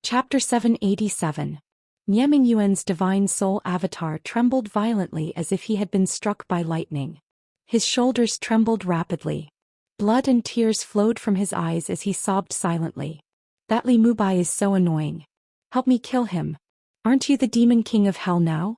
Chapter 787. Nie Mingyuan's divine soul avatar trembled violently as if he had been struck by lightning. His shoulders trembled rapidly. Blood and tears flowed from his eyes as he sobbed silently. That Li Mubai is so annoying. Help me kill him. Aren't you the demon king of hell now?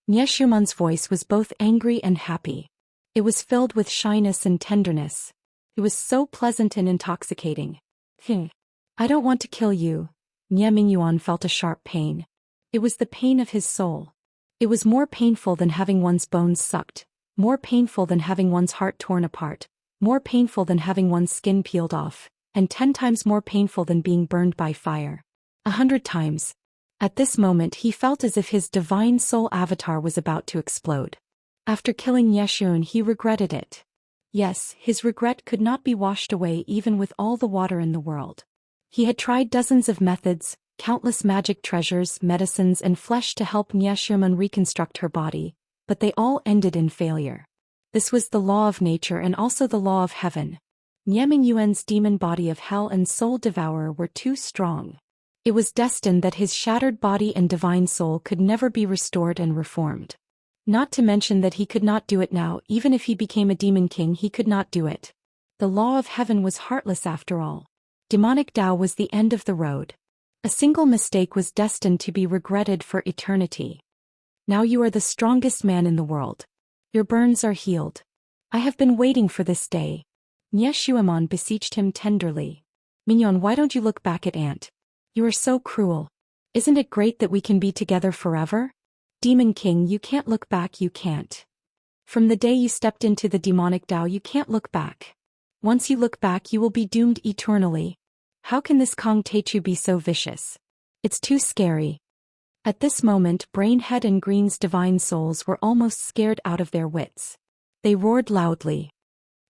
Nie Xiumon's voice was both angry and happy. It was filled with shyness and tenderness. It was so pleasant and intoxicating. I don't want to kill you. Nie Mingyuan felt a sharp pain. It was the pain of his soul. It was more painful than having one's bones sucked, more painful than having one's heart torn apart, more painful than having one's skin peeled off, and 10 times more painful than being burned by fire. 100 times. At this moment he felt as if his divine soul avatar was about to explode. After killing Nie Xiun he regretted it. Yes, his regret could not be washed away even with all the water in the world. He had tried dozens of methods, countless magic treasures, medicines and flesh to help Nie Xiumen reconstruct her body, but they all ended in failure. This was the law of nature and also the law of heaven. Nie Mingyuan's demon body of hell and soul devourer were too strong. It was destined that his shattered body and divine soul could never be restored and reformed. Not to mention that he could not do it now. Even if he became a demon king he could not do it. The law of heaven was heartless after all. Demonic Tao was the end of the road. A single mistake was destined to be regretted for eternity. Now you are the strongest man in the world. Your burns are healed. I have been waiting for this day. Nie Xiumen beseeched him tenderly. Mignon, why don't you look back at Aunt? You are so cruel. Isn't it great that we can be together forever? Demon King, you can't look back, you can't. From the day you stepped into the demonic Tao you can't look back. Once you look back you will be doomed eternally. How can this Kong Teichu be so vicious? It's too scary. At this moment Brainhead and Green's divine souls were almost scared out of their wits. They roared loudly.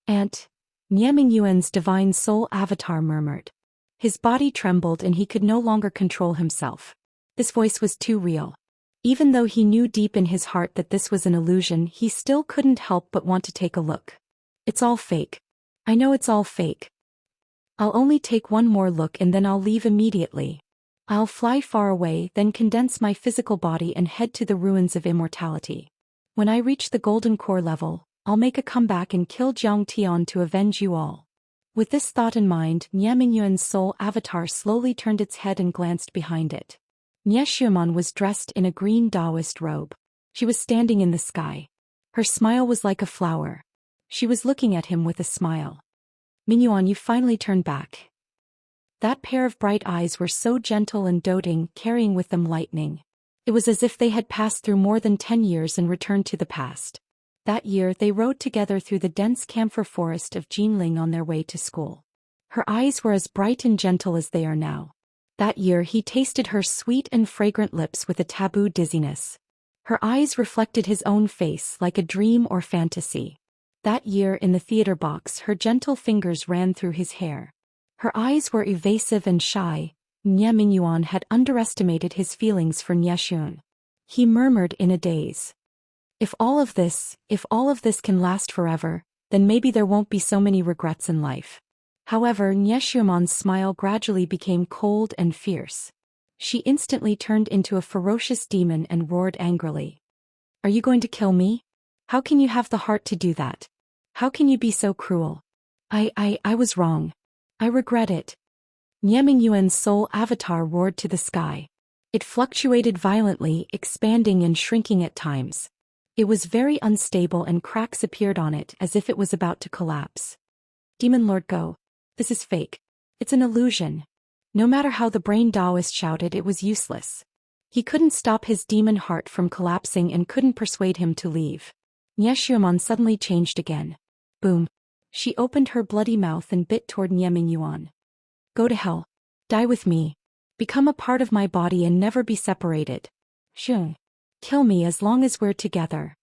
Aunt! Nie Mingyuan's divine soul avatar murmured. His body trembled and he could no longer control himself. This voice was too real. Even though he knew deep in his heart that this was an illusion, he still couldn't help but want to take a look. It's all fake. I know it's all fake. I'll only take one more look and then I'll leave immediately. I'll fly far away, then condense my physical body and head to the ruins of immortality. When I reach the golden core level, I'll make a comeback and kill Jiang Tian to avenge you all. With this thought in mind, Nie Mingyuan's soul avatar slowly turned its head and glanced behind it. Nie Xiumen was dressed in a green Taoist robe. She was standing in the sky. Her smile was like a flower. She was looking at him with a smile. Mingyuan, you finally turned back. That pair of bright eyes were so gentle and doting, carrying with them lightning. It was as if they had passed through more than 10 years and returned to the past. That year they rode together through the dense camphor forest of Jinling on their way to school. Her eyes were as bright and gentle as they are now. That year he tasted her sweet and fragrant lips with a taboo dizziness. Her eyes reflected his own face like a dream or fantasy. That year in the theater box her gentle fingers ran through his hair. Her eyes were evasive and shy. Nie Mingyuan had underestimated his feelings for Nie Xiun. He murmured in a daze. If all of this can last forever, then maybe there won't be so many regrets in life. However, Nie Xiumen's smile gradually became cold and fierce. She instantly turned into a ferocious demon and roared angrily. Are you going to kill me? How can you have the heart to do that? How can you be so cruel? I was wrong. I regret it. Nie Mingyuan's soul avatar roared to the sky. It fluctuated violently, expanding and shrinking at times. It was very unstable and cracks appeared on it as if it was about to collapse. Demon Lord, go. This is fake. It's an illusion. No matter how the brain Taoist shouted, it was useless. He couldn't stop his demon heart from collapsing and couldn't persuade him to leave. Nie Xiumen suddenly changed again. Boom. She opened her bloody mouth and bit toward Nie Mingyuan. Go to hell. Die with me. Become a part of my body and never be separated. Shun. Kill me as long as we're together.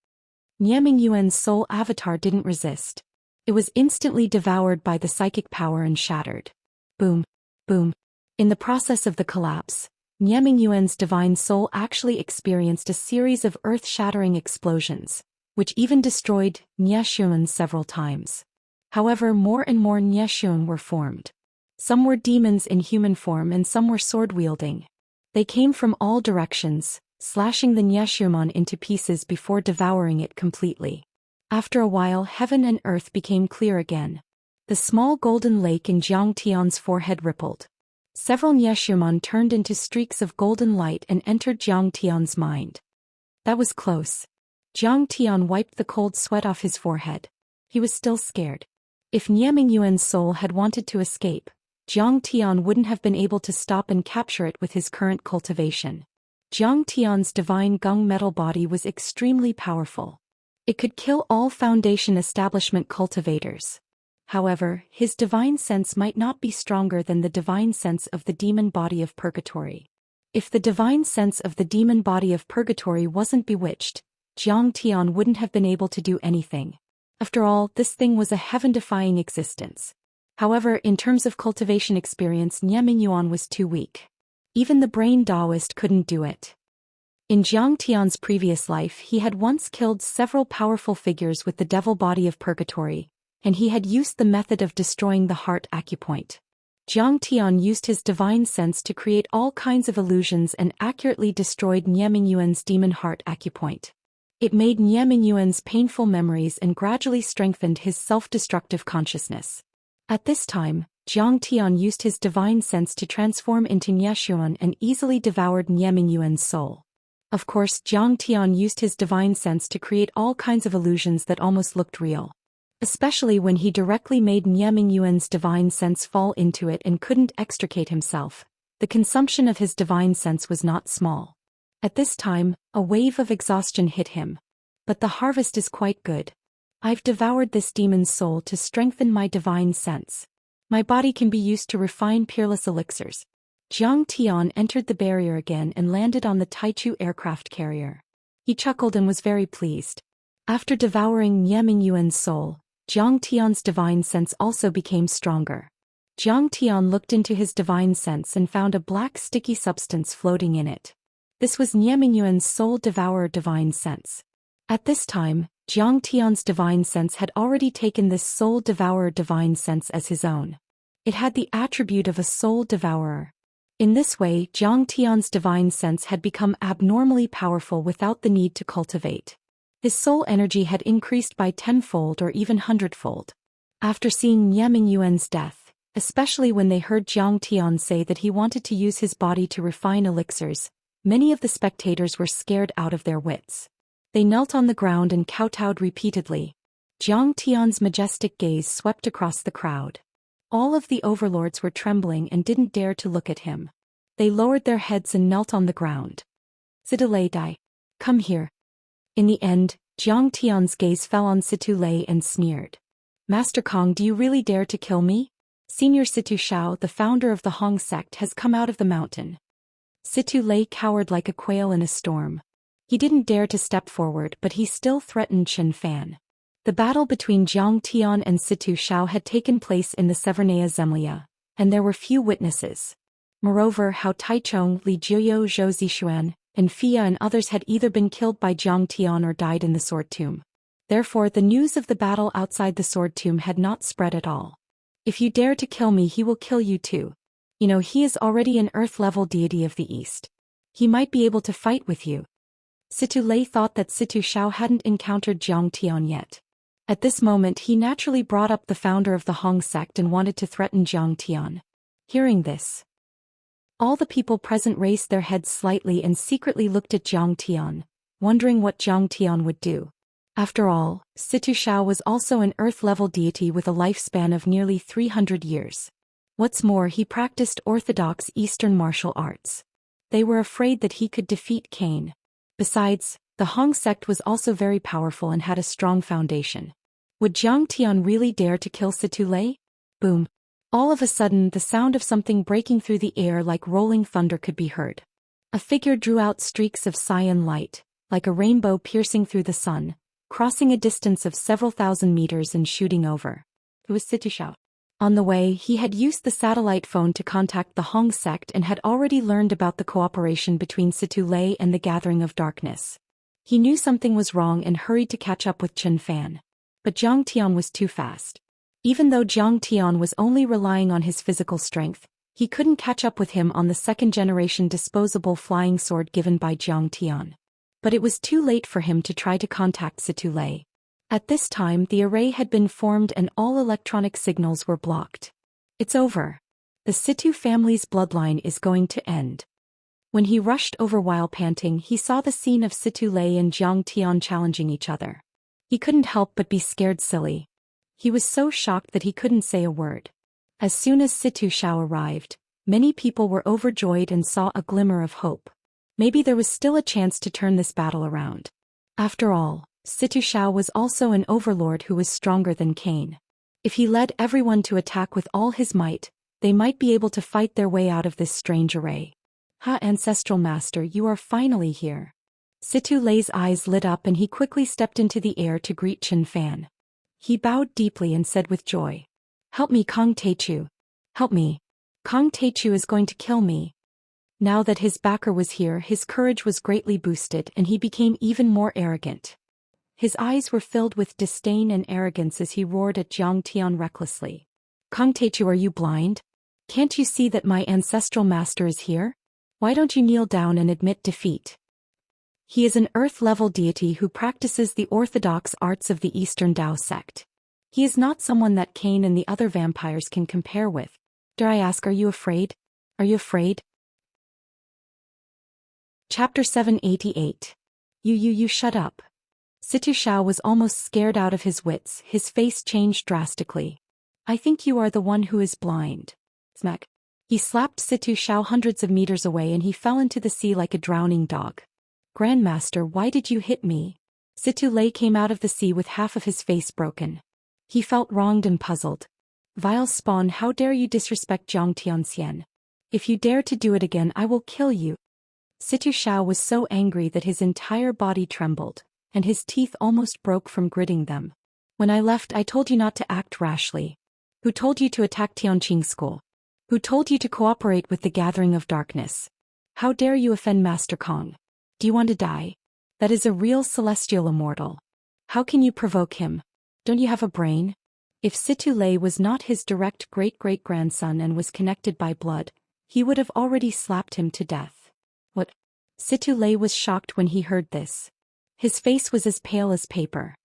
Nie Mingyuan's soul avatar didn't resist. It was instantly devoured by the psychic power and shattered. Boom. Boom. In the process of the collapse, Nie Mingyuan's divine soul actually experienced a series of earth-shattering explosions, which even destroyed Nie Xiumen several times. However, more and more Nie Xiun were formed. Some were demons in human form and some were sword-wielding. They came from all directions, slashing the Xianxia into pieces before devouring it completely. After a while, heaven and earth became clear again. The small golden lake in Zhang Tian's forehead rippled. Several Xianxia turned into streaks of golden light and entered Zhang Tian's mind. That was close. Zhang Tian wiped the cold sweat off his forehead. He was still scared. If Yuan's soul had wanted to escape, Zhang Tian wouldn't have been able to stop and capture it with his current cultivation. Zhang Tian's divine gung metal body was extremely powerful. It could kill all Foundation establishment cultivators. However, his divine sense might not be stronger than the divine sense of the demon body of purgatory. If the divine sense of the demon body of purgatory wasn't bewitched, Zhang Tian wouldn't have been able to do anything. After all, this thing was a heaven-defying existence. However, in terms of cultivation experience, Yuan was too weak. Even the brain Taoist couldn't do it. In Zhang Tian's previous life, he had once killed several powerful figures with the devil body of purgatory, and he had used the method of destroying the heart acupoint. Zhang Tian used his divine sense to create all kinds of illusions and accurately destroyed Yuan's demon heart acupoint. It made Yuan's painful memories and gradually strengthened his self-destructive consciousness. At this time, Zhang Tian used his divine sense to transform into Xianxia and easily devoured Yuan's soul. Of course, Zhang Tian used his divine sense to create all kinds of illusions that almost looked real. Especially when he directly made Yuan's divine sense fall into it and couldn't extricate himself. The consumption of his divine sense was not small. At this time, a wave of exhaustion hit him. But the harvest is quite good. I've devoured this demon's soul to strengthen my divine sense. My body can be used to refine peerless elixirs. Zhang Tian entered the barrier again and landed on the Taichu aircraft carrier. He chuckled and was very pleased. After devouring Yuan's soul, Zhang Tian's divine sense also became stronger. Zhang Tian looked into his divine sense and found a black sticky substance floating in it. This was Yuan's soul devourer divine sense. At this time, Zhang Tian's divine sense had already taken this soul devourer divine sense as his own. It had the attribute of a soul devourer. In this way, Zhang Tian's divine sense had become abnormally powerful without the need to cultivate. His soul energy had increased by tenfold or even hundredfold. After seeing Yuan's death, especially when they heard Zhang Tian say that he wanted to use his body to refine elixirs, many of the spectators were scared out of their wits. They knelt on the ground and kowtowed repeatedly. Zhang Tian's majestic gaze swept across the crowd. All of the overlords were trembling and didn't dare to look at him. They lowered their heads and knelt on the ground. Situ Dai, come here. In the end, Zhang Tian's gaze fell on Situ Lei and sneered. Master Kong, do you really dare to kill me? Senior Situ Shao, the founder of the Hong sect, has come out of the mountain. Situ Lei cowered like a quail in a storm. He didn't dare to step forward, but he still threatened Chen Fan. The battle between Zhang Tian and Situ Shao had taken place in the Severnaya Zemlya, and there were few witnesses. Moreover, Hao Taichong, Li Jiuyou, Zhou Xian, and Fia and others had either been killed by Zhang Tian or died in the sword tomb. Therefore, the news of the battle outside the sword tomb had not spread at all. If you dare to kill me, he will kill you too. You know, he is already an earth-level deity of the East. He might be able to fight with you. Situ Lei thought that Situ Shao hadn't encountered Zhang Tian yet. At this moment, he naturally brought up the founder of the Hong sect and wanted to threaten Zhang Tian. Hearing this, all the people present raised their heads slightly and secretly looked at Zhang Tian, wondering what Zhang Tian would do. After all, Situ Shao was also an earth-level deity with a lifespan of nearly 300 years. What's more, he practiced orthodox Eastern martial arts. They were afraid that he could defeat Cain. Besides, the Hong sect was also very powerful and had a strong foundation. Would Zhang Tian really dare to kill Situ Lei? Boom. All of a sudden, the sound of something breaking through the air like rolling thunder could be heard. A figure drew out streaks of cyan light, like a rainbow piercing through the sun, crossing a distance of several thousand meters and shooting over. It was Situ Shao. On the way, he had used the satellite phone to contact the Hong sect and had already learned about the cooperation between Situ Lei and the Gathering of Darkness. He knew something was wrong and hurried to catch up with Chen Fan. But Zhang Tian was too fast. Even though Jiang Tian was only relying on his physical strength, he couldn't catch up with him on the second-generation disposable flying sword given by Jiang Tian. But it was too late for him to try to contact Situ Lei. At this time the array had been formed and all electronic signals were blocked. It's over. The Situ family's bloodline is going to end. When he rushed over while panting, he saw the scene of Situ Lei and Jiang Tian challenging each other. He couldn't help but be scared silly. He was so shocked that he couldn't say a word. As soon as Situ Xiao arrived, many people were overjoyed and saw a glimmer of hope. Maybe there was still a chance to turn this battle around. After all, Situ Xiao was also an overlord who was stronger than Cain. If he led everyone to attack with all his might, they might be able to fight their way out of this strange array. Ha, Ancestral Master, you are finally here. Situ Lei's eyes lit up and he quickly stepped into the air to greet Chen Fan. He bowed deeply and said with joy, "Help me, Kong Teichu. Help me. Kong Teichu is going to kill me." Now that his backer was here, his courage was greatly boosted and he became even more arrogant. His eyes were filled with disdain and arrogance as he roared at Jiang Tian recklessly. "Kong Teichu, are you blind? Can't you see that my ancestral master is here? Why don't you kneel down and admit defeat? He is an earth-level deity who practices the orthodox arts of the Eastern Dao sect. He is not someone that Cain and the other vampires can compare with. Dare I ask, are you afraid? Are you afraid?" Chapter 788. You shut up. Situ Xiao was almost scared out of his wits, his face changed drastically. "I think you are the one who is blind." Smack. He slapped Situ Xiao hundreds of meters away and he fell into the sea like a drowning dog. "Grandmaster, why did you hit me?" Situ Lei came out of the sea with half of his face broken. He felt wronged and puzzled. "Vile spawn, how dare you disrespect Jiang Tianxian? If you dare to do it again, I will kill you." Situ Xiao was so angry that his entire body trembled, and his teeth almost broke from gritting them. "When I left, I told you not to act rashly. Who told you to attack Tianqing School? Who told you to cooperate with the Gathering of Darkness? How dare you offend Master Kong? Do you want to die? That is a real celestial immortal. How can you provoke him? Don't you have a brain?" If Situ Lei was not his direct great-great-grandson and was connected by blood, he would have already slapped him to death. "What?" Situ Lei was shocked when he heard this. His face was as pale as paper.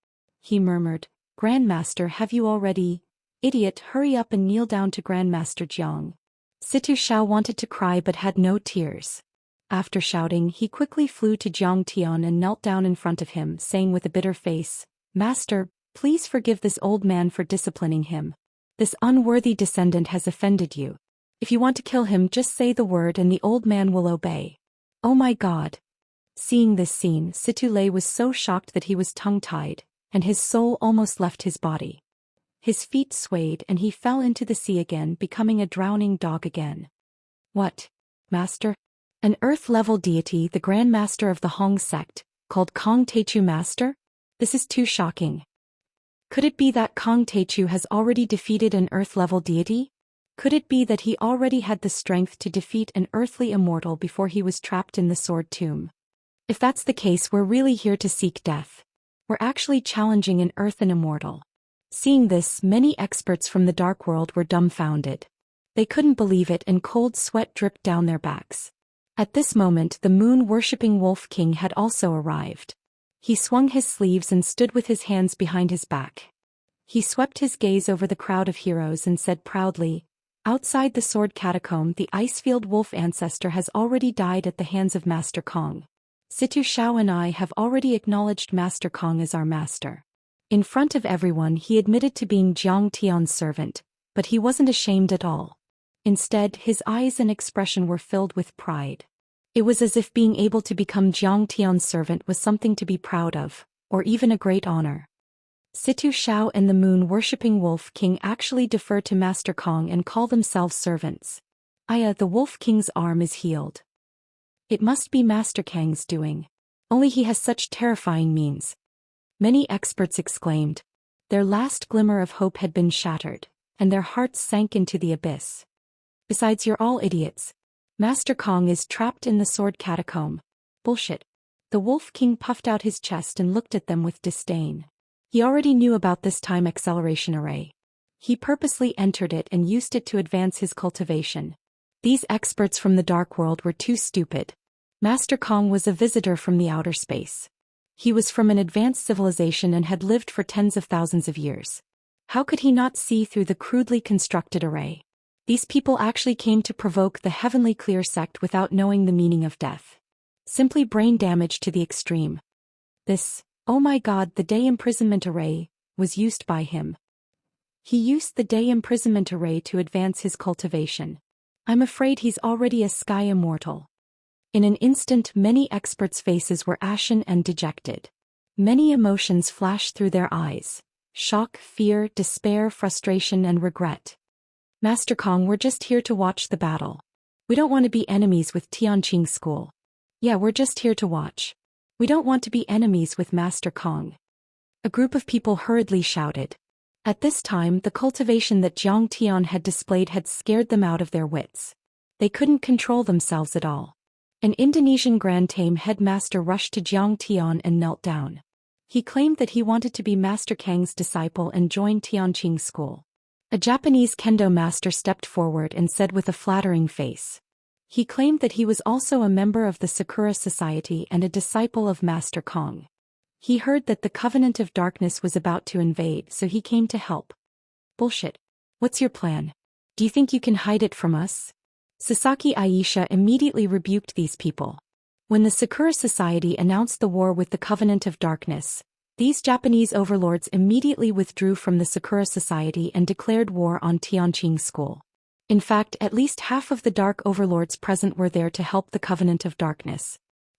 He murmured, "Grandmaster, have you already? Idiot, hurry up and kneel down to Grandmaster Jiang." Situ Xiao wanted to cry but had no tears. After shouting, he quickly flew to Jiang Tian and knelt down in front of him, saying with a bitter face, "Master, please forgive this old man for disciplining him. This unworthy descendant has offended you. If you want to kill him, just say the word and the old man will obey." "Oh my God." Seeing this scene, Situ Lei was so shocked that he was tongue-tied, and his soul almost left his body. His feet swayed and he fell into the sea again, becoming a drowning dog again. "What? Master? An earth-level deity, the Grand Master of the Hong sect, called Kong Teichu Master? This is too shocking. Could it be that Kong Teichu has already defeated an earth-level deity? Could it be that he already had the strength to defeat an earthly immortal before he was trapped in the sword tomb? If that's the case, we're really here to seek death. We're actually challenging an earthen immortal." Seeing this, many experts from the dark world were dumbfounded. They couldn't believe it and cold sweat dripped down their backs. At this moment, the moon-worshipping Wolf King had also arrived. He swung his sleeves and stood with his hands behind his back. He swept his gaze over the crowd of heroes and said proudly, "Outside the sword catacomb, the Icefield Wolf ancestor has already died at the hands of Master Kong. Situ Xiao and I have already acknowledged Master Kong as our master." In front of everyone, he admitted to being Jiang Tian's servant, but he wasn't ashamed at all. Instead, his eyes and expression were filled with pride. It was as if being able to become Jiang Tian's servant was something to be proud of, or even a great honor. Situ Xiao and the moon-worshipping Wolf King actually defer to Master Kong and call themselves servants. Aya, the Wolf King's arm is healed. It must be Master Kang's doing. Only he has such terrifying means. Many experts exclaimed. Their last glimmer of hope had been shattered, and their hearts sank into the abyss. "Besides, you're all idiots. Master Kong is trapped in the sword catacomb." "Bullshit." The Wolf King puffed out his chest and looked at them with disdain. He already knew about this time acceleration array. He purposely entered it and used it to advance his cultivation. These experts from the dark world were too stupid. Master Kong was a visitor from the outer space. He was from an advanced civilization and had lived for tens of thousands of years. How could he not see through the crudely constructed array? These people actually came to provoke the heavenly clear sect without knowing the meaning of death. Simply brain damage to the extreme. This, oh my god, the day imprisonment array, was used by him. He used the day imprisonment array to advance his cultivation. I'm afraid he's already a sky immortal. In an instant, many experts' faces were ashen and dejected. Many emotions flashed through their eyes: shock, fear, despair, frustration, and regret. Master Kong, we're just here to watch the battle. We don't want to be enemies with Tianqing School. Yeah, we're just here to watch. We don't want to be enemies with Master Kong. A group of people hurriedly shouted. At this time, the cultivation that Jiang Tian had displayed had scared them out of their wits. They couldn't control themselves at all. An Indonesian Grand Tame headmaster rushed to Jiang Tian and knelt down. He claimed that he wanted to be Master Kang's disciple and join Tianqing School. A Japanese kendo master stepped forward and said with a flattering face. He claimed that he was also a member of the Sakura Society and a disciple of Master Kong. He heard that the Covenant of Darkness was about to invade, so he came to help. Bullshit. What's your plan? Do you think you can hide it from us? Sasaki Aisha immediately rebuked these people. When the Sakura Society announced the war with the Covenant of Darkness, these Japanese overlords immediately withdrew from the Sakura Society and declared war on Tianqing School. In fact, at least half of the Dark Overlords present were there to help the Covenant of Darkness.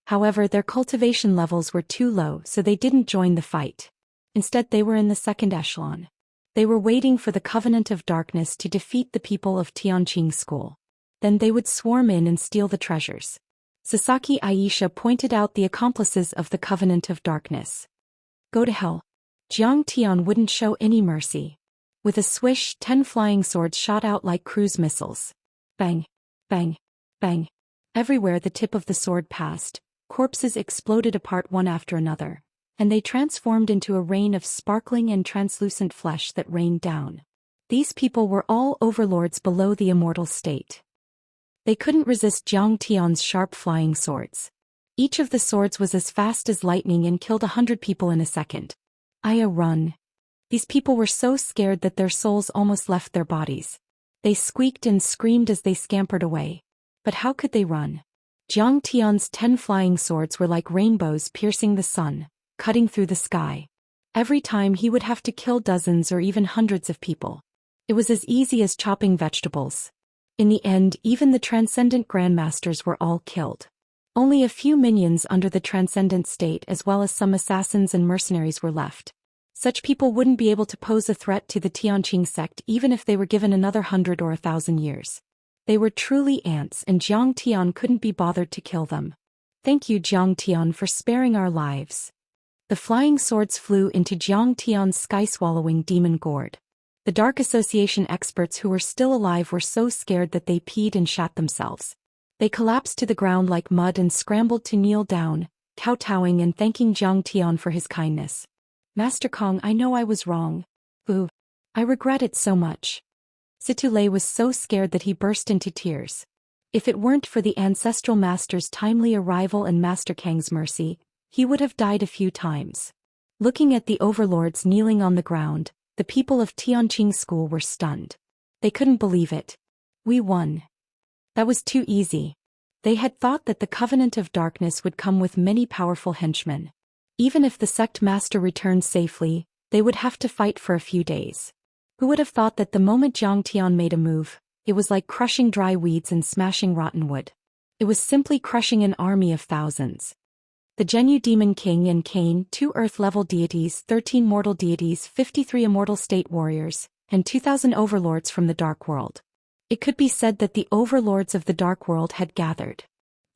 However, their cultivation levels were too low, so they didn't join the fight. Instead, they were in the second echelon. They were waiting for the Covenant of Darkness to defeat the people of Tianqing School. Then they would swarm in and steal the treasures. Sasaki Aisha pointed out the accomplices of the Covenant of Darkness. Go to hell. Jiang Tian wouldn't show any mercy. With a swish, 10 flying swords shot out like cruise missiles. Bang, bang, bang. Everywhere the tip of the sword passed, corpses exploded apart one after another, and they transformed into a rain of sparkling and translucent flesh that rained down. These people were all overlords below the immortal state. They couldn't resist Jiang Tian's sharp flying swords. Each of the swords was as fast as lightning and killed 100 people in a second. Aya, run. These people were so scared that their souls almost left their bodies. They squeaked and screamed as they scampered away. But how could they run? Jiang Tian's 10 flying swords were like rainbows piercing the sun, cutting through the sky. Every time he would have to kill dozens or even hundreds of people. It was as easy as chopping vegetables. In the end, even the transcendent grandmasters were all killed. Only a few minions under the transcendent state as well as some assassins and mercenaries were left. Such people wouldn't be able to pose a threat to the Tianqing sect even if they were given another 100 or 1,000 years. They were truly ants and Jiang Tian couldn't be bothered to kill them. Thank you, Jiang Tian, for sparing our lives. The flying swords flew into Jiang Tian's sky-swallowing demon gourd. The Dark Association experts who were still alive were so scared that they peed and shat themselves. They collapsed to the ground like mud and scrambled to kneel down, kowtowing and thanking Jiang Tian for his kindness. Master Kong, I know I was wrong. Ooh. I regret it so much. Situlei was so scared that he burst into tears. If it weren't for the ancestral master's timely arrival and Master Kang's mercy, he would have died a few times. Looking at the overlords kneeling on the ground, the people of Tianqing School were stunned. They couldn't believe it. We won. That was too easy. They had thought that the Covenant of Darkness would come with many powerful henchmen. Even if the sect master returned safely, they would have to fight for a few days. Who would have thought that the moment Jiang Tian made a move, it was like crushing dry weeds and smashing rotten wood. It was simply crushing an army of thousands. The Zhenyu Demon King and Cain, 2 Earth-level deities, 13 mortal deities, 53 immortal state warriors, and 2,000 overlords from the Dark World. It could be said that the overlords of the Dark World had gathered.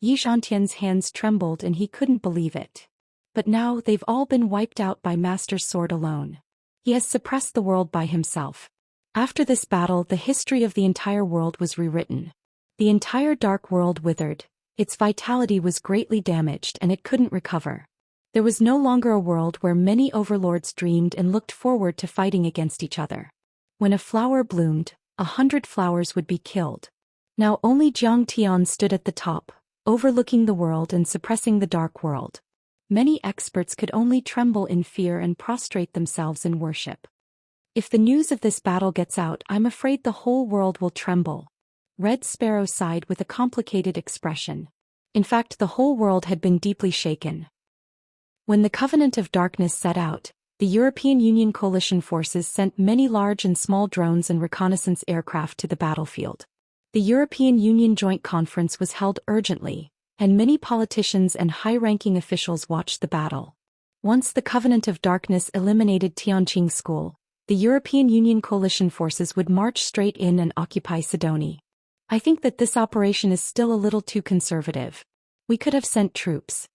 Yi Zhantian's hands trembled and he couldn't believe it. But now they've all been wiped out by Master's sword alone. He has suppressed the world by himself. After this battle, the history of the entire world was rewritten. The entire Dark World withered. Its vitality was greatly damaged and it couldn't recover. There was no longer a world where many overlords dreamed and looked forward to fighting against each other. When a flower bloomed, 100 flowers would be killed. Now only Jiang Tian stood at the top, overlooking the world and suppressing the dark world. Many experts could only tremble in fear and prostrate themselves in worship. If the news of this battle gets out, I'm afraid the whole world will tremble. Red Sparrow sighed with a complicated expression. In fact, the whole world had been deeply shaken. When the Covenant of Darkness set out, the European Union coalition forces sent many large and small drones and reconnaissance aircraft to the battlefield. The European Union Joint Conference was held urgently, and many politicians and high-ranking officials watched the battle. Once the Covenant of Darkness eliminated Tianqing School, the European Union coalition forces would march straight in and occupy Sidonie. I think that this operation is still a little too conservative. We could have sent troops.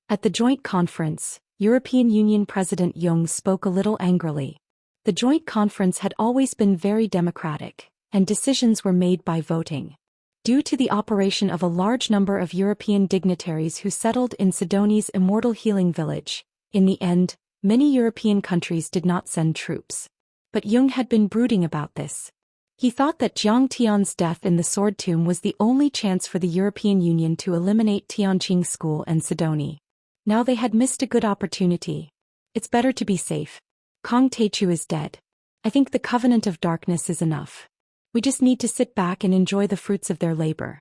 At the joint conference, European Union President Jung spoke a little angrily. The joint conference had always been very democratic, and decisions were made by voting. Due to the operation of a large number of European dignitaries who settled in Sidonie's immortal healing village, in the end, many European countries did not send troops. But Jung had been brooding about this. He thought that Jiang Tian's death in the Sword Tomb was the only chance for the European Union to eliminate Tianqing School and Sidonie. Now they had missed a good opportunity. It's better to be safe. Kong Teichu is dead. I think the Covenant of Darkness is enough. We just need to sit back and enjoy the fruits of their labor.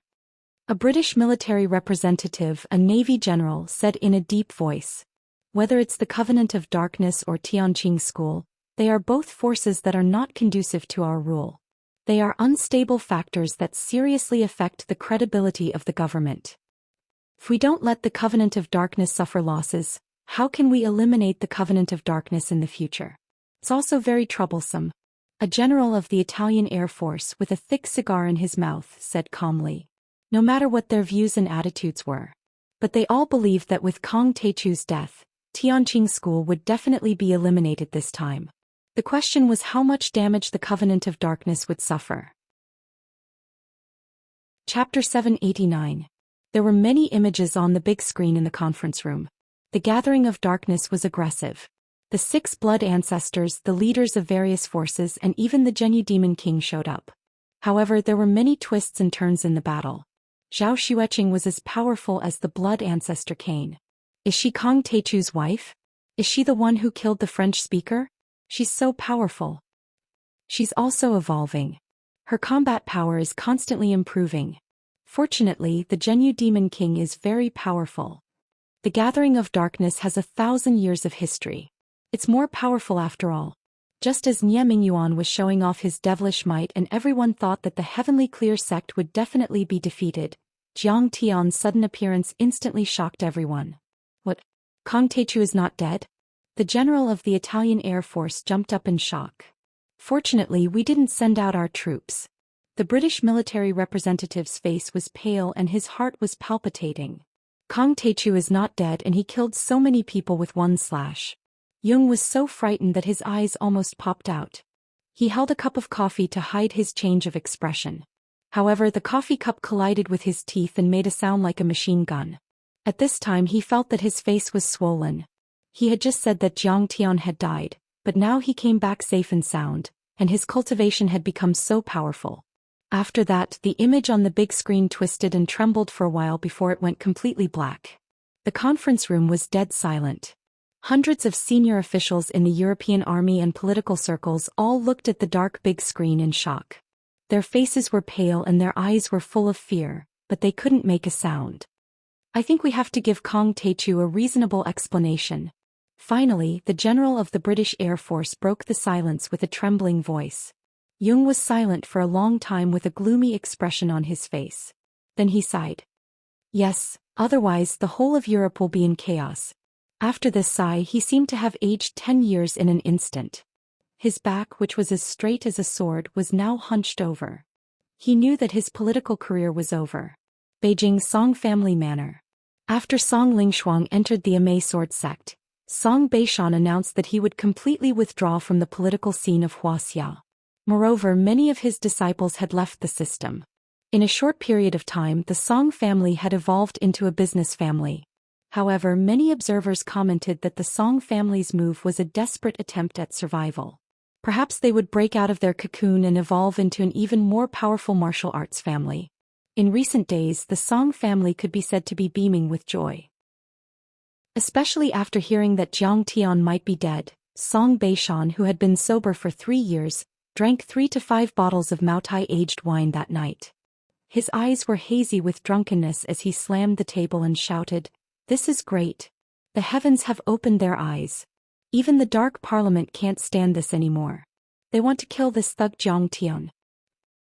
A British military representative, a Navy general, said in a deep voice. Whether it's the Covenant of Darkness or Tianqing School, they are both forces that are not conducive to our rule. They are unstable factors that seriously affect the credibility of the government. If we don't let the Covenant of Darkness suffer losses, how can we eliminate the Covenant of Darkness in the future? It's also very troublesome. A general of the Italian Air Force with a thick cigar in his mouth said calmly. No matter what their views and attitudes were. But they all believed that with Kong Teichu's death, Tianqing School would definitely be eliminated this time. The question was how much damage the Covenant of Darkness would suffer. Chapter 789. There were many images on the big screen in the conference room. The gathering of darkness was aggressive. The 6 blood ancestors, the leaders of various forces, and even the Zhenyu Demon King showed up. However, there were many twists and turns in the battle. Zhao Xueqing was as powerful as the blood ancestor Cain. Is she Kong Teichu's wife? Is she the one who killed the French speaker? She's so powerful. She's also evolving. Her combat power is constantly improving. Fortunately, the Zhenyu Demon King is very powerful. The Gathering of Darkness has 1,000 years of history. It's more powerful after all. Just as Nie Mingyuan was showing off his devilish might and everyone thought that the Heavenly Clear sect would definitely be defeated, Jiang Tian's sudden appearance instantly shocked everyone. What? Kong Teichu is not dead? The general of the Italian Air Force jumped up in shock. Fortunately, we didn't send out our troops. The British military representative's face was pale and his heart was palpitating. Kong Teichu is not dead and he killed so many people with one slash. Jung was so frightened that his eyes almost popped out. He held a cup of coffee to hide his change of expression. However, the coffee cup collided with his teeth and made a sound like a machine gun. At this time he felt that his face was swollen. He had just said that Jiang Tian had died, but now he came back safe and sound, and his cultivation had become so powerful. After that, the image on the big screen twisted and trembled for a while before it went completely black. The conference room was dead silent. Hundreds of senior officials in the European army and political circles all looked at the dark big screen in shock. Their faces were pale and their eyes were full of fear, but they couldn't make a sound. I think we have to give Kong Teichu a reasonable explanation. Finally, the general of the British Air Force broke the silence with a trembling voice. Jung was silent for a long time with a gloomy expression on his face. Then he sighed. Yes, otherwise the whole of Europe will be in chaos. After this sigh, he seemed to have aged 10 years in an instant. His back, which was as straight as a sword, was now hunched over. He knew that his political career was over. Beijing Song family manor. After Song Lingshuang entered the Immerse sword sect, Song Beishan announced that he would completely withdraw from the political scene of Wuxia. Moreover, many of his disciples had left the system. In a short period of time, the Song family had evolved into a business family. However, many observers commented that the Song family's move was a desperate attempt at survival. Perhaps they would break out of their cocoon and evolve into an even more powerful martial arts family. In recent days, the Song family could be said to be beaming with joy. Especially after hearing that Jiang Tian might be dead, Song Beishan, who had been sober for 3 years, drank 3 to 5 bottles of Maotai aged wine that night. His eyes were hazy with drunkenness as he slammed the table and shouted, "This is great. The heavens have opened their eyes. Even the Dark Parliament can't stand this anymore. They want to kill this thug Jiang Tian.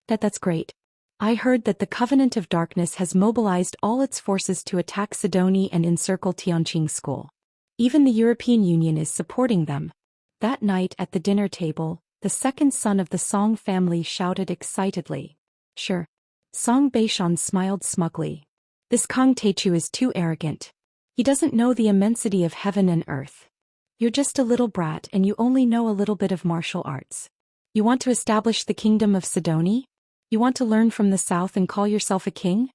That's great. I heard that the Covenant of Darkness has mobilized all its forces to attack Sidonie and encircle Tianqing School. Even the European Union is supporting them." That night at the dinner table, the second son of the Song family shouted excitedly. "Sure." Song Beishan smiled smugly. "This Kong Teichu is too arrogant. He doesn't know the immensity of heaven and earth. You're just a little brat and you only know a little bit of martial arts. You want to establish the kingdom of Sidonie? You want to learn from the South and call yourself a king?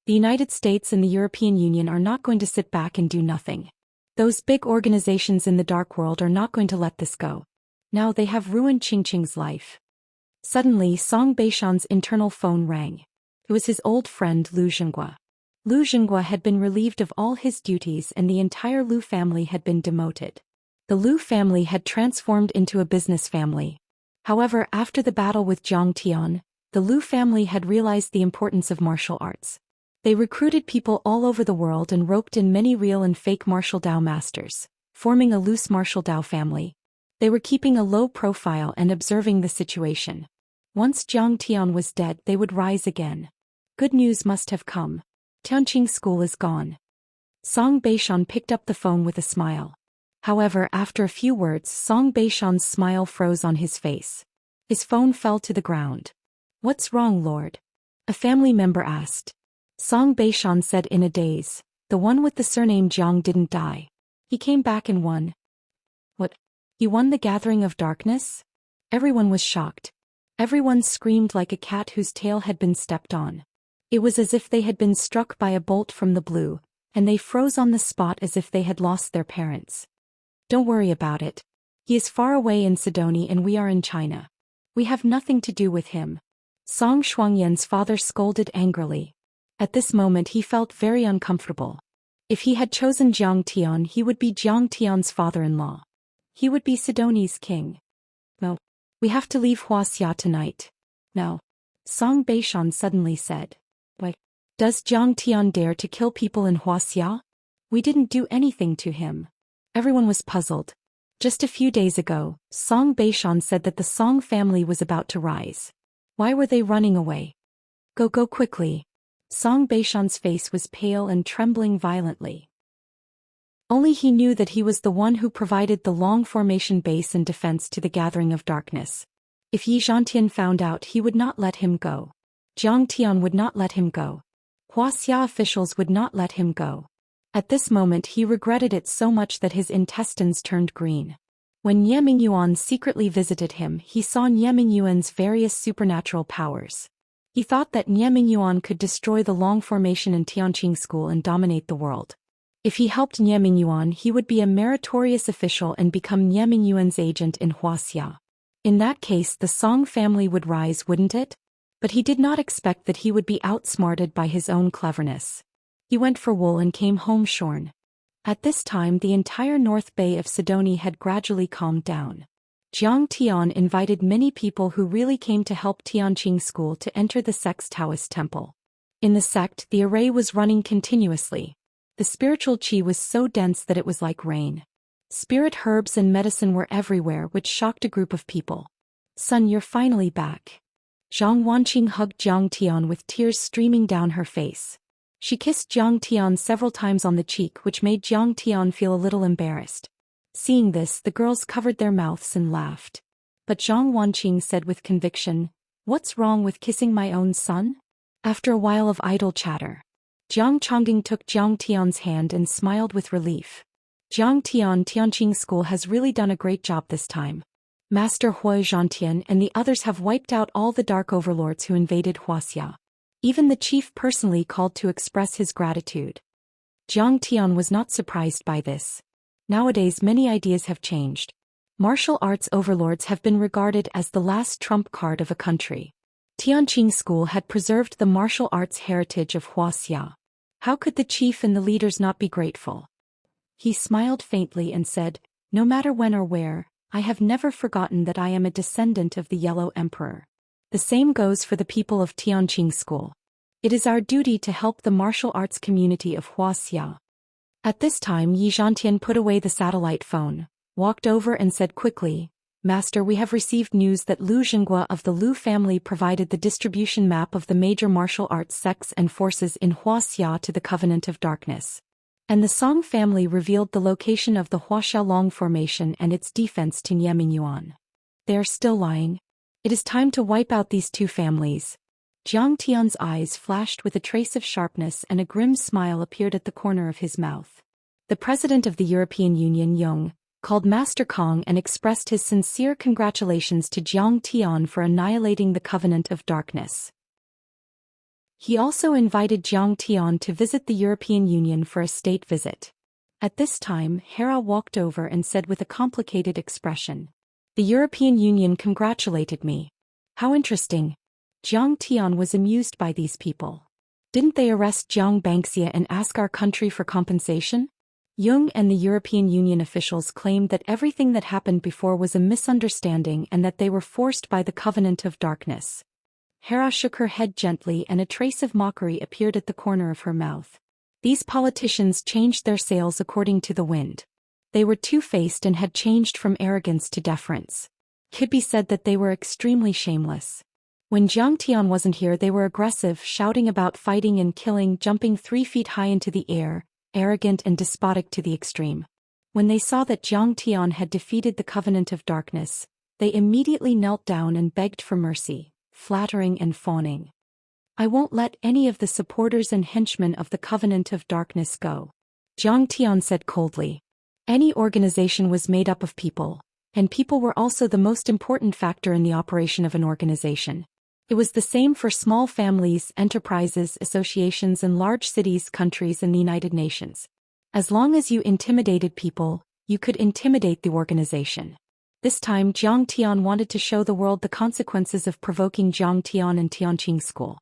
The United States and the European Union are not going to sit back and do nothing. Those big organizations in the dark world are not going to let this go. Now they have ruined Qingqing's life." Suddenly Song Beishan's internal phone rang. It was his old friend Lu Zhenghua. Lu Zhenghua had been relieved of all his duties and the entire Lu family had been demoted. The Lu family had transformed into a business family. However, after the battle with Jiang Tian, the Lu family had realized the importance of martial arts. They recruited people all over the world and roped in many real and fake martial Dao masters, forming a loose martial Dao family. They were keeping a low profile and observing the situation. Once Jiang Tian was dead, they would rise again. Good news must have come. Tianqing School is gone. Song Beishan picked up the phone with a smile. However, after a few words, Song Beishan's smile froze on his face. His phone fell to the ground. "What's wrong, Lord?" a family member asked. Song Beishan said in a daze, "The one with the surname Jiang didn't die. He came back and won." "What? He won the Gathering of Darkness?" Everyone was shocked. Everyone screamed like a cat whose tail had been stepped on. It was as if they had been struck by a bolt from the blue, and they froze on the spot as if they had lost their parents. "Don't worry about it. He is far away in Sidonie and we are in China. We have nothing to do with him." Song Shuangyan's father scolded angrily. At this moment he felt very uncomfortable. If he had chosen Jiang Tian, he would be Jiang Tian's father-in-law. He would be Sidonie's king. "No. We have to leave Wuxia tonight." "No." Song Beishan suddenly said. "Why? Does Jiang Tian dare to kill people in Wuxia? We didn't do anything to him." Everyone was puzzled. Just a few days ago, Song Beishan said that the Song family was about to rise. Why were they running away? Go quickly." Song Beishan's face was pale and trembling violently. Only he knew that he was the one who provided the long formation base and defense to the Gathering of Darkness. If Yi Zhantian found out, he would not let him go. Jiang Tian would not let him go. Wuxia officials would not let him go. At this moment he regretted it so much that his intestines turned green. When Nie Mingyuan secretly visited him, he saw Nie Mingyuan's various supernatural powers. He thought that Nie Mingyuan could destroy the long formation in Tianqing School and dominate the world. If he helped Nie Mingyuan, he would be a meritorious official and become Nie Mingyuan's agent in Wuxia. In that case, the Song family would rise, wouldn't it? But he did not expect that he would be outsmarted by his own cleverness. He went for wool and came home shorn. At this time, the entire North Bay of Sidonie had gradually calmed down. Jiang Tian invited many people who really came to help Tianqing School to enter the sect's Taoist temple. In the sect, the array was running continuously. The spiritual qi was so dense that it was like rain. Spirit herbs and medicine were everywhere, which shocked a group of people. "Son, you're finally back." Zhang Wanqing hugged Jiang Tian with tears streaming down her face. She kissed Jiang Tian several times on the cheek, which made Jiang Tian feel a little embarrassed. Seeing this, the girls covered their mouths and laughed. But Zhang Wanqing said with conviction, "What's wrong with kissing my own son?" After a while of idle chatter, Jiang Chongqing took Jiang Tian's hand and smiled with relief. "Jiang Tian, Tianqing School has really done a great job this time. Master Hui Zhantian and the others have wiped out all the dark overlords who invaded Wuxia. Even the chief personally called to express his gratitude." Jiang Tian was not surprised by this. Nowadays many ideas have changed. Martial arts overlords have been regarded as the last trump card of a country. Tianqing School had preserved the martial arts heritage of Wuxia. How could the chief and the leaders not be grateful? He smiled faintly and said, "No matter when or where, I have never forgotten that I am a descendant of the Yellow Emperor. The same goes for the people of Tianqing School. It is our duty to help the martial arts community of Wuxia." At this time Yi Zhantian put away the satellite phone, walked over and said quickly, "Master, we have received news that Lu Zhenghua of the Lu family provided the distribution map of the major martial arts sects and forces in Wuxia to the Covenant of Darkness. And the Song family revealed the location of the Huaxiaolong Formation and its defense to Niemingyuan. They are still lying. It is time to wipe out these two families." Jiang Tian's eyes flashed with a trace of sharpness and a grim smile appeared at the corner of his mouth. The president of the European Union, Yung, called Master Kong and expressed his sincere congratulations to Jiang Tian for annihilating the Covenant of Darkness. He also invited Jiang Tian to visit the European Union for a state visit. At this time, Hera walked over and said with a complicated expression, "The European Union congratulated me. How interesting." Jiang Tian was amused by these people. Didn't they arrest Jiang Bangxia and ask our country for compensation? Yung and the European Union officials claimed that everything that happened before was a misunderstanding and that they were forced by the Covenant of Darkness. Hera shook her head gently and a trace of mockery appeared at the corner of her mouth. These politicians changed their sails according to the wind. They were two-faced and had changed from arrogance to deference. Kibbe said that they were extremely shameless. When Jiang Tian wasn't here they were aggressive, shouting about fighting and killing, jumping 3 feet high into the air, arrogant and despotic to the extreme. When they saw that Jiang Tian had defeated the Covenant of Darkness, they immediately knelt down and begged for mercy, flattering and fawning. "I won't let any of the supporters and henchmen of the Covenant of Darkness go," Jiang Tian said coldly. Any organization was made up of people, and people were also the most important factor in the operation of an organization. It was the same for small families, enterprises, associations and large cities, countries and the United Nations. As long as you intimidated people, you could intimidate the organization. This time Jiang Tian wanted to show the world the consequences of provoking Jiang Tian and Tianqing School.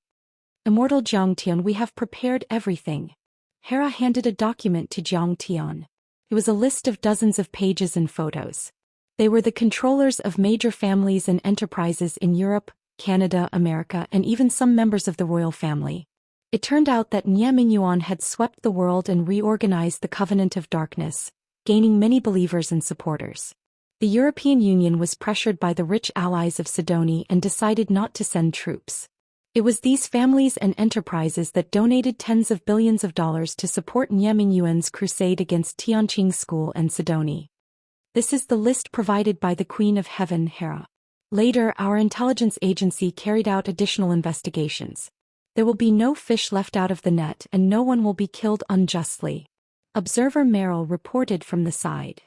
"Immortal Jiang Tian, we have prepared everything." Hera handed a document to Jiang Tian. It was a list of dozens of pages and photos. They were the controllers of major families and enterprises in Europe, Canada, America, and even some members of the royal family. It turned out that Niemingyuan had swept the world and reorganized the Covenant of Darkness, gaining many believers and supporters. The European Union was pressured by the rich allies of Sidonie and decided not to send troops. It was these families and enterprises that donated tens of billions of dollars to support Niemingyuan's crusade against Tianqing School and Sidonie. This is the list provided by the Queen of Heaven, Hera. Later, our intelligence agency carried out additional investigations. There will be no fish left out of the net and no one will be killed unjustly. Observer Merrill reported from the side.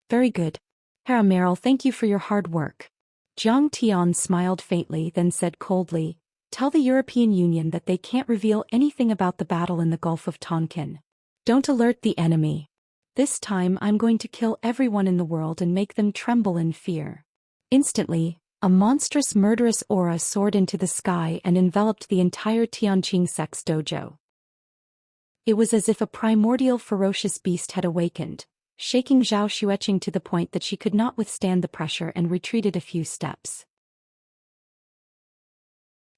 "Very good. Hera Merrill, thank you for your hard work." Jiang Tian smiled faintly, then said coldly, "Tell the European Union that they can't reveal anything about the battle in the Gulf of Tonkin. Don't alert the enemy. This time I'm going to kill everyone in the world and make them tremble in fear." Instantly, a monstrous murderous aura soared into the sky and enveloped the entire Tianqing sect's dojo. It was as if a primordial ferocious beast had awakened, shaking Zhao Xueqing to the point that she could not withstand the pressure and retreated a few steps.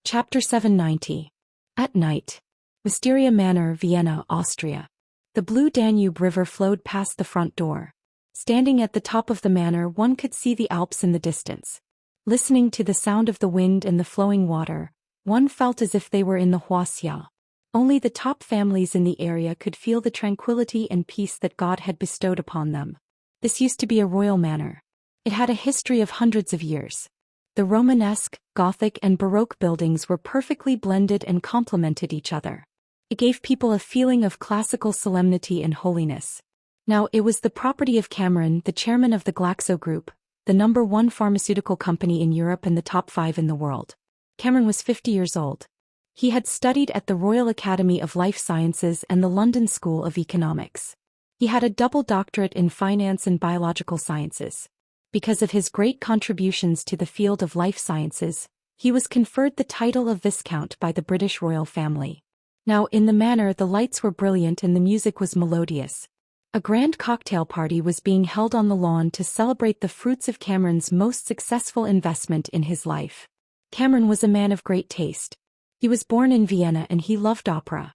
Chapter 790. At night. Wisteria Manor, Vienna, Austria. The blue Danube River flowed past the front door. Standing at the top of the manor one could see the Alps in the distance. Listening to the sound of the wind and the flowing water, one felt as if they were in the Huaxia. Only the top families in the area could feel the tranquility and peace that God had bestowed upon them. This used to be a royal manor. It had a history of hundreds of years. The Romanesque, Gothic and Baroque buildings were perfectly blended and complemented each other. It gave people a feeling of classical solemnity and holiness. Now it was the property of Cameron, the chairman of the Glaxo Group, the #1 pharmaceutical company in Europe and the top 5 in the world. Cameron was 50 years old. He had studied at the Royal Academy of Life Sciences and the London School of Economics. He had a double doctorate in finance and biological sciences. Because of his great contributions to the field of life sciences, he was conferred the title of Viscount by the British royal family. Now in the manor the lights were brilliant and the music was melodious. A grand cocktail party was being held on the lawn to celebrate the fruits of Cameron's most successful investment in his life. Cameron was a man of great taste. He was born in Vienna and he loved opera.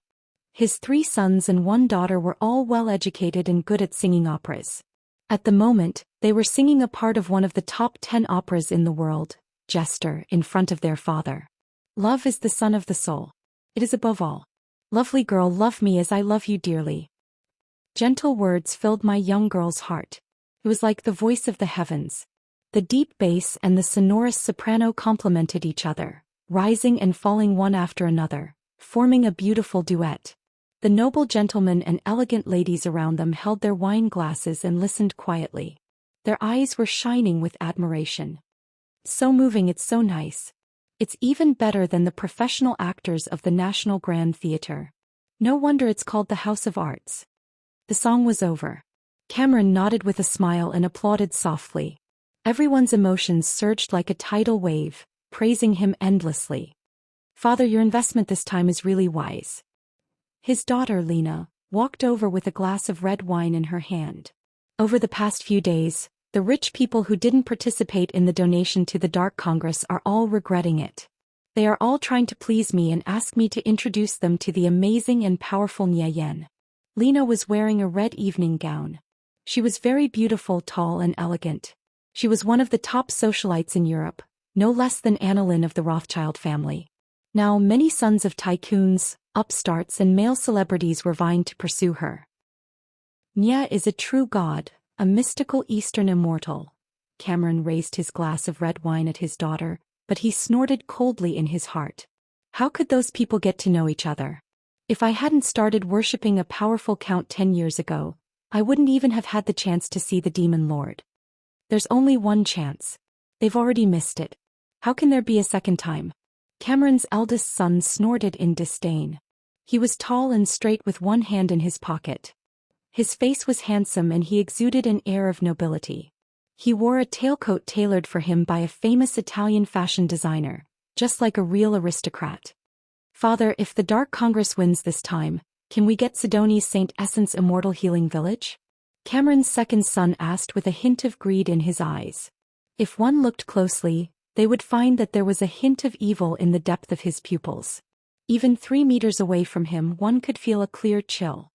His 3 sons and 1 daughter were all well educated and good at singing operas. At the moment, they were singing a part of one of the top 10 operas in the world, Jester, in front of their father. Love is the sun of the soul. It is above all. Lovely girl, love me as I love you dearly. Gentle words filled my young girl's heart. It was like the voice of the heavens. The deep bass and the sonorous soprano complemented each other, rising and falling one after another, forming a beautiful duet. The noble gentlemen and elegant ladies around them held their wine glasses and listened quietly. Their eyes were shining with admiration. So moving, it's so nice. It's even better than the professional actors of the National Grand Theatre. No wonder it's called the House of Arts. The song was over. Cameron nodded with a smile and applauded softly. Everyone's emotions surged like a tidal wave, praising him endlessly. Father, your investment this time is really wise. His daughter, Lena, walked over with a glass of red wine in her hand. Over the past few days, the rich people who didn't participate in the donation to the Dark Congress are all regretting it. They are all trying to please me and ask me to introduce them to the amazing and powerful Zhou Xian. Lena was wearing a red evening gown. She was very beautiful, tall and elegant. She was one of the top socialites in Europe, no less than Annalyn of the Rothschild family. Now many sons of tycoons, upstarts and male celebrities were vying to pursue her. Nia is a true god, a mystical Eastern immortal. Cameron raised his glass of red wine at his daughter, but he snorted coldly in his heart. How could those people get to know each other? If I hadn't started worshipping a powerful count 10 years ago, I wouldn't even have had the chance to see the Demon Lord. There's only one chance. They've already missed it. How can there be a second time? Cameron's eldest son snorted in disdain. He was tall and straight with one hand in his pocket. His face was handsome and he exuded an air of nobility. He wore a tailcoat tailored for him by a famous Italian fashion designer, just like a real aristocrat. Father, if the Dark Congress wins this time, can we get Sidoni's St. Essence Immortal Healing Village? Cameron's second son asked with a hint of greed in his eyes. If one looked closely, they would find that there was a hint of evil in the depth of his pupils. Even 3 meters away from him one could feel a clear chill.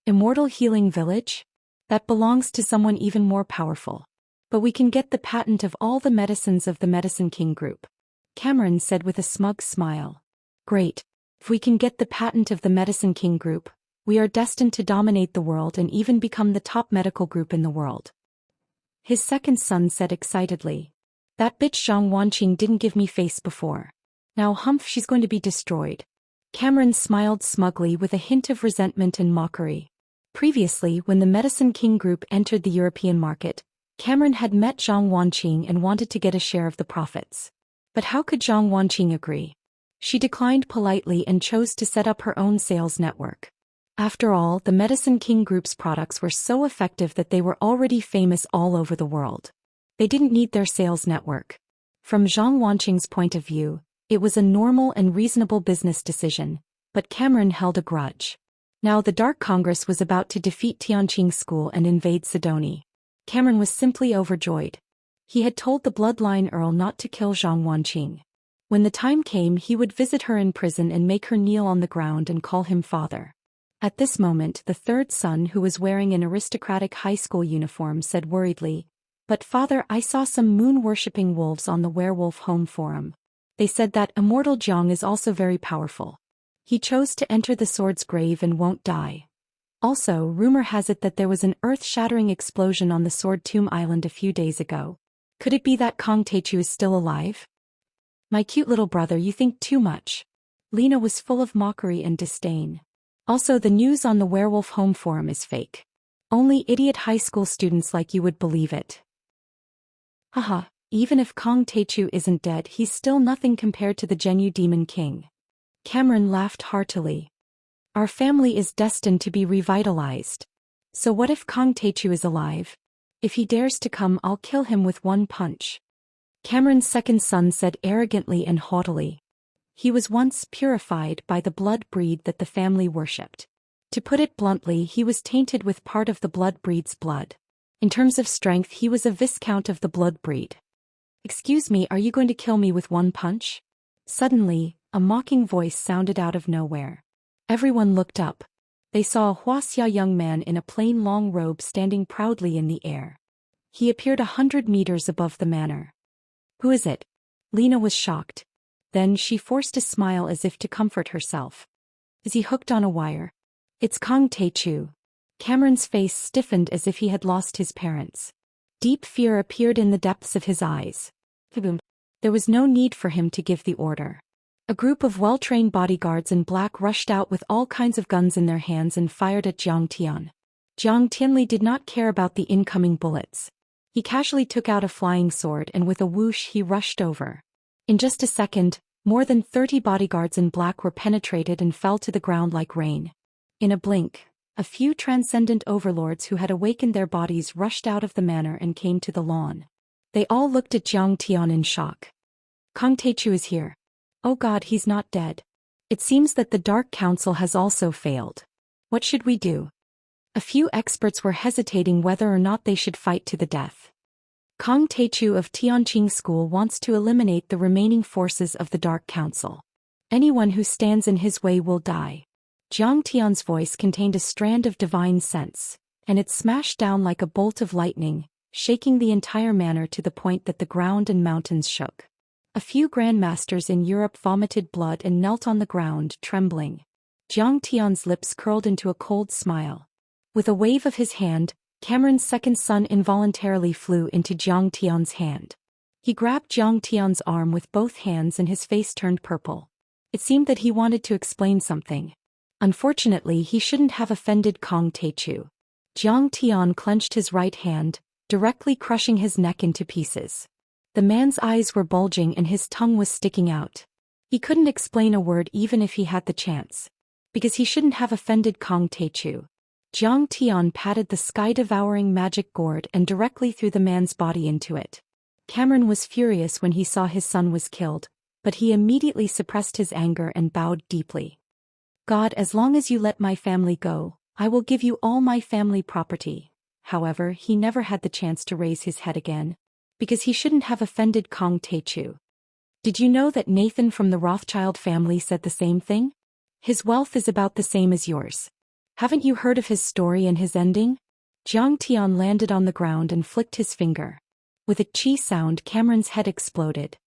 Immortal Healing Village? That belongs to someone even more powerful. But we can get the patent of all the medicines of the Medicine King Group. Cameron said with a smug smile. Great. If we can get the patent of the Medicine King Group, we are destined to dominate the world and even become the top medical group in the world. His second son said excitedly. That bitch Zhang Wanqing didn't give me face before. Now humph, she's going to be destroyed. Cameron smiled smugly with a hint of resentment and mockery. Previously, when the Medicine King Group entered the European market, Cameron had met Zhang Wanqing and wanted to get a share of the profits. But how could Zhang Wanqing agree? She declined politely and chose to set up her own sales network. After all, the Medicine King Group's products were so effective that they were already famous all over the world. They didn't need their sales network. From Zhang Wanqing's point of view, it was a normal and reasonable business decision, but Cameron held a grudge. Now the Dark Congress was about to defeat Tianqing School and invade Sidoni. Cameron was simply overjoyed. He had told the Bloodline Earl not to kill Zhang Wanqing. When the time came, he would visit her in prison and make her kneel on the ground and call him father. At this moment, the third son, who was wearing an aristocratic high school uniform, said worriedly, But father, I saw some moon-worshipping wolves on the werewolf home forum. They said that immortal Jiang is also very powerful. He chose to enter the sword's grave and won't die. Also, rumor has it that there was an earth-shattering explosion on the Sword Tomb Island a few days ago. Could it be that Kong Teichu is still alive? My cute little brother, you think too much. Lena was full of mockery and disdain. Also, the news on the werewolf home forum is fake. Only idiot high school students like you would believe it. Haha, even if Kong Teichu isn't dead, he's still nothing compared to the Genyu Demon King. Cameron laughed heartily. Our family is destined to be revitalized. So what if Kong Teichu is alive? If he dares to come, I'll kill him with one punch. Cameron's second son said arrogantly and haughtily. He was once purified by the blood breed that the family worshipped. To put it bluntly, he was tainted with part of the blood breed's blood. In terms of strength, he was a viscount of the blood breed. Excuse me, are you going to kill me with one punch? Suddenly, a mocking voice sounded out of nowhere. Everyone looked up. They saw a Wuxia young man in a plain long robe standing proudly in the air. He appeared 100 meters above the manor. Who is it? Lena was shocked. Then she forced a smile as if to comfort herself. Is he hooked on a wire? It's Kong Taechu. Cameron's face stiffened as if he had lost his parents. Deep fear appeared in the depths of his eyes. There was no need for him to give the order. A group of well-trained bodyguards in black rushed out with all kinds of guns in their hands and fired at Zhang Tian. Zhang Tianli did not care about the incoming bullets. He casually took out a flying sword and with a whoosh he rushed over. In just a second, more than 30 bodyguards in black were penetrated and fell to the ground like rain. In a blink, a few transcendent overlords who had awakened their bodies rushed out of the manor and came to the lawn. They all looked at Zhang Tian in shock. Kong Taechu is here. Oh God, he's not dead. It seems that the Dark Council has also failed. What should we do? A few experts were hesitating whether or not they should fight to the death. Kong Taechu of Tianqing School wants to eliminate the remaining forces of the Dark Council. Anyone who stands in his way will die. Zhang Tian's voice contained a strand of divine sense, and it smashed down like a bolt of lightning, shaking the entire manor to the point that the ground and mountains shook. A few grandmasters in Europe vomited blood and knelt on the ground, trembling. Zhang Tian's lips curled into a cold smile. With a wave of his hand, Cameron's second son involuntarily flew into Zhang Tian's hand. He grabbed Zhang Tian's arm with both hands and his face turned purple. It seemed that he wanted to explain something. Unfortunately, he shouldn't have offended Kong Taechu. Zhang Tian clenched his right hand, directly crushing his neck into pieces. The man's eyes were bulging and his tongue was sticking out. He couldn't explain a word even if he had the chance. Because he shouldn't have offended Kong Taechu. Zhang Tian patted the sky-devouring magic gourd and directly threw the man's body into it. Cameron was furious when he saw his son was killed, but he immediately suppressed his anger and bowed deeply. God, as long as you let my family go, I will give you all my family property. However, he never had the chance to raise his head again. Because he shouldn't have offended Kong Taechu. Did you know that Nathan from the Rothschild family said the same thing? His wealth is about the same as yours. Haven't you heard of his story and his ending? Zhang Tian landed on the ground and flicked his finger. With a chi sound, Cameron's head exploded.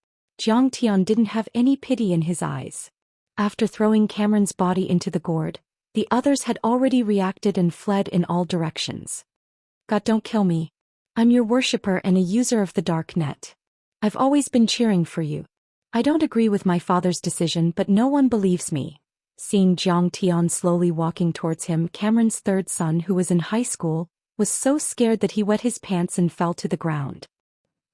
Zhang Tian didn't have any pity in his eyes. After throwing Cameron's body into the gourd, the others had already reacted and fled in all directions. God, don't kill me. I'm your worshipper and a user of the dark net. I've always been cheering for you. I don't agree with my father's decision, but no one believes me. Seeing Zhang Tian slowly walking towards him, Cameron's third son, who was in high school, was so scared that he wet his pants and fell to the ground.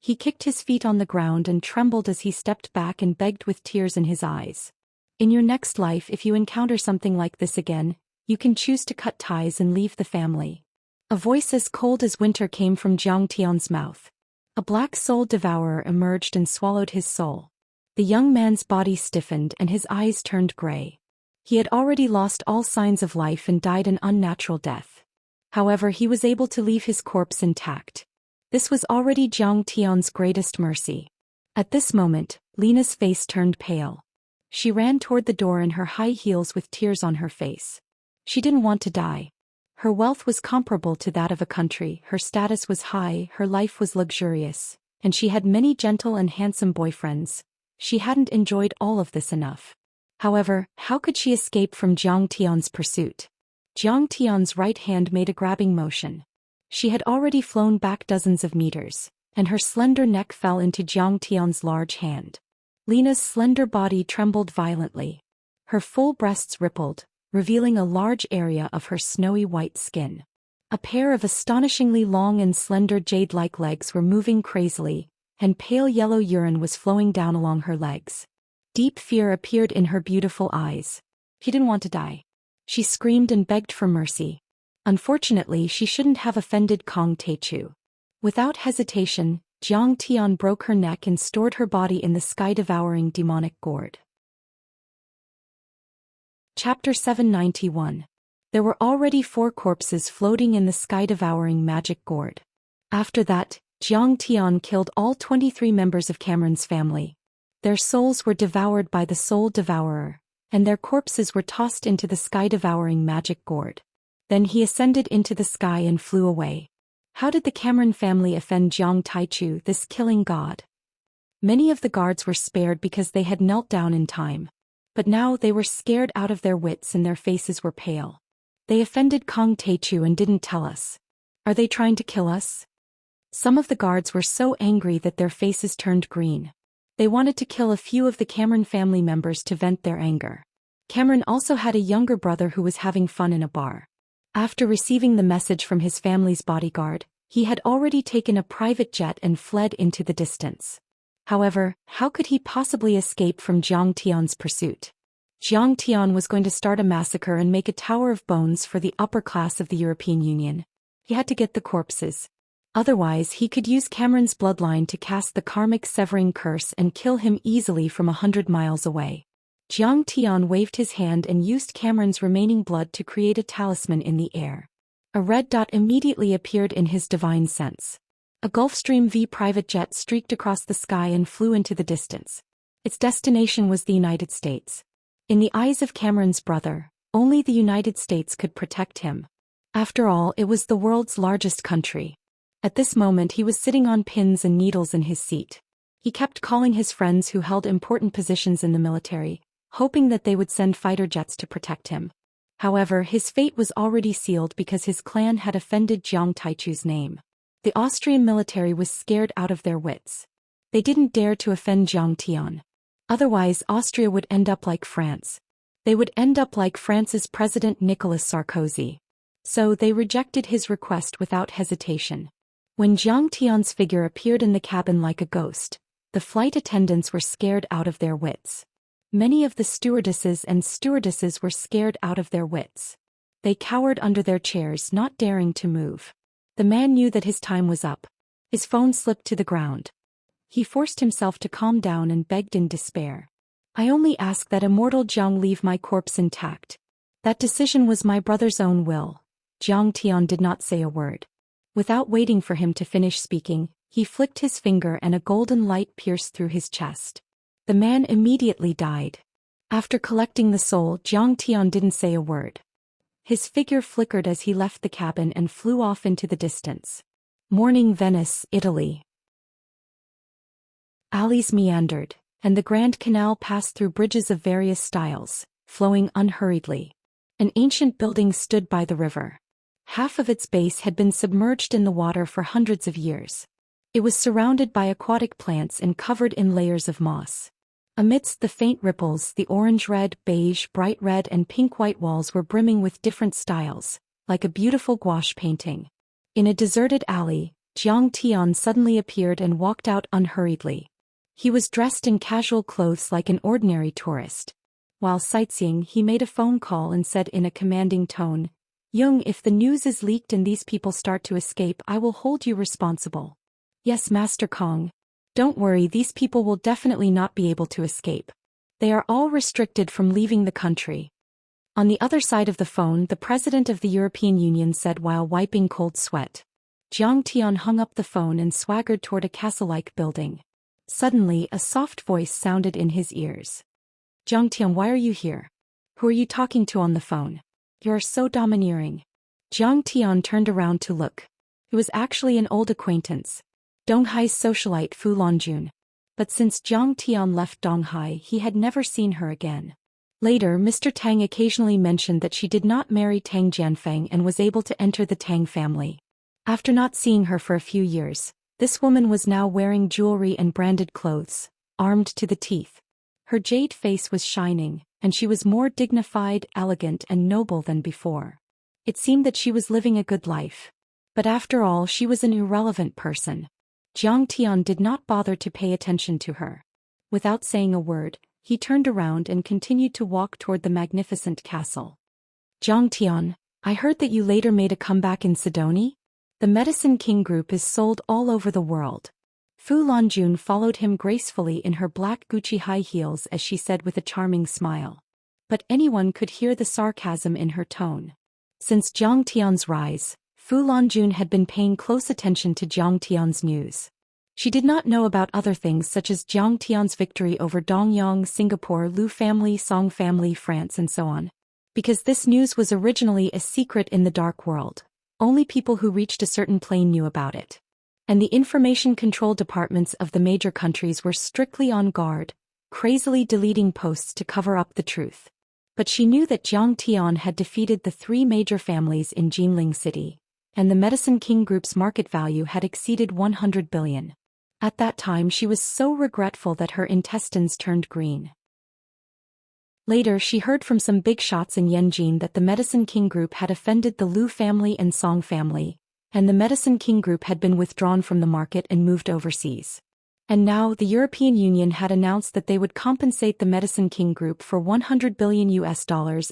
He kicked his feet on the ground and trembled as he stepped back and begged with tears in his eyes. In your next life, if you encounter something like this again, you can choose to cut ties and leave the family. A voice as cold as winter came from Zhang Tian's mouth. A black soul devourer emerged and swallowed his soul. The young man's body stiffened and his eyes turned gray. He had already lost all signs of life and died an unnatural death. However, he was able to leave his corpse intact. This was already Zhang Tian's greatest mercy. At this moment, Lena's face turned pale. She ran toward the door in her high heels with tears on her face. She didn't want to die. Her wealth was comparable to that of a country, her status was high, her life was luxurious, and she had many gentle and handsome boyfriends. She hadn't enjoyed all of this enough. However, how could she escape from Zhang Tian's pursuit? Zhang Tian's right hand made a grabbing motion. She had already flown back dozens of meters, and her slender neck fell into Zhang Tian's large hand. Lena's slender body trembled violently. Her full breasts rippled, revealing a large area of her snowy white skin. A pair of astonishingly long and slender jade-like legs were moving crazily, and pale yellow urine was flowing down along her legs. Deep fear appeared in her beautiful eyes. She didn't want to die. She screamed and begged for mercy. Unfortunately, she shouldn't have offended Kong Taechu. Without hesitation, Jiang Tian broke her neck and stored her body in the sky-devouring demonic gourd. Chapter 791. There were already 4 corpses floating in the sky-devouring magic gourd. After that, Jiang Tian killed all 23 members of Cameron's family. Their souls were devoured by the soul devourer, and their corpses were tossed into the sky-devouring magic gourd. Then he ascended into the sky and flew away. How did the Cameron family offend Jiang Taichu, this killing god? Many of the guards were spared because they had knelt down in time. But now they were scared out of their wits and their faces were pale. They offended Kong Taichu and didn't tell us. Are they trying to kill us? Some of the guards were so angry that their faces turned green. They wanted to kill a few of the Cameron family members to vent their anger. Cameron also had a younger brother who was having fun in a bar. After receiving the message from his family's bodyguard, he had already taken a private jet and fled into the distance. However, how could he possibly escape from Jiang Tian's pursuit? Jiang Tian was going to start a massacre and make a tower of bones for the upper class of the European Union. He had to get the corpses. Otherwise, he could use Cameron's bloodline to cast the karmic severing curse and kill him easily from 100 miles away. Jiang Tian waved his hand and used Cameron's remaining blood to create a talisman in the air. A red dot immediately appeared in his divine sense. A Gulfstream V private jet streaked across the sky and flew into the distance. Its destination was the United States. In the eyes of Cameron's brother, only the United States could protect him. After all, it was the world's largest country. At this moment he was sitting on pins and needles in his seat. He kept calling his friends who held important positions in the military, hoping that they would send fighter jets to protect him. However, his fate was already sealed because his clan had offended Jiang Taichu's name. The Austrian military was scared out of their wits. They didn't dare to offend Jiang Tian. Otherwise, Austria would end up like France. They would end up like France's President Nicolas Sarkozy. So they rejected his request without hesitation. When Jiang Tian's figure appeared in the cabin like a ghost, the flight attendants were scared out of their wits. Many of the stewardesses were scared out of their wits. They cowered under their chairs, not daring to move. The man knew that his time was up. His phone slipped to the ground. He forced himself to calm down and begged in despair. I only ask that immortal Jiang leave my corpse intact. That decision was my brother's own will. Jiang Tian did not say a word. Without waiting for him to finish speaking, he flicked his finger and a golden light pierced through his chest. The man immediately died. After collecting the soul, Jiang Tian didn't say a word. His figure flickered as he left the cabin and flew off into the distance. Morning, Venice, Italy. Alleys meandered, and the Grand Canal passed through bridges of various styles, flowing unhurriedly. An ancient building stood by the river. Half of its base had been submerged in the water for hundreds of years. It was surrounded by aquatic plants and covered in layers of moss. Amidst the faint ripples, the orange-red, beige, bright red and pink-white walls were brimming with different styles, like a beautiful gouache painting. In a deserted alley, Jiang Tian suddenly appeared and walked out unhurriedly. He was dressed in casual clothes like an ordinary tourist. While sightseeing, he made a phone call and said in a commanding tone, "Young, if the news is leaked and these people start to escape, I will hold you responsible." "Yes, Master Kong. Don't worry, these people will definitely not be able to escape. They are all restricted from leaving the country." On the other side of the phone, the President of the European Union said while wiping cold sweat. Jiang Tian hung up the phone and swaggered toward a castle-like building. Suddenly, a soft voice sounded in his ears. "Jiang Tian, why are you here? Who are you talking to on the phone? You are so domineering." Jiang Tian turned around to look. It was actually an old acquaintance, Donghai's socialite Fu Longjun. But since Jiang Tian left Donghai, he had never seen her again. Later, Mr. Tang occasionally mentioned that she did not marry Tang Jianfeng and was able to enter the Tang family. After not seeing her for a few years, this woman was now wearing jewelry and branded clothes, armed to the teeth. Her jade face was shining, and she was more dignified, elegant and noble than before. It seemed that she was living a good life. But after all, she was an irrelevant person. Jiang Tian did not bother to pay attention to her. Without saying a word, he turned around and continued to walk toward the magnificent castle. "Jiang Tian, I heard that you later made a comeback in Sidonie? The Medicine King Group is sold all over the world. Fu Lanjun followed him gracefully in her black Gucci high heels as she said with a charming smile. But anyone could hear the sarcasm in her tone. Since Jiang Tian's rise, Fu Lanjun had been paying close attention to Jiang Tian's news. She did not know about other things such as Jiang Tian's victory over Dongyang, Singapore, Liu family, Song family, France and so on. Because this news was originally a secret in the dark world. Only people who reached a certain plane knew about it. And the information control departments of the major countries were strictly on guard, crazily deleting posts to cover up the truth. But she knew that Jiang Tian had defeated the 3 major families in Jinling City, and the Medicine King Group's market value had exceeded 100 billion. At that time she was so regretful that her intestines turned green. Later she heard from some big shots in Yanjin that the Medicine King Group had offended the Liu family and Song family, and the Medicine King Group had been withdrawn from the market and moved overseas. And now the European Union had announced that they would compensate the Medicine King Group for $100 billion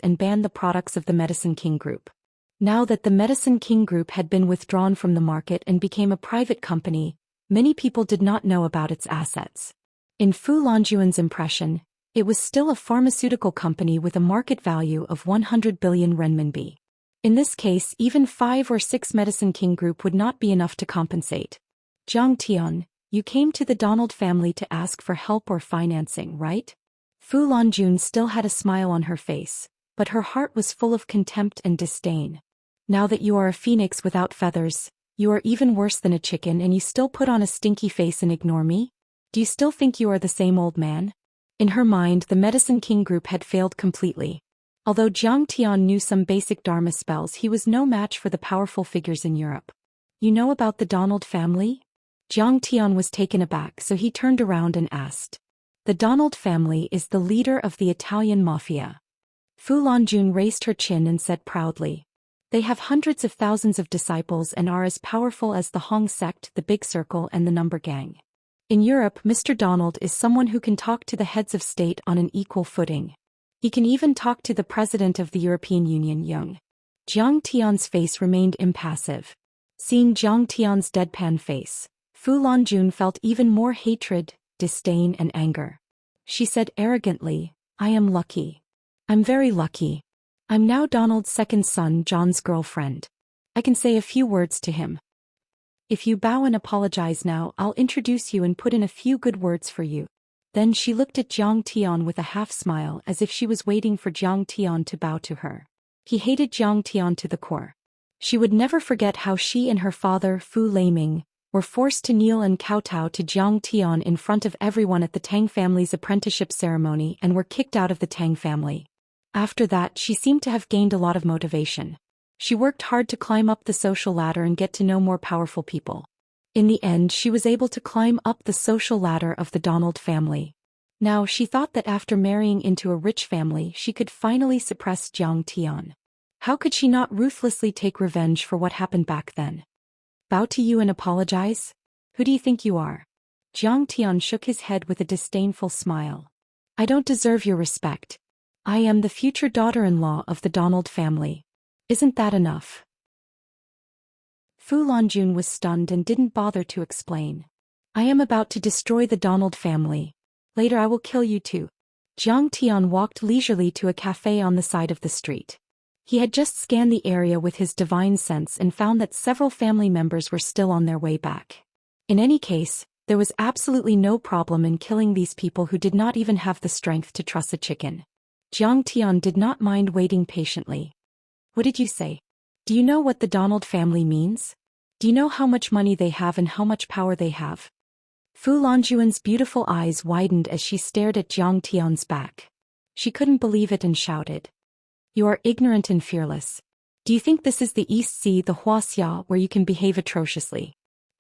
and ban the products of the Medicine King Group. Now that the Medicine King Group had been withdrawn from the market and became a private company, many people did not know about its assets. In Fu Lanjuan's impression, it was still a pharmaceutical company with a market value of 100 billion renminbi. In this case, even 5 or 6 Medicine King Group would not be enough to compensate. Jiang Tian, you came to the Donald family to ask for help or financing, right? Fu Lanjun still had a smile on her face, but her heart was full of contempt and disdain. Now that you are a phoenix without feathers, you are even worse than a chicken and you still put on a stinky face and ignore me? Do you still think you are the same old man? In her mind, the Medicine King Group had failed completely. Although Jiang Tian knew some basic Dharma spells, he was no match for the powerful figures in Europe. You know about the Donald family? Jiang Tian was taken aback, so he turned around and asked. The Donald family is the leader of the Italian mafia. Fu Lanjun raised her chin and said proudly. They have hundreds of thousands of disciples and are as powerful as the Hong sect, the Big Circle and the Number Gang. In Europe, Mr. Donald is someone who can talk to the heads of state on an equal footing. He can even talk to the President of the European Union, Young. Jiang Tian's face remained impassive. Seeing Jiang Tian's deadpan face, Fu Lanjun felt even more hatred, disdain and anger. She said arrogantly, I am lucky. I'm very lucky. I'm now Donald's second son, John's girlfriend. I can say a few words to him. If you bow and apologize now, I'll introduce you and put in a few good words for you. Then she looked at Jiang Tian with a half-smile as if she was waiting for Jiang Tian to bow to her. He hated Jiang Tian to the core. She would never forget how she and her father, Fu Leiming, were forced to kneel and kowtow to Jiang Tian in front of everyone at the Tang family's apprenticeship ceremony and were kicked out of the Tang family. After that, she seemed to have gained a lot of motivation. She worked hard to climb up the social ladder and get to know more powerful people. In the end, she was able to climb up the social ladder of the Donald family. Now she thought that after marrying into a rich family, she could finally suppress Jiang Tian. How could she not ruthlessly take revenge for what happened back then? Bow to you and apologize? Who do you think you are? Jiang Tian shook his head with a disdainful smile. I don't deserve your respect. I am the future daughter-in-law of the Donald family. Isn't that enough? Fu Lanjun was stunned and didn't bother to explain. I am about to destroy the Donald family. Later I will kill you too. Jiang Tian walked leisurely to a cafe on the side of the street. He had just scanned the area with his divine sense and found that several family members were still on their way back. In any case, there was absolutely no problem in killing these people who did not even have the strength to truss a chicken. Jiang Tian did not mind waiting patiently. What did you say? Do you know what the Donald family means? Do you know how much money they have and how much power they have? Fu Lanjuan's beautiful eyes widened as she stared at Jiang Tian's back. She couldn't believe it and shouted. You are ignorant and fearless. Do you think this is the East Sea, the Wuxia, where you can behave atrociously?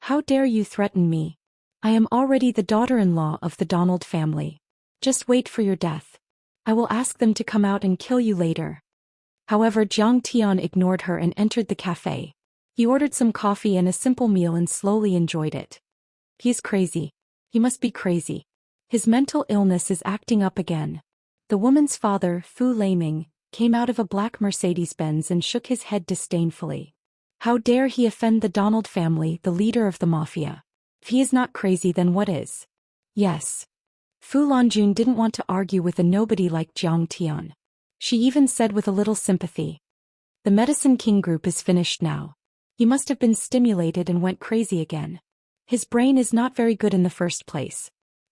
How dare you threaten me? I am already the daughter-in-law of the Donald family. Just wait for your death. I will ask them to come out and kill you later. However, Jiang Tian ignored her and entered the cafe. He ordered some coffee and a simple meal and slowly enjoyed it. He is crazy. He must be crazy. His mental illness is acting up again. The woman's father, Fu Leiming, came out of a black Mercedes-Benz and shook his head disdainfully. How dare he offend the Donald family, the leader of the mafia? If he is not crazy, then what is? Yes. Fu Lanjun didn't want to argue with a nobody like Jiang Tian. She even said with a little sympathy, "The Medicine King group is finished now. He must have been stimulated and went crazy again. His brain is not very good in the first place.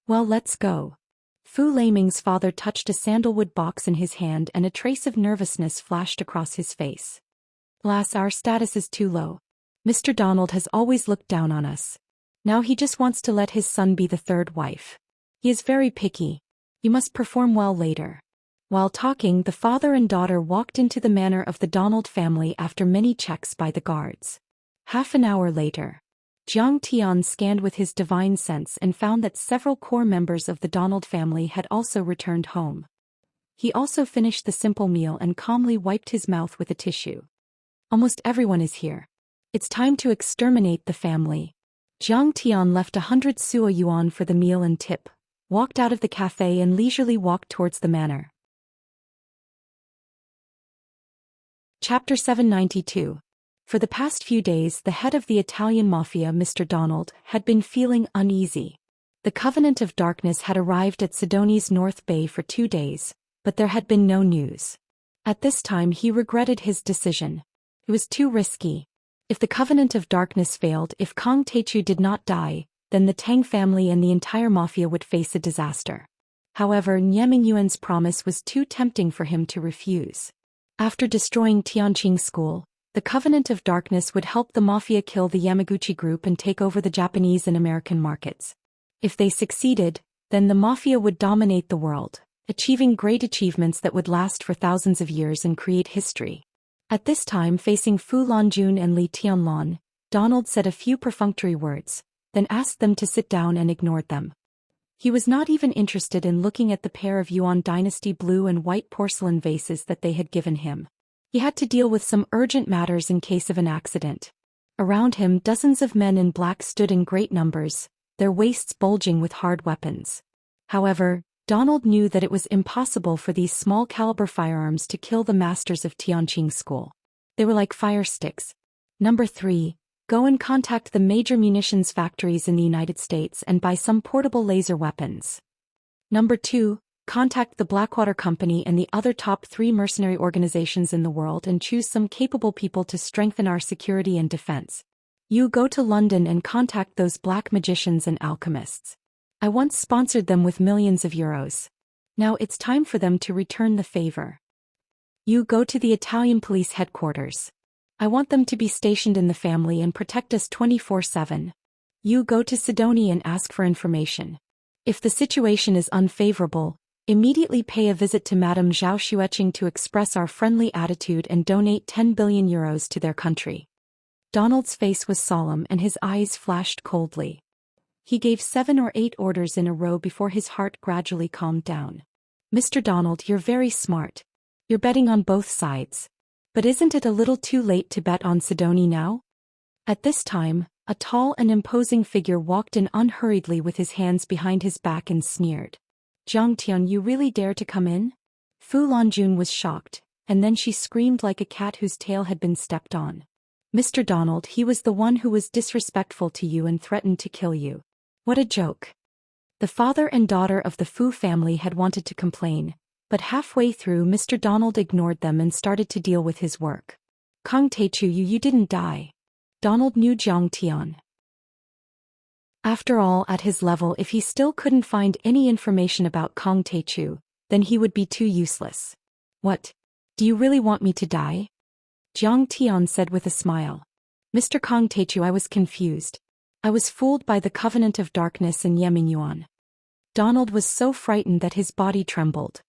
Well, let's go." Fu Laming's father touched a sandalwood box in his hand and a trace of nervousness flashed across his face. "Alas, our status is too low. Mr. Donald has always looked down on us. Now he just wants to let his son be the third wife. He is very picky. You must perform well later." While talking, the father and daughter walked into the manor of the Donald family after many checks by the guards. Half an hour later, Jiang Tian scanned with his divine sense and found that several core members of the Donald family had also returned home. He also finished the simple meal and calmly wiped his mouth with a tissue. "Almost everyone is here. It's time to exterminate the family." Jiang Tian left 100 suo yuan for the meal and tip, walked out of the cafe and leisurely walked towards the manor. Chapter 792. For the past few days, the head of the Italian mafia, Mr. Donald, had been feeling uneasy. The Covenant of Darkness had arrived at Sidoni's North Bay for 2 days, but there had been no news. At this time he regretted his decision. It was too risky. If the Covenant of Darkness failed, if Kong Taichu did not die, then the Tang family and the entire mafia would face a disaster. However, Nie Mingyuan's promise was too tempting for him to refuse. After destroying Tianqing School, the Covenant of Darkness would help the mafia kill the Yamaguchi group and take over the Japanese and American markets. If they succeeded, then the mafia would dominate the world, achieving great achievements that would last for thousands of years and create history. At this time, facing Fu Lanjun and Li Tianlon, Donald said a few perfunctory words, then asked them to sit down and ignored them. He was not even interested in looking at the pair of Yuan dynasty blue and white porcelain vases that they had given him. He had to deal with some urgent matters in case of an accident. Around him, dozens of men in black stood in great numbers, their waists bulging with hard weapons. However, Donald knew that it was impossible for these small-caliber firearms to kill the masters of Tianqing School. They were like fire sticks. Number 3. Go and contact the major munitions factories in the United States and buy some portable laser weapons. Number 2. Contact the Blackwater Company and the other top 3 mercenary organizations in the world and choose some capable people to strengthen our security and defense. You go to London and contact those black magicians and alchemists. I once sponsored them with millions of euros. Now it's time for them to return the favor. You go to the Italian police headquarters. I want them to be stationed in the family and protect us 24/7. You go to Sidonia and ask for information. If the situation is unfavorable, immediately pay a visit to Madame Zhao Xueqing to express our friendly attitude and donate 10 billion euros to their country. Donald's face was solemn and his eyes flashed coldly. He gave 7 or 8 orders in a row before his heart gradually calmed down. "Mr. Donald, you're very smart. You're betting on both sides. But isn't it a little too late to bet on Sidonia now?" At this time, a tall and imposing figure walked in unhurriedly with his hands behind his back and sneered. "Jiang Tian, you really dare to come in?" Fu Lanjun was shocked, and then she screamed like a cat whose tail had been stepped on. "Mr. Donald, he was the one who was disrespectful to you and threatened to kill you. What a joke." The father and daughter of the Fu family had wanted to complain, but halfway through Mr. Donald ignored them and started to deal with his work. "Kong Taichu, you didn't die." Donald knew Jiang Tian. After all, at his level, if he still couldn't find any information about Kong Taichu, then he would be too useless. "What? Do you really want me to die?" Jiang Tian said with a smile. "Mr. Kong Taichu, I was confused. I was fooled by the Covenant of Darkness and Ye Mingyuan." Donald was so frightened that his body trembled.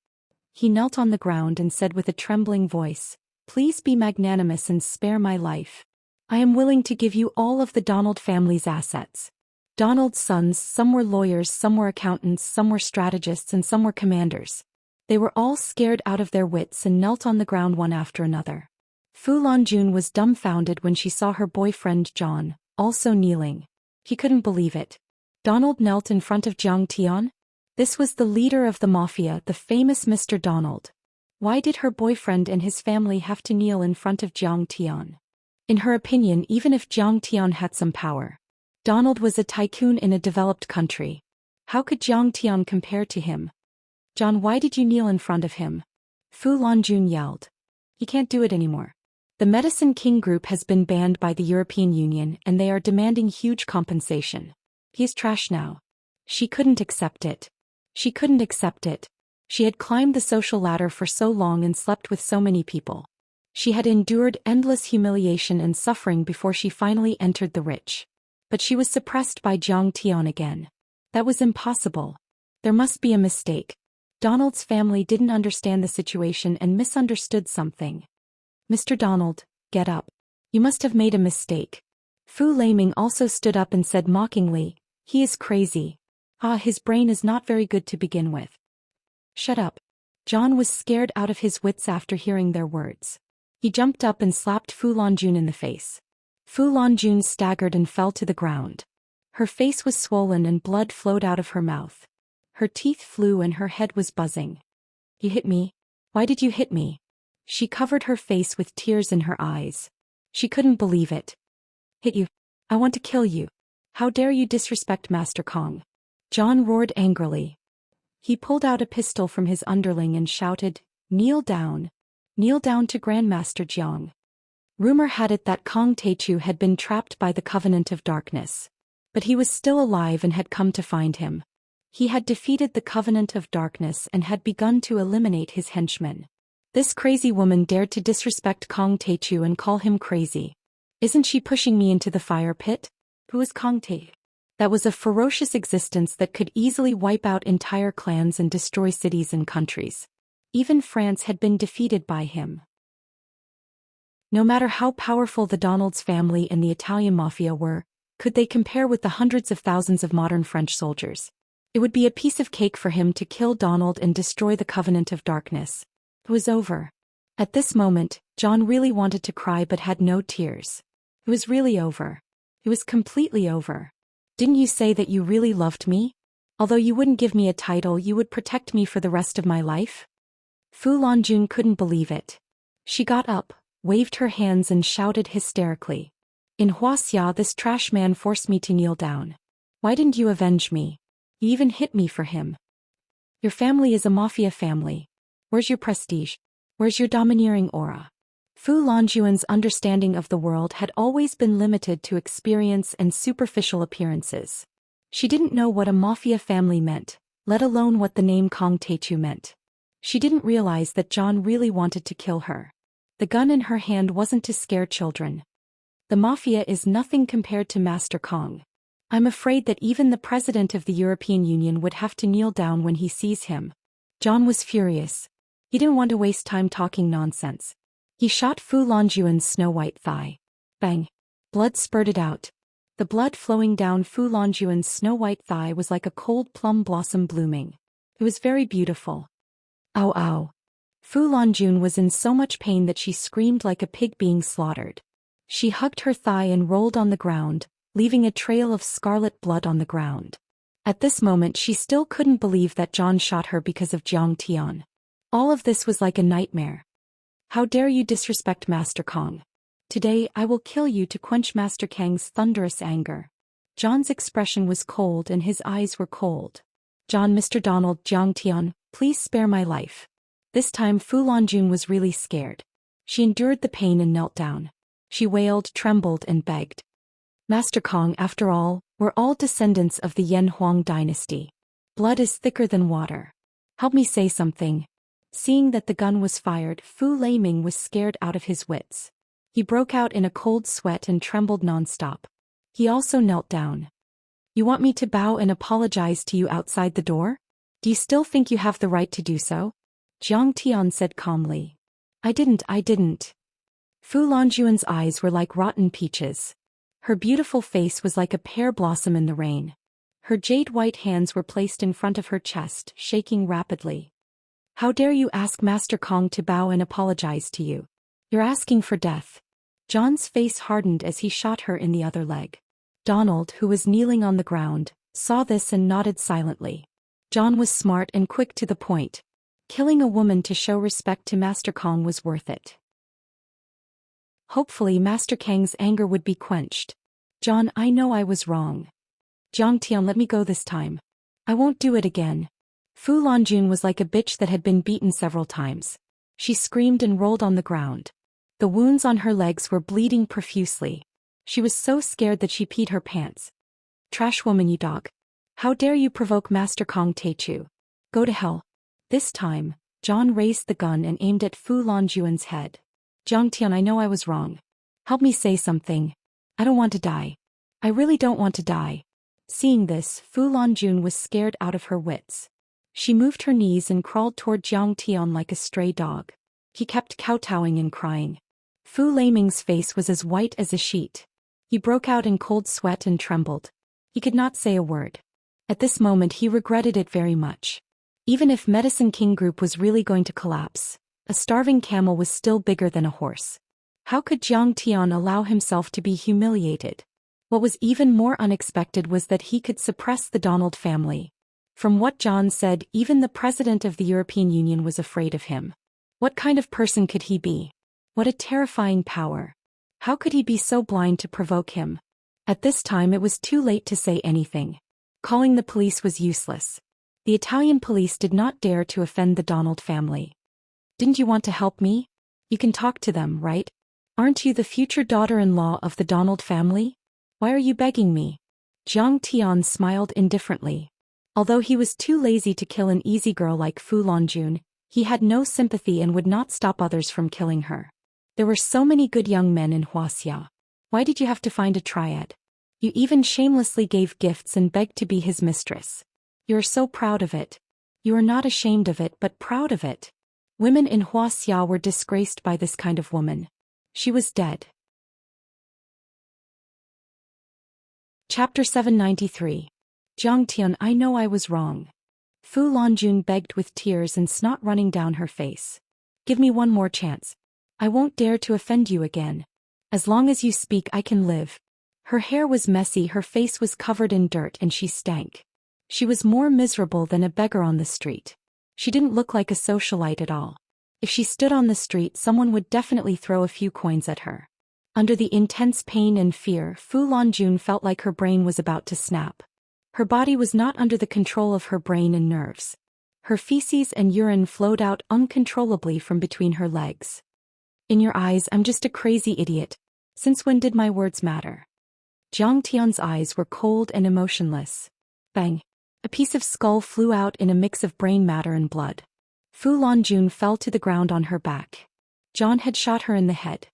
He knelt on the ground and said with a trembling voice, "Please be magnanimous and spare my life. I am willing to give you all of the Donald family's assets." Donald's sons, some were lawyers, some were accountants, some were strategists, and some were commanders. They were all scared out of their wits and knelt on the ground one after another. Fu Lanjun was dumbfounded when she saw her boyfriend John, also kneeling. He couldn't believe it. Donald knelt in front of Jiang Tian? This was the leader of the mafia, the famous Mr. Donald. Why did her boyfriend and his family have to kneel in front of Jiang Tian? In her opinion, even if Jiang Tian had some power, Donald was a tycoon in a developed country. How could Jiang Tian compare to him? John, why did you kneel in front of him? Fu Lanjun yelled. He can't do it anymore. The Medicine King group has been banned by the European Union and they are demanding huge compensation. He's trash now. She couldn't accept it. She couldn't accept it. She had climbed the social ladder for so long and slept with so many people. She had endured endless humiliation and suffering before she finally entered the rich. But she was suppressed by Jiang Tian again. That was impossible. There must be a mistake. Donald's family didn't understand the situation and misunderstood something. Mr. Donald, get up. You must have made a mistake. Fu Laming also stood up and said mockingly, he is crazy. His brain is not very good to begin with. Shut up. John was scared out of his wits after hearing their words. He jumped up and slapped Fu Lanjun in the face. Fu Lanjun staggered and fell to the ground. Her face was swollen and blood flowed out of her mouth. Her teeth flew and her head was buzzing. You hit me? Why did you hit me? She covered her face with tears in her eyes. She couldn't believe it. Hit you? I want to kill you. How dare you disrespect Master Kong? John roared angrily. He pulled out a pistol from his underling and shouted, kneel down. Kneel down to Grandmaster Jiang. Rumor had it that Kong Teichu had been trapped by the Covenant of Darkness. But he was still alive and had come to find him. He had defeated the Covenant of Darkness and had begun to eliminate his henchmen. This crazy woman dared to disrespect Kong Teichu and call him crazy. Isn't she pushing me into the fire pit? Who is Kong Teichu? That was a ferocious existence that could easily wipe out entire clans and destroy cities and countries. Even France had been defeated by him. No matter how powerful the Donalds family and the Italian mafia were, could they compare with the hundreds of thousands of modern French soldiers? It would be a piece of cake for him to kill Donald and destroy the Covenant of Darkness. It was over. At this moment, John really wanted to cry but had no tears. It was really over. It was completely over. Didn't you say that you really loved me? Although you wouldn't give me a title, you would protect me for the rest of my life? Fu Lanjun couldn't believe it. She got up, waved her hands and shouted hysterically. In Wuxia, this trash man forced me to kneel down. Why didn't you avenge me? You even hit me for him. Your family is a mafia family. Where's your prestige? Where's your domineering aura? Fu Lanjuan's understanding of the world had always been limited to experience and superficial appearances. She didn't know what a mafia family meant, let alone what the name Kong Teichu meant. She didn't realize that John really wanted to kill her. The gun in her hand wasn't to scare children. The mafia is nothing compared to Master Kong. I'm afraid that even the president of the European Union would have to kneel down when he sees him. John was furious. He didn't want to waste time talking nonsense. He shot Fu Lanjuan's snow-white thigh. Bang! Blood spurted out. The blood flowing down Fu Lanjuan's snow-white thigh was like a cold plum blossom blooming. It was very beautiful. Ow ow. Fu Lanjun was in so much pain that she screamed like a pig being slaughtered. She hugged her thigh and rolled on the ground, leaving a trail of scarlet blood on the ground. At this moment she still couldn't believe that John shot her because of Jiang Tian. All of this was like a nightmare. How dare you disrespect Master Kong? Today I will kill you to quench Master Kang's thunderous anger. John's expression was cold and his eyes were cold. John, Mr. Donald, Jiang Tian, please spare my life. This time Fu Lanjun was really scared. She endured the pain and knelt down. She wailed, trembled and begged. Master Kong, after all, we're all descendants of the Yan Huang dynasty. Blood is thicker than water. Help me say something. Seeing that the gun was fired, Fu Laming was scared out of his wits. He broke out in a cold sweat and trembled nonstop. He also knelt down. You want me to bow and apologize to you outside the door? Do you still think you have the right to do so? Jiang Tian said calmly. I didn't. Fu Lanjuan's eyes were like rotten peaches. Her beautiful face was like a pear blossom in the rain. Her jade-white hands were placed in front of her chest, shaking rapidly. How dare you ask Master Kong to bow and apologize to you? You're asking for death. John's face hardened as he shot her in the other leg. Donald, who was kneeling on the ground, saw this and nodded silently. John was smart and quick to the point. Killing a woman to show respect to Master Kong was worth it. Hopefully Master Kang's anger would be quenched. John, I know I was wrong. Jiang Tian, let me go this time. I won't do it again. Fu Lanjun was like a bitch that had been beaten several times. She screamed and rolled on the ground. The wounds on her legs were bleeding profusely. She was so scared that she peed her pants. Trash woman, you dog. How dare you provoke Master Kong Teichu? Go to hell. This time, John raised the gun and aimed at Fu Lanjuan's head. Jiang Tian, I know I was wrong. Help me say something. I don't want to die. I really don't want to die. Seeing this, Fu Lanjun was scared out of her wits. She moved her knees and crawled toward Jiang Tian like a stray dog. He kept kowtowing and crying. Fu Laming's face was as white as a sheet. He broke out in cold sweat and trembled. He could not say a word. At this moment he regretted it very much. Even if Medicine King Group was really going to collapse, a starving camel was still bigger than a horse. How could Jiang Tian allow himself to be humiliated? What was even more unexpected was that he could suppress the Donald family. From what John said, even the President of the European Union was afraid of him. What kind of person could he be? What a terrifying power. How could he be so blind to provoke him? At this time it was too late to say anything. Calling the police was useless. The Italian police did not dare to offend the Donald family. Didn't you want to help me? You can talk to them, right? Aren't you the future daughter-in-law of the Donald family? Why are you begging me? Jiang Tian smiled indifferently. Although he was too lazy to kill an easy girl like Fu Lanjun, he had no sympathy and would not stop others from killing her. There were so many good young men in Wuxia. Why did you have to find a triad? You even shamelessly gave gifts and begged to be his mistress. You are so proud of it. You are not ashamed of it but proud of it. Women in Wuxia were disgraced by this kind of woman. She was dead. Chapter 793. Jiang Tian, I know I was wrong. Fu Lanjun begged with tears and snot running down her face. Give me one more chance. I won't dare to offend you again. As long as you speak I can live. Her hair was messy, her face was covered in dirt and she stank. She was more miserable than a beggar on the street. She didn't look like a socialite at all. If she stood on the street someone would definitely throw a few coins at her. Under the intense pain and fear, Fu Lanjun felt like her brain was about to snap. Her body was not under the control of her brain and nerves. Her feces and urine flowed out uncontrollably from between her legs. In your eyes, I'm just a crazy idiot. Since when did my words matter? Jiang Tian's eyes were cold and emotionless. Bang! A piece of skull flew out in a mix of brain matter and blood. Fu Lanjun fell to the ground on her back. John had shot her in the head.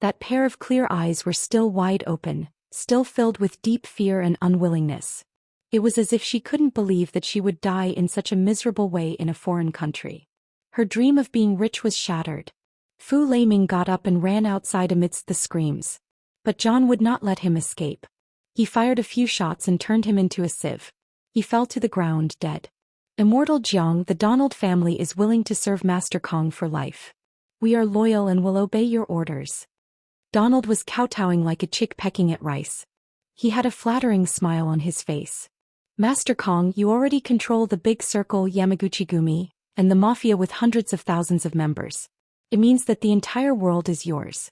That pair of clear eyes were still wide open, still filled with deep fear and unwillingness. It was as if she couldn't believe that she would die in such a miserable way in a foreign country. Her dream of being rich was shattered. Fu Laming got up and ran outside amidst the screams. But John would not let him escape. He fired a few shots and turned him into a sieve. He fell to the ground dead. Immortal Jiang, the Donald family is willing to serve Master Kong for life. We are loyal and will obey your orders. Donald was kowtowing like a chick pecking at rice. He had a flattering smile on his face. Master Kong, you already control the big circle Yamaguchi-gumi, and the mafia with hundreds of thousands of members. It means that the entire world is yours.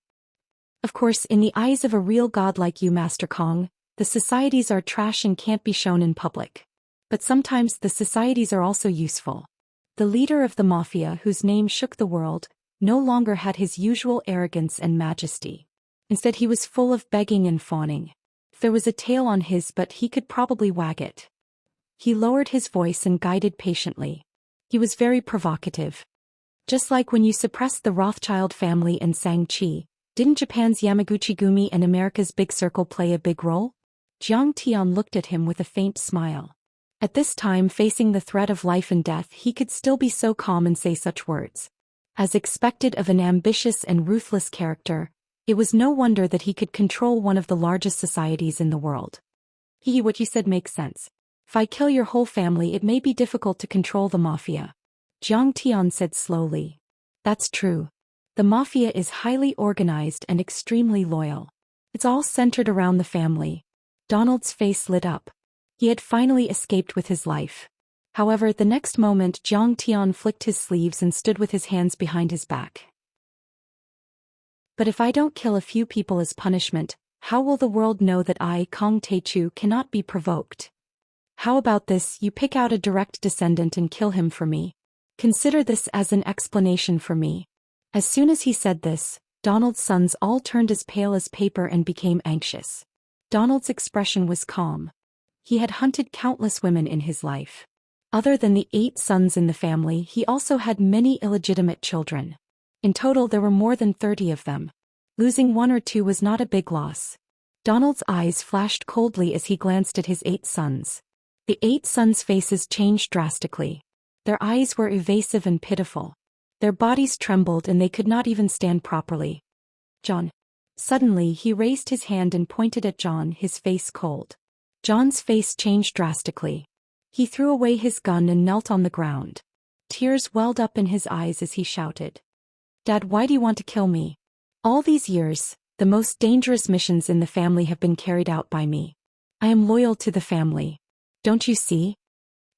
Of course, in the eyes of a real god like you, Master Kong, the societies are trash and can't be shown in public. But sometimes the societies are also useful. The leader of the mafia, whose name shook the world, no longer had his usual arrogance and majesty. Instead he was full of begging and fawning. There was a tail on his, but he could probably wag it. He lowered his voice and guided patiently. He was very provocative. Just like when you suppressed the Rothschild family and Xianxia, didn't Japan's Yamaguchi-gumi and America's Big Circle play a big role? Jiang Tian looked at him with a faint smile. At this time, facing the threat of life and death, he could still be so calm and say such words. As expected of an ambitious and ruthless character, it was no wonder that he could control one of the largest societies in the world. What you said makes sense. If I kill your whole family, it may be difficult to control the mafia. Jiang Tian said slowly. That's true. The mafia is highly organized and extremely loyal. It's all centered around the family. Donald's face lit up. He had finally escaped with his life. However, the next moment Jiang Tian flicked his sleeves and stood with his hands behind his back. But if I don't kill a few people as punishment, how will the world know that I, Kong Teichu, cannot be provoked? How about this, you pick out a direct descendant and kill him for me? Consider this as an explanation for me. As soon as he said this, Donald's sons all turned as pale as paper and became anxious. Donald's expression was calm. He had hunted countless women in his life. Other than the 8 sons in the family, he also had many illegitimate children. In total there were more than 30 of them. Losing 1 or 2 was not a big loss. Donald's eyes flashed coldly as he glanced at his 8 sons. The 8 sons' faces changed drastically. Their eyes were evasive and pitiful. Their bodies trembled and they could not even stand properly. John. Suddenly he raised his hand and pointed at John, his face cold. John's face changed drastically. He threw away his gun and knelt on the ground. Tears welled up in his eyes as he shouted, "Dad, why do you want to kill me? All these years, the most dangerous missions in the family have been carried out by me. I am loyal to the family. Don't you see?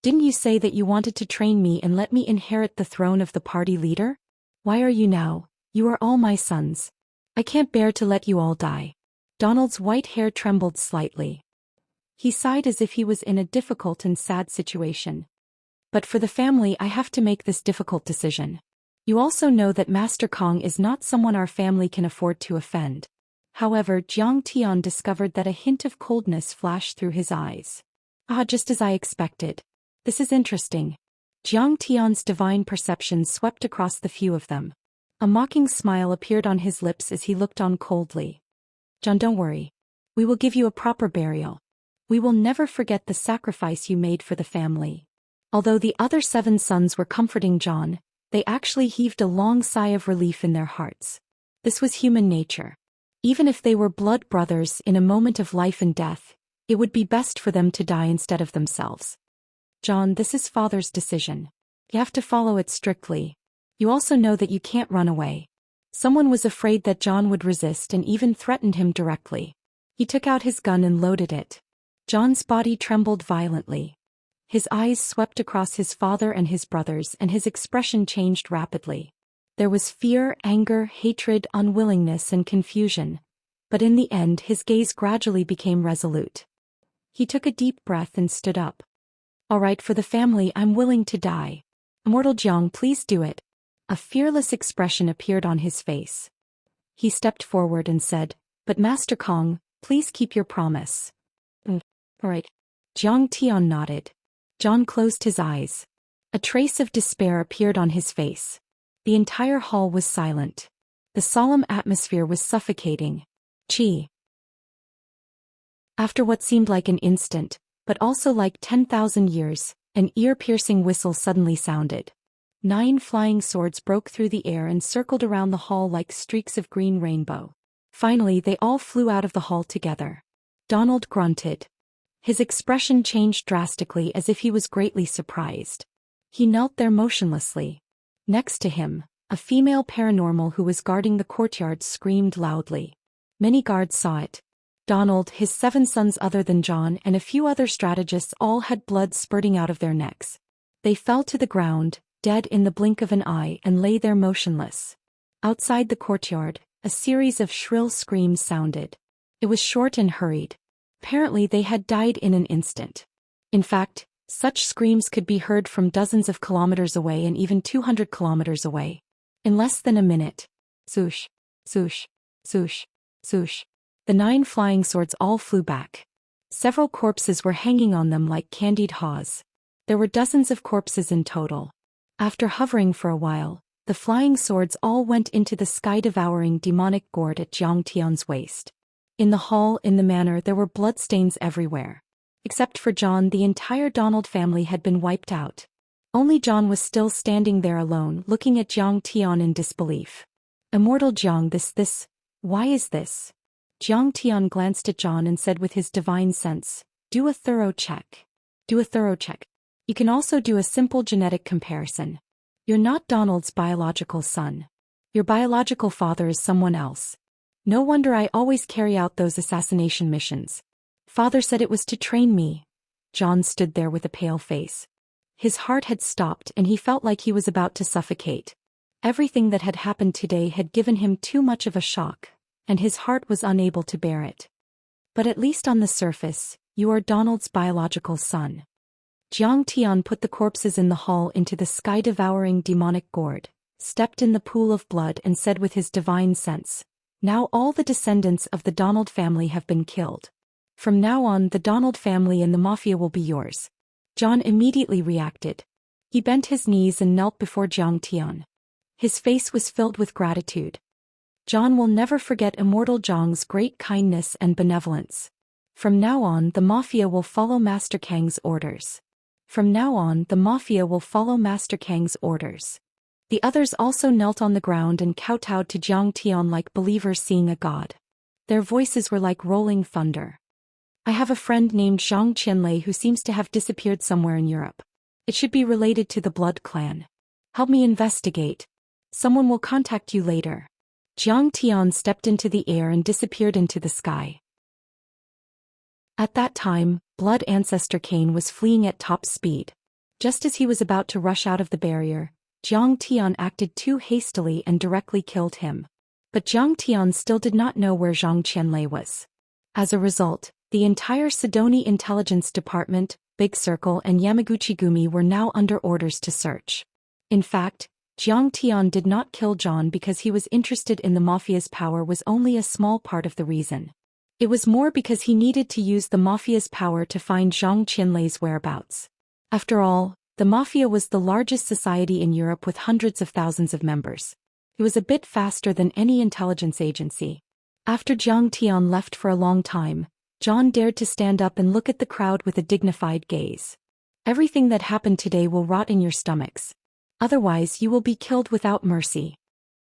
Didn't you say that you wanted to train me and let me inherit the throne of the party leader? Why are you now? You are all my sons. I can't bear to let you all die." Donald's white hair trembled slightly. He sighed as if he was in a difficult and sad situation. "But for the family I have to make this difficult decision. You also know that Master Kong is not someone our family can afford to offend." However, Jiang Tian discovered that a hint of coldness flashed through his eyes. "Ah, just as I expected. This is interesting." Jiang Tian's divine perception swept across the few of them. A mocking smile appeared on his lips as he looked on coldly. "John, don't worry. We will give you a proper burial. We will never forget the sacrifice you made for the family." Although the other 7 sons were comforting John, they actually heaved a long sigh of relief in their hearts. This was human nature. Even if they were blood brothers in a moment of life and death, it would be best for them to die instead of themselves. "John, this is Father's decision. You have to follow it strictly. You also know that you can't run away." Someone was afraid that John would resist and even threatened him directly. He took out his gun and loaded it. John's body trembled violently. His eyes swept across his father and his brothers and his expression changed rapidly. There was fear, anger, hatred, unwillingness, and confusion. But in the end his gaze gradually became resolute. He took a deep breath and stood up. "All right, for the family I'm willing to die. Immortal Jiang, please do it." A fearless expression appeared on his face. He stepped forward and said, "But Master Kong, please keep your promise." "All right." Jiang Tian nodded. John closed his eyes. A trace of despair appeared on his face. The entire hall was silent. The solemn atmosphere was suffocating. Chi. After what seemed like an instant, but also like 10,000 years, an ear-piercing whistle suddenly sounded. 9 flying swords broke through the air and circled around the hall like streaks of green rainbow. Finally, they all flew out of the hall together. Donald grunted. His expression changed drastically as if he was greatly surprised. He knelt there motionlessly. Next to him, a female paranormal who was guarding the courtyard screamed loudly. Many guards saw it. Donald, his 7 sons other than John, and a few other strategists all had blood spurting out of their necks. They fell to the ground, dead in the blink of an eye, and lay there motionless. Outside the courtyard, a series of shrill screams sounded. It was short and hurried. Apparently they had died in an instant. In fact, such screams could be heard from dozens of kilometers away and even 200 kilometers away. In less than a minute. Swoosh, swoosh, swoosh, swoosh. The 9 flying swords all flew back. Several corpses were hanging on them like candied haws. There were dozens of corpses in total. After hovering for a while, the flying swords all went into the sky-devouring demonic gourd at Jiang Tian's waist. In the hall, in the manor, there were bloodstains everywhere. Except for John, the entire Donald family had been wiped out. Only John was still standing there alone, looking at Jiang Tian in disbelief. "Immortal Jiang, why is this?" Jiang Tian glanced at John and said with his divine sense, "Do a thorough check. Do a thorough check. You can also do a simple genetic comparison. You're not Donald's biological son. Your biological father is someone else. No wonder I always carry out those assassination missions. Father said it was to train me." John stood there with a pale face. His heart had stopped and he felt like he was about to suffocate. Everything that had happened today had given him too much of a shock, and his heart was unable to bear it. But at least on the surface, you are Donald's biological son. Zhang Tian put the corpses in the hall into the sky-devouring demonic gourd, stepped in the pool of blood and said with his divine sense, "Now all the descendants of the Donald family have been killed. From now on the Donald family and the mafia will be yours." John immediately reacted. He bent his knees and knelt before Zhang Tian. His face was filled with gratitude. John will never forget Immortal Zhang's great kindness and benevolence. From now on the mafia will follow Master Kang's orders. From now on the mafia will follow Master Kang's orders. The others also knelt on the ground and kowtowed to Zhang Tian like believers seeing a god. Their voices were like rolling thunder. "I have a friend named Zhang Qianlei who seems to have disappeared somewhere in Europe. It should be related to the blood clan. Help me investigate. Someone will contact you later." Zhang Tian stepped into the air and disappeared into the sky. At that time, Blood Ancestor Kane was fleeing at top speed. Just as he was about to rush out of the barrier, Zhang Tian acted too hastily and directly killed him. But Zhang Tian still did not know where Zhang Qianlei was. As a result, the entire Sidoni Intelligence Department, Big Circle and Yamaguchi-gumi were now under orders to search. In fact, Zhang Tian did not kill John because he was interested in the mafia's power was only a small part of the reason. It was more because he needed to use the mafia's power to find Zhang Qianlei's whereabouts. After all, the mafia was the largest society in Europe with hundreds of thousands of members. It was a bit faster than any intelligence agency. After Zhang Tian left for a long time, John dared to stand up and look at the crowd with a dignified gaze. "Everything that happened today will rot in your stomachs. Otherwise you will be killed without mercy."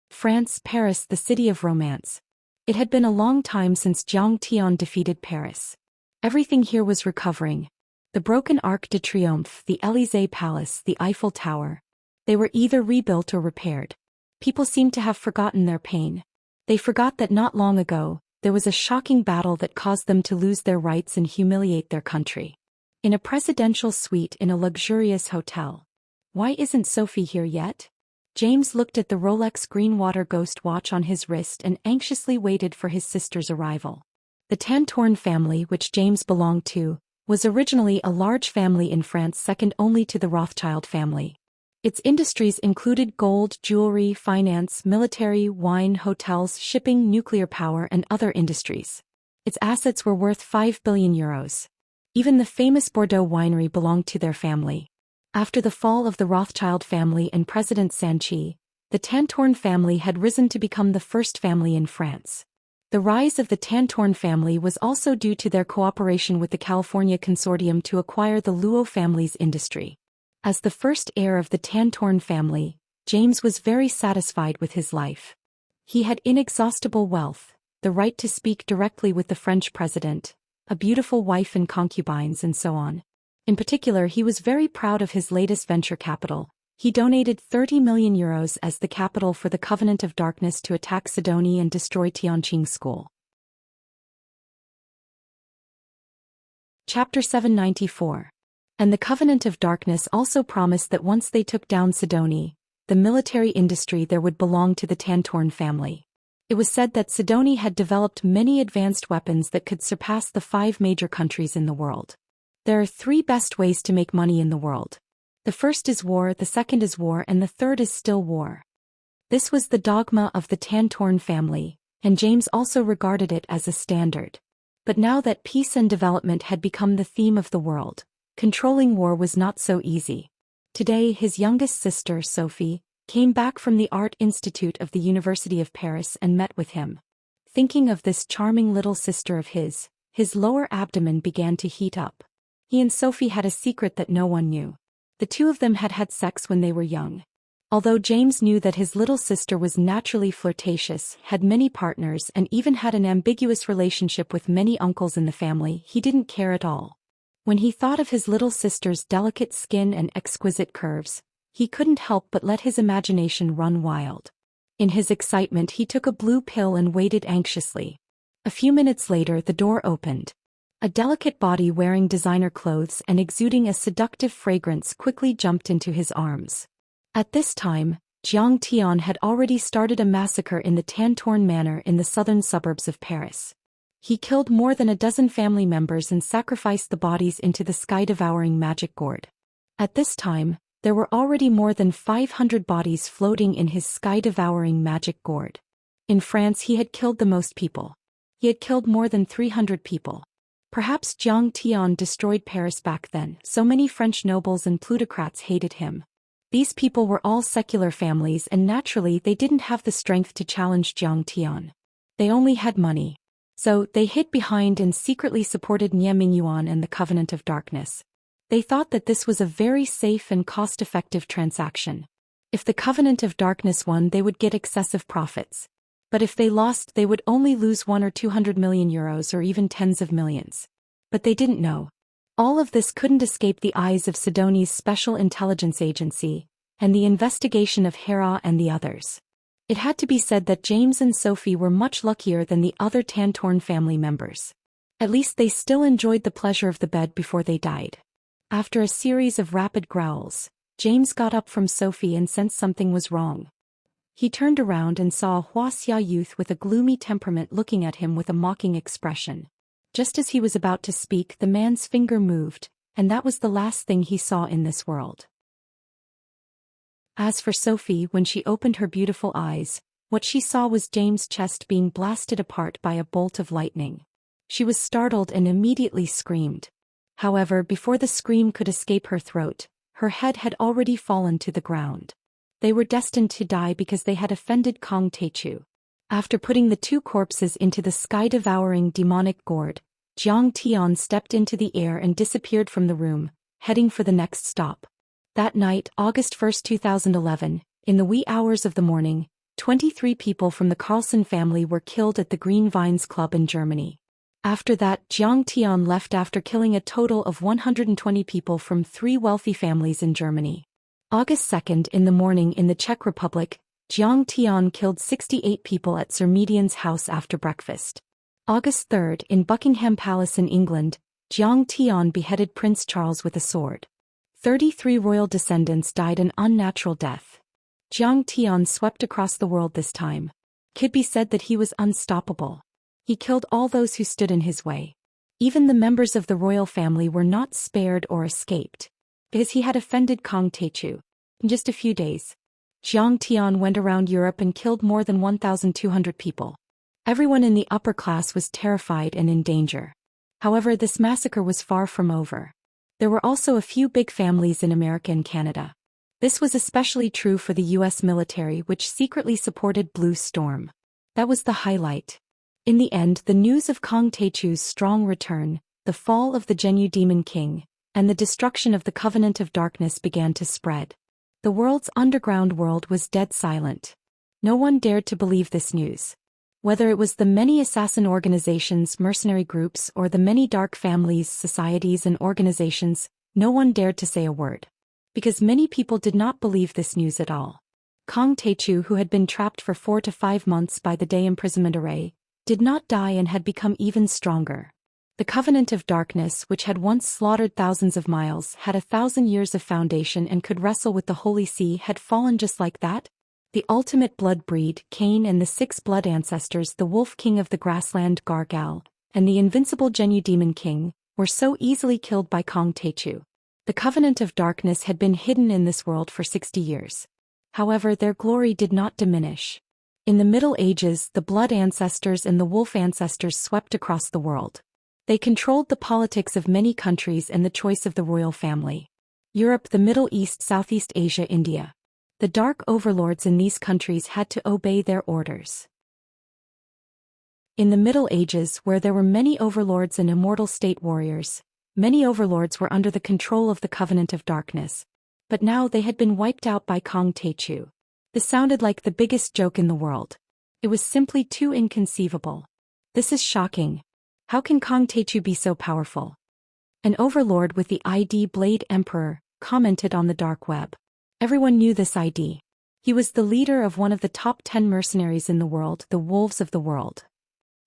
France, Paris, the city of romance. It had been a long time since Zhang Tian defeated Paris. Everything here was recovering. The broken Arc de Triomphe, the Élysée Palace, the Eiffel Tower. They were either rebuilt or repaired. People seemed to have forgotten their pain. They forgot that not long ago, there was a shocking battle that caused them to lose their rights and humiliate their country. In a presidential suite in a luxurious hotel. "Why isn't Sophie here yet?" James looked at the Rolex Greenwater Ghost watch on his wrist and anxiously waited for his sister's arrival. The Tantorn family, which James belonged to, was originally a large family in France second only to the Rothschild family. Its industries included gold, jewelry, finance, military, wine, hotels, shipping, nuclear power and other industries. Its assets were worth 5 billion euros. Even the famous Bordeaux winery belonged to their family. After the fall of the Rothschild family and President Sanchi, the Tantorn family had risen to become the first family in France. The rise of the Tantorn family was also due to their cooperation with the California Consortium to acquire the Luo family's industry. As the first heir of the Tantorn family, James was very satisfied with his life. He had inexhaustible wealth, the right to speak directly with the French president, a beautiful wife and concubines and so on. In particular, he was very proud of his latest venture capital. He donated 30 million euros as the capital for the Covenant of Darkness to attack Sidoni and destroy Tianqing School. Chapter 794. And the Covenant of Darkness also promised that once they took down Sidoni, the military industry there would belong to the Tantorn family. It was said that Sidoni had developed many advanced weapons that could surpass the 5 major countries in the world. There are 3 best ways to make money in the world. The first is war, the second is war, and the third is still war. This was the dogma of the Tantorn family, and James also regarded it as a standard. But now that peace and development had become the theme of the world, controlling war was not so easy. Today his youngest sister, Sophie, came back from the Art Institute of the University of Paris and met with him. Thinking of this charming little sister of his lower abdomen began to heat up. He and Sophie had a secret that no one knew. The two of them had had sex when they were young. Although James knew that his little sister was naturally flirtatious, had many partners and even had an ambiguous relationship with many uncles in the family, he didn't care at all. When he thought of his little sister's delicate skin and exquisite curves, he couldn't help but let his imagination run wild. In his excitement he took a blue pill and waited anxiously. A few minutes later the door opened. A delicate body wearing designer clothes and exuding a seductive fragrance quickly jumped into his arms. At this time, Zhang Tian had already started a massacre in the Tantorn Manor in the southern suburbs of Paris. He killed more than a dozen family members and sacrificed the bodies into the sky-devouring magic gourd. At this time, there were already more than 500 bodies floating in his sky-devouring magic gourd. In France he had killed the most people. He had killed more than 300 people. Perhaps Zhang Tian destroyed Paris back then, so many French nobles and plutocrats hated him. These people were all secular families and naturally they didn't have the strength to challenge Zhang Tian. They only had money. So, they hid behind and secretly supported Nie Mingyuan and the Covenant of Darkness. They thought that this was a very safe and cost-effective transaction. If the Covenant of Darkness won, they would get excessive profits. But if they lost, they would only lose 1 or 200 million euros or even tens of millions. But they didn't know. All of this couldn't escape the eyes of Sidoni's Special Intelligence Agency, and the investigation of Hera and the others. It had to be said that James and Sophie were much luckier than the other Tantorn family members. At least they still enjoyed the pleasure of the bed before they died. After a series of rapid growls, James got up from Sophie and sensed something was wrong. He turned around and saw a Wuxia youth with a gloomy temperament looking at him with a mocking expression. Just as he was about to speak, the man's finger moved, and that was the last thing he saw in this world. As for Sophie, when she opened her beautiful eyes, what she saw was James' chest being blasted apart by a bolt of lightning. She was startled and immediately screamed. However, before the scream could escape her throat, her head had already fallen to the ground. They were destined to die because they had offended Kong Techu. After putting the two corpses into the sky-devouring demonic gourd, Zhang Tian stepped into the air and disappeared from the room, heading for the next stop. That night, August 1, 2011, in the wee hours of the morning, 23 people from the Carlson family were killed at the Green Vines Club in Germany. After that, Zhang Tian left after killing a total of 120 people from 3 wealthy families in Germany. August 2 in the morning in the Czech Republic, Zhang Tian killed 68 people at Sir Median's house after breakfast. August 3 in Buckingham Palace in England, Zhang Tian beheaded Prince Charles with a sword. 33 royal descendants died an unnatural death. Zhang Tian swept across the world this time. Could be said that he was unstoppable. He killed all those who stood in his way. Even the members of the royal family were not spared or escaped. Because he had offended Kong Techu. In just a few days, Zhang Tian went around Europe and killed more than 1,200 people. Everyone in the upper class was terrified and in danger. However, this massacre was far from over. There were also a few big families in America and Canada. This was especially true for the US military, which secretly supported Blue Storm. That was the highlight. In the end, the news of Kong Techu's strong return, the fall of the Zhenyu Demon King, and the destruction of the Covenant of Darkness began to spread. The world's underground world was dead silent. No one dared to believe this news. Whether it was the many assassin organizations, mercenary groups, or the many dark families, societies, and organizations, no one dared to say a word. Because many people did not believe this news at all. Kong Techu, who had been trapped for 4 to 5 months by the day imprisonment array, did not die and had become even stronger. The Covenant of Darkness, which had once slaughtered thousands of miles, had 1,000 years of foundation and could wrestle with the Holy See, had fallen just like that. The ultimate blood breed, Cain, and the 6 blood ancestors, the Wolf King of the Grassland Gargal, and the invincible Zhenyu Demon King, were so easily killed by Kong Techu. The Covenant of Darkness had been hidden in this world for 60 years. However, their glory did not diminish. In the Middle Ages, the blood ancestors and the wolf ancestors swept across the world. They controlled the politics of many countries and the choice of the royal family. Europe, the Middle East, Southeast Asia, India. The dark overlords in these countries had to obey their orders. In the Middle Ages, where there were many overlords and immortal state warriors, many overlords were under the control of the Covenant of Darkness. But now they had been wiped out by Kong Techu. This sounded like the biggest joke in the world. It was simply too inconceivable. This is shocking. How can Kong Techu be so powerful? An overlord with the ID Blade Emperor commented on the dark web. Everyone knew this ID. He was the leader of one of the top 10 mercenaries in the world, the Wolves of the World.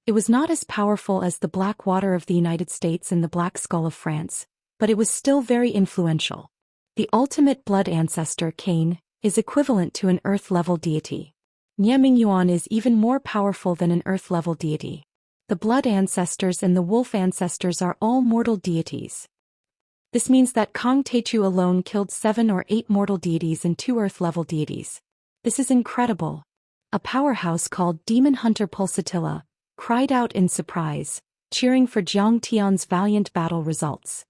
It was not as powerful as the Black Water of the United States and the Black Skull of France, but it was still very influential. The ultimate blood ancestor, Cain, is equivalent to an Earth-level deity. Nie Mingyuan is even more powerful than an Earth-level deity. The Blood Ancestors and the Wolf Ancestors are all mortal deities. This means that Kong Techu alone killed 7 or 8 mortal deities and 2 Earth-level deities. This is incredible. A powerhouse called Demon Hunter Pulsatilla cried out in surprise, cheering for Jiang Tian's valiant battle results.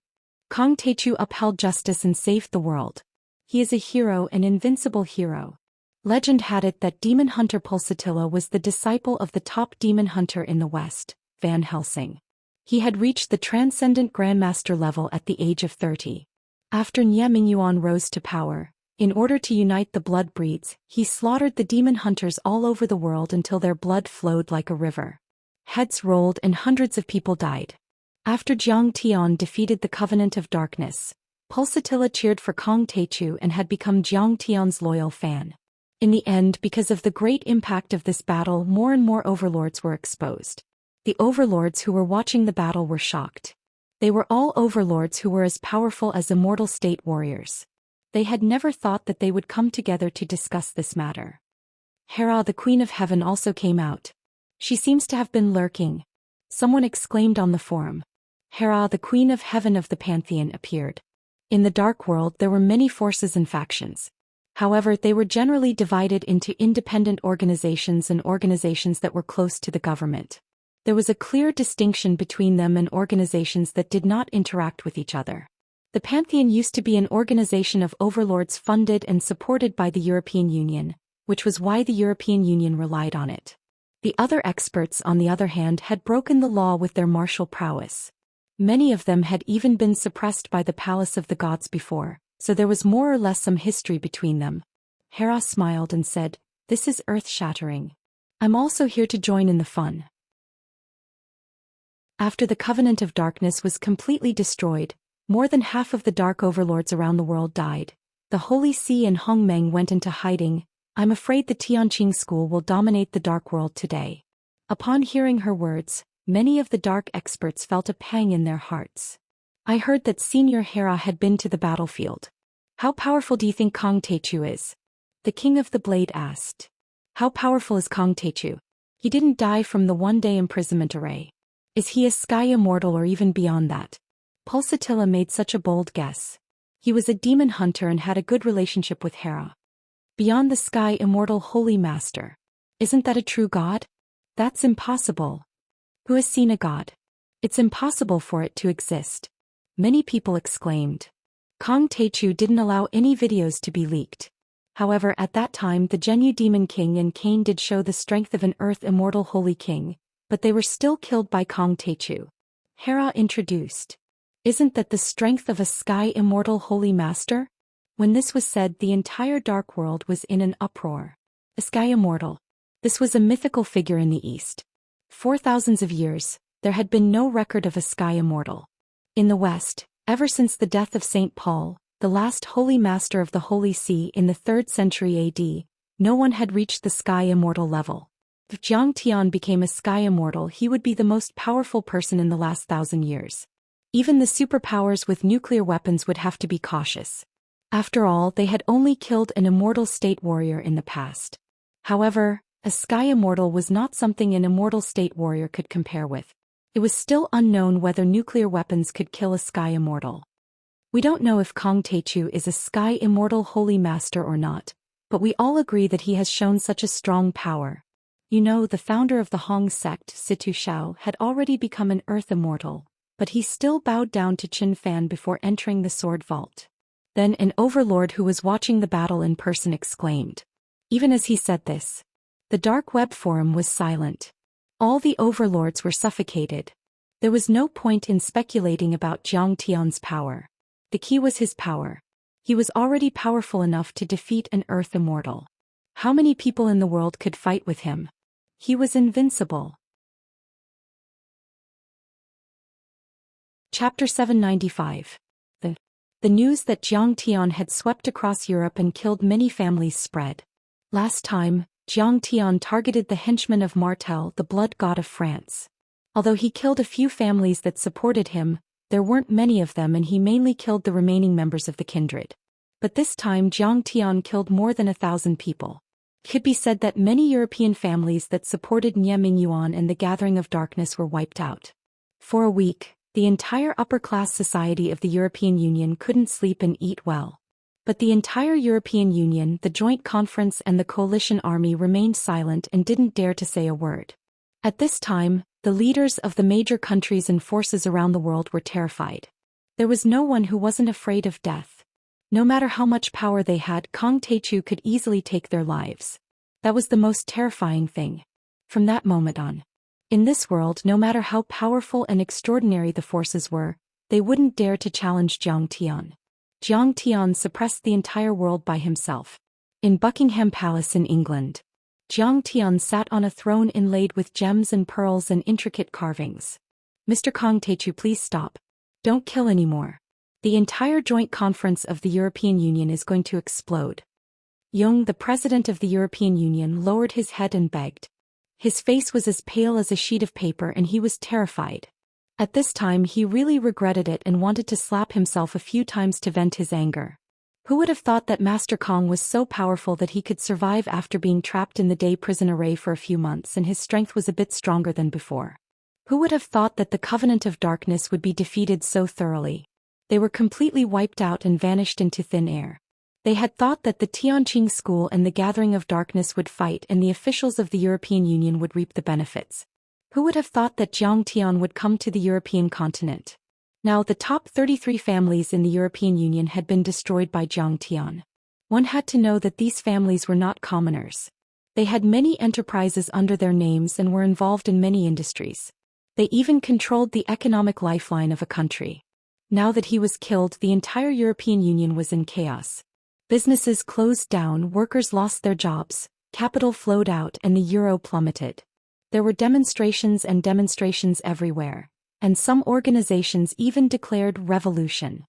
Kong Techu upheld justice and saved the world. He is a hero, an invincible hero. Legend had it that Demon Hunter Pulsatilla was the disciple of the top demon hunter in the West, Van Helsing. He had reached the transcendent Grandmaster level at the age of 30. After Nie Mingyuan rose to power, in order to unite the blood breeds, he slaughtered the demon hunters all over the world until their blood flowed like a river. Heads rolled and hundreds of people died. After Jiang Tian defeated the Covenant of Darkness, Pulsatilla cheered for Kong Techu and had become Jiang Tian's loyal fan. In the end, because of the great impact of this battle, more and more overlords were exposed. The overlords who were watching the battle were shocked. They were all overlords who were as powerful as immortal state warriors. They had never thought that they would come together to discuss this matter. Hera, the Queen of Heaven, also came out. She seems to have been lurking. Someone exclaimed on the forum. Hera, the Queen of Heaven of the Pantheon, appeared. In the Dark World there were many forces and factions. However, they were generally divided into independent organizations and organizations that were close to the government. There was a clear distinction between them and organizations that did not interact with each other. The Pantheon used to be an organization of overlords funded and supported by the European Union, which was why the European Union relied on it. The other experts, on the other hand, had broken the law with their martial prowess. Many of them had even been suppressed by the Palace of the Gods before, so there was more or less some history between them. Hera smiled and said, "This is earth-shattering. I'm also here to join in the fun." After the Covenant of Darkness was completely destroyed, more than half of the dark overlords around the world died. The Holy See and Hongmeng went into hiding. I'm afraid the Tianqing school will dominate the dark world today. Upon hearing her words, many of the dark experts felt a pang in their hearts. I heard that Senior Hera had been to the battlefield. How powerful do you think Kong Techu is? The King of the Blade asked. How powerful is Kong Techu? He didn't die from the one-day imprisonment array. Is he a sky immortal or even beyond that? Pulsatilla made such a bold guess. He was a demon hunter and had a good relationship with Hera. Beyond the sky immortal holy master. Isn't that a true god? That's impossible. Who has seen a god? It's impossible for it to exist. Many people exclaimed. Kong Techu didn't allow any videos to be leaked. However, at that time the Zhenyu Demon King and Cain did show the strength of an earth immortal holy king, but they were still killed by Kong Techu. Hera introduced. Isn't that the strength of a sky immortal holy master? When this was said, the entire dark world was in an uproar. A sky immortal. This was a mythical figure in the East. For thousands of years, there had been no record of a sky immortal. In the West, ever since the death of St. Paul, the last holy master of the Holy See in the 3rd century AD, no one had reached the sky immortal level. If Jiang Tian became a sky immortal, he would be the most powerful person in the last 1,000 years. Even the superpowers with nuclear weapons would have to be cautious. After all, they had only killed an immortal state warrior in the past. However, a sky immortal was not something an immortal state warrior could compare with. It was still unknown whether nuclear weapons could kill a sky immortal. We don't know if Kong Techu is a sky immortal holy master or not, but we all agree that he has shown such a strong power. You know, the founder of the Hong sect, Situ Shao, had already become an earth immortal, but he still bowed down to Qin Fan before entering the sword vault. Then an overlord who was watching the battle in person exclaimed. Even as he said this, the dark web forum was silent. All the overlords were suffocated. There was no point in speculating about Jiang Tian's power. The key was his power. He was already powerful enough to defeat an earth immortal. How many people in the world could fight with him? He was invincible. Chapter 795. The news that Jiang Tian had swept across Europe and killed many families spread. Last time, Jiang Tian targeted the henchmen of Martel, the blood god of France. Although he killed a few families that supported him, there weren't many of them and he mainly killed the remaining members of the kindred. But this time Jiang Tian killed more than 1,000 people. It could be said that many European families that supported Nie Mingyuan and the Gathering of Darkness were wiped out. For a week, the entire upper-class society of the European Union couldn't sleep and eat well. But the entire European Union, the Joint Conference and the coalition army remained silent and didn't dare to say a word. At this time, the leaders of the major countries and forces around the world were terrified. There was no one who wasn't afraid of death. No matter how much power they had, Kang Taichu could easily take their lives. That was the most terrifying thing. From that moment on. In this world, no matter how powerful and extraordinary the forces were, they wouldn't dare to challenge Jiang Tian. Jiang Tian suppressed the entire world by himself. In Buckingham Palace in England, Jiang Tian sat on a throne inlaid with gems and pearls and intricate carvings. Mr. Kang Taichu, please stop. Don't kill anymore. The entire joint conference of the European Union is going to explode. Jung, the president of the European Union, lowered his head and begged. His face was as pale as a sheet of paper and he was terrified. At this time he really regretted it and wanted to slap himself a few times to vent his anger. Who would have thought that Master Kong was so powerful that he could survive after being trapped in the day prison array for a few months, and his strength was a bit stronger than before? Who would have thought that the Covenant of Darkness would be defeated so thoroughly? They were completely wiped out and vanished into thin air. They had thought that the Tianqing School and the Gathering of Darkness would fight and the officials of the European Union would reap the benefits. Who would have thought that Jiang Tian would come to the European continent? Now, the top 33 families in the European Union had been destroyed by Jiang Tian. One had to know that these families were not commoners. They had many enterprises under their names and were involved in many industries. They even controlled the economic lifeline of a country. Now that he was killed, the entire European Union was in chaos. Businesses closed down, workers lost their jobs, capital flowed out, and the euro plummeted. There were demonstrations and demonstrations everywhere, and some organizations even declared revolution.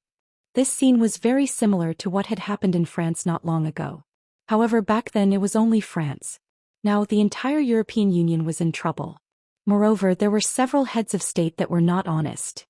This scene was very similar to what had happened in France not long ago. However, back then it was only France. Now the entire European Union was in trouble. Moreover, there were several heads of state that were not honest.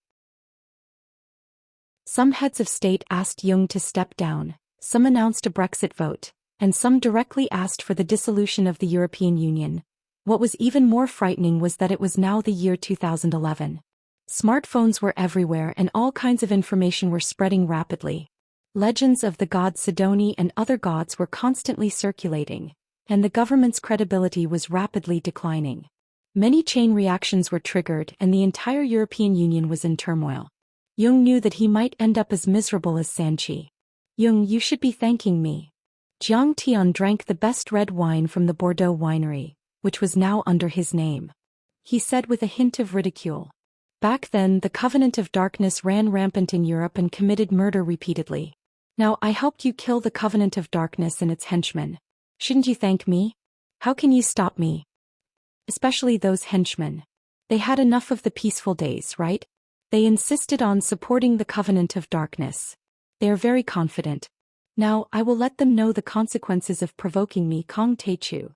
Some heads of state asked Jung to step down, some announced a Brexit vote, and some directly asked for the dissolution of the European Union. What was even more frightening was that it was now the year 2011. Smartphones were everywhere and all kinds of information were spreading rapidly. Legends of the god Sidoni and other gods were constantly circulating, and the government's credibility was rapidly declining. Many chain reactions were triggered and the entire European Union was in turmoil. Jung knew that he might end up as miserable as Sanchi. Jung, you should be thanking me. Jiang Tian drank the best red wine from the Bordeaux winery, which was now under his name. He said with a hint of ridicule. Back then, the Covenant of Darkness ran rampant in Europe and committed murder repeatedly. Now I helped you kill the Covenant of Darkness and its henchmen. Shouldn't you thank me? How can you stop me? Especially those henchmen. They had enough of the peaceful days, right? They insisted on supporting the Covenant of Darkness. They are very confident. Now I will let them know the consequences of provoking me, Kang Taichu.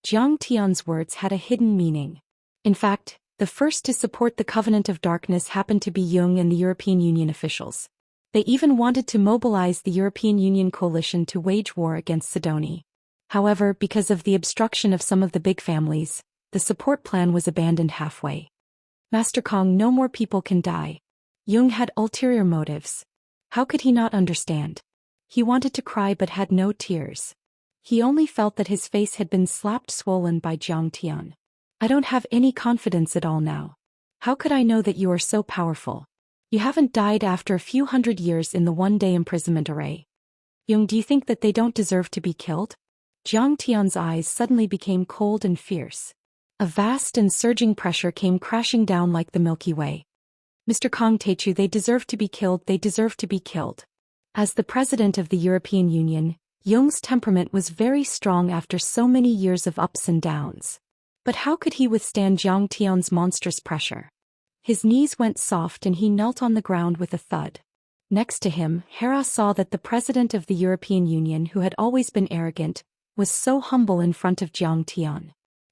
Jiang Tian's words had a hidden meaning. In fact, the first to support the Covenant of Darkness happened to be Jung and the European Union officials. They even wanted to mobilize the European Union coalition to wage war against Sidoni. However, because of the obstruction of some of the big families, the support plan was abandoned halfway. Master Kong, no more people can die. Jung had ulterior motives. How could he not understand? He wanted to cry but had no tears. He only felt that his face had been slapped swollen by Jiang Tian. I don't have any confidence at all now. How could I know that you are so powerful? You haven't died after a few hundred years in the one-day imprisonment array. Jung, do you think that they don't deserve to be killed? Jiang Tian's eyes suddenly became cold and fierce. A vast and surging pressure came crashing down like the Milky Way. Mr. Kang Taichu, they deserve to be killed, they deserve to be killed. As the president of the European Union, Jung's temperament was very strong after so many years of ups and downs. But how could he withstand Jiang Tian's monstrous pressure? His knees went soft and he knelt on the ground with a thud. Next to him, Hera saw that the president of the European Union, who had always been arrogant, was so humble in front of Jiang Tian.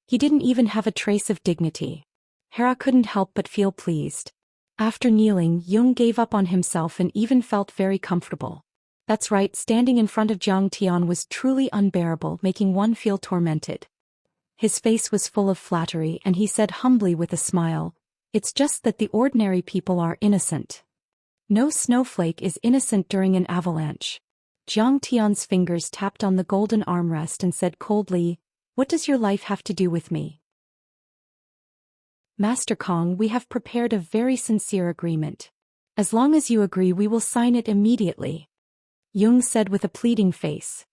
He didn't even have a trace of dignity. Hera couldn't help but feel pleased. After kneeling, Jung gave up on himself and even felt very comfortable. That's right, standing in front of Jiang Tian was truly unbearable, making one feel tormented. His face was full of flattery and he said humbly with a smile, "It's just that the ordinary people are innocent. No snowflake is innocent during an avalanche." Jiang Tian's fingers tapped on the golden armrest and said coldly, "What does your life have to do with me?" "Master Kong, we have prepared a very sincere agreement. As long as you agree, we will sign it immediately," Jung said with a pleading face.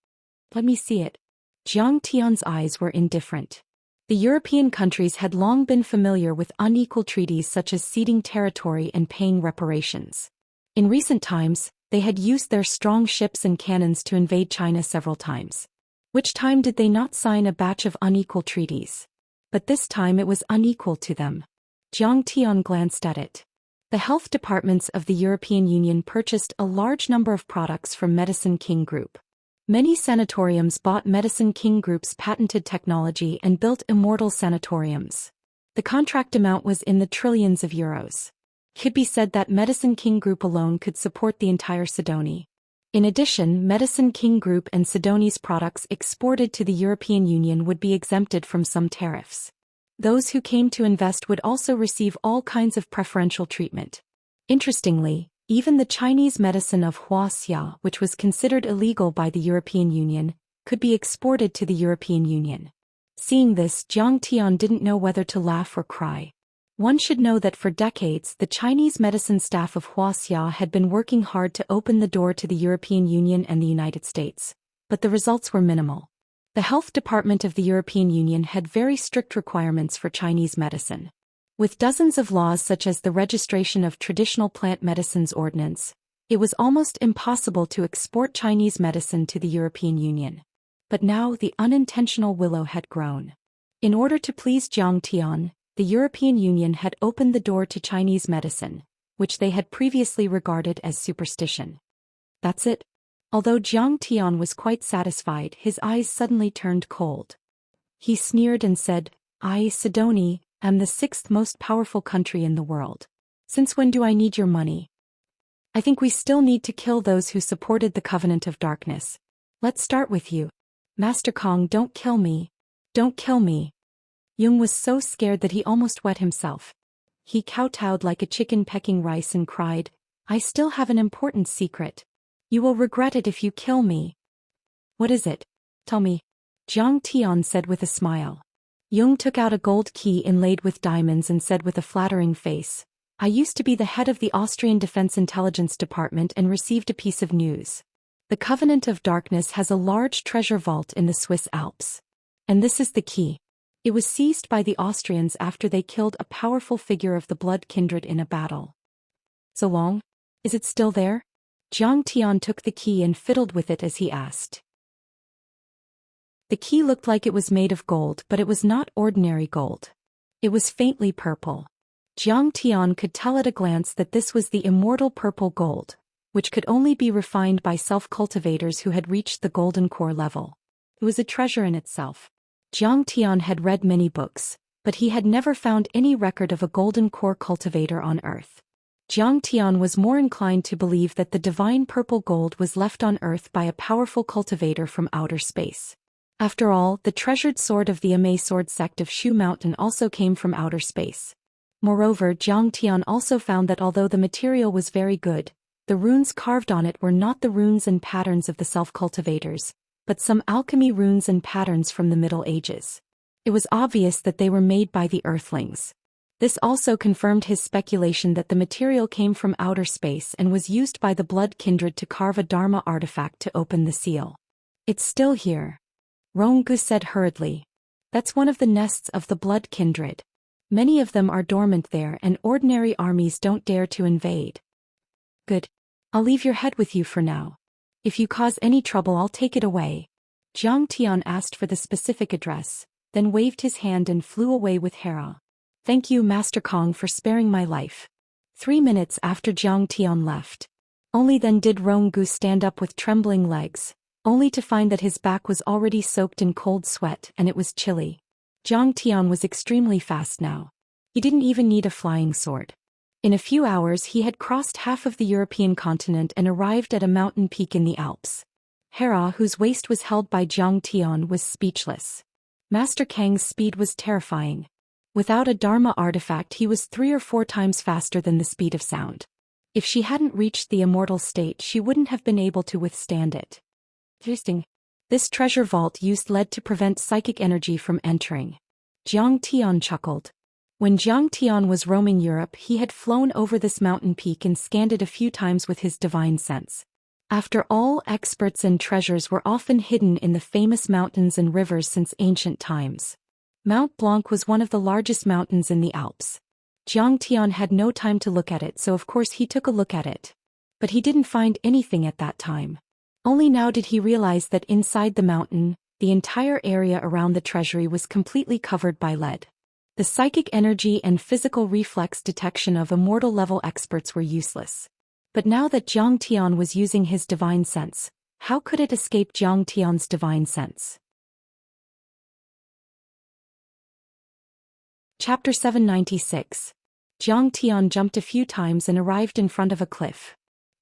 "Let me see it." Jiang Tian's eyes were indifferent. The European countries had long been familiar with unequal treaties such as ceding territory and paying reparations. In recent times, they had used their strong ships and cannons to invade China several times. Which time did they not sign a batch of unequal treaties? But this time it was unequal to them. Jiang Tian glanced at it. The health departments of the European Union purchased a large number of products from Medicine King Group. Many sanatoriums bought Medicine King Group's patented technology and built immortal sanatoriums. The contract amount was in the trillions of euros. It could be said that Medicine King Group alone could support the entire Sidoni. In addition, Medicine King Group and Sidoni's products exported to the European Union would be exempted from some tariffs. Those who came to invest would also receive all kinds of preferential treatment. Interestingly, even the Chinese medicine of Wuxia, which was considered illegal by the European Union, could be exported to the European Union. Seeing this, Jiang Tian didn't know whether to laugh or cry. One should know that for decades the Chinese medicine staff of Wuxia had been working hard to open the door to the European Union and the United States, but the results were minimal. The health department of the European Union had very strict requirements for Chinese medicine. With dozens of laws such as the Registration of Traditional Plant Medicines Ordinance, it was almost impossible to export Chinese medicine to the European Union. But now the unintentional willow had grown. In order to please Jiang Tian, the European Union had opened the door to Chinese medicine, which they had previously regarded as superstition. That's it. Although Jiang Tian was quite satisfied, his eyes suddenly turned cold. He sneered and said, "I, Sidoni, am the 6th most powerful country in the world. Since when do I need your money? I think we still need to kill those who supported the Covenant of Darkness. Let's start with you. Master Kong, don't kill me. Don't kill me." Jung was so scared that he almost wet himself. He kowtowed like a chicken pecking rice and cried, "I still have an important secret. You will regret it if you kill me." "What is it? Tell me," Jiang Tian said with a smile. Jung took out a gold key inlaid with diamonds and said with a flattering face, "I used to be the head of the Austrian Defense Intelligence Department and received a piece of news. The Covenant of Darkness has a large treasure vault in the Swiss Alps. And this is the key. It was seized by the Austrians after they killed a powerful figure of the blood kindred in a battle." "So long? Is it still there?" Jiang Tian took the key and fiddled with it as he asked. The key looked like it was made of gold, but it was not ordinary gold. It was faintly purple. Jiang Tian could tell at a glance that this was the immortal purple gold, which could only be refined by self-cultivators who had reached the golden core level. It was a treasure in itself. Jiang Tian had read many books, but he had never found any record of a golden core cultivator on Earth. Jiang Tian was more inclined to believe that the divine purple gold was left on Earth by a powerful cultivator from outer space. After all, the treasured sword of the Immerse sword sect of Shu Mountain also came from outer space. Moreover, Jiang Tian also found that although the material was very good, the runes carved on it were not the runes and patterns of the self-cultivators, but some alchemy runes and patterns from the Middle Ages. It was obvious that they were made by the Earthlings. This also confirmed his speculation that the material came from outer space and was used by the blood kindred to carve a Dharma artifact to open the seal. "It's still here," Ronggu said hurriedly. "That's one of the nests of the blood kindred. Many of them are dormant there and ordinary armies don't dare to invade." "Good. I'll leave your head with you for now. If you cause any trouble, I'll take it away." Jiang Tian asked for the specific address, then waved his hand and flew away with Hera. "Thank you, Master Kong, for sparing my life." 3 minutes after Jiang Tian left. Only then did Ronggu stand up with trembling legs, only to find that his back was already soaked in cold sweat and it was chilly. Jiang Tian was extremely fast now. He didn't even need a flying sword. In a few hours he had crossed half of the European continent and arrived at a mountain peak in the Alps. Hera, whose waist was held by Zhang Tian, was speechless. Master Kang's speed was terrifying. Without a Dharma artifact he was 3 or 4 times faster than the speed of sound. If she hadn't reached the immortal state she wouldn't have been able to withstand it. Interesting. This treasure vault used lead to prevent psychic energy from entering. Zhang Tian chuckled. When Zhang Tian was roaming Europe he had flown over this mountain peak and scanned it a few times with his divine sense. After all, experts and treasures were often hidden in the famous mountains and rivers since ancient times. Mount Blanc was one of the largest mountains in the Alps. Zhang Tian had no time to look at it, so of course he took a look at it. But he didn't find anything at that time. Only now did he realize that inside the mountain, the entire area around the treasury was completely covered by lead. The psychic energy and physical reflex detection of immortal-level experts were useless. But now that Zhang Tian was using his divine sense, how could it escape Zhang Tian's divine sense? Chapter 796. Zhang Tian jumped a few times and arrived in front of a cliff.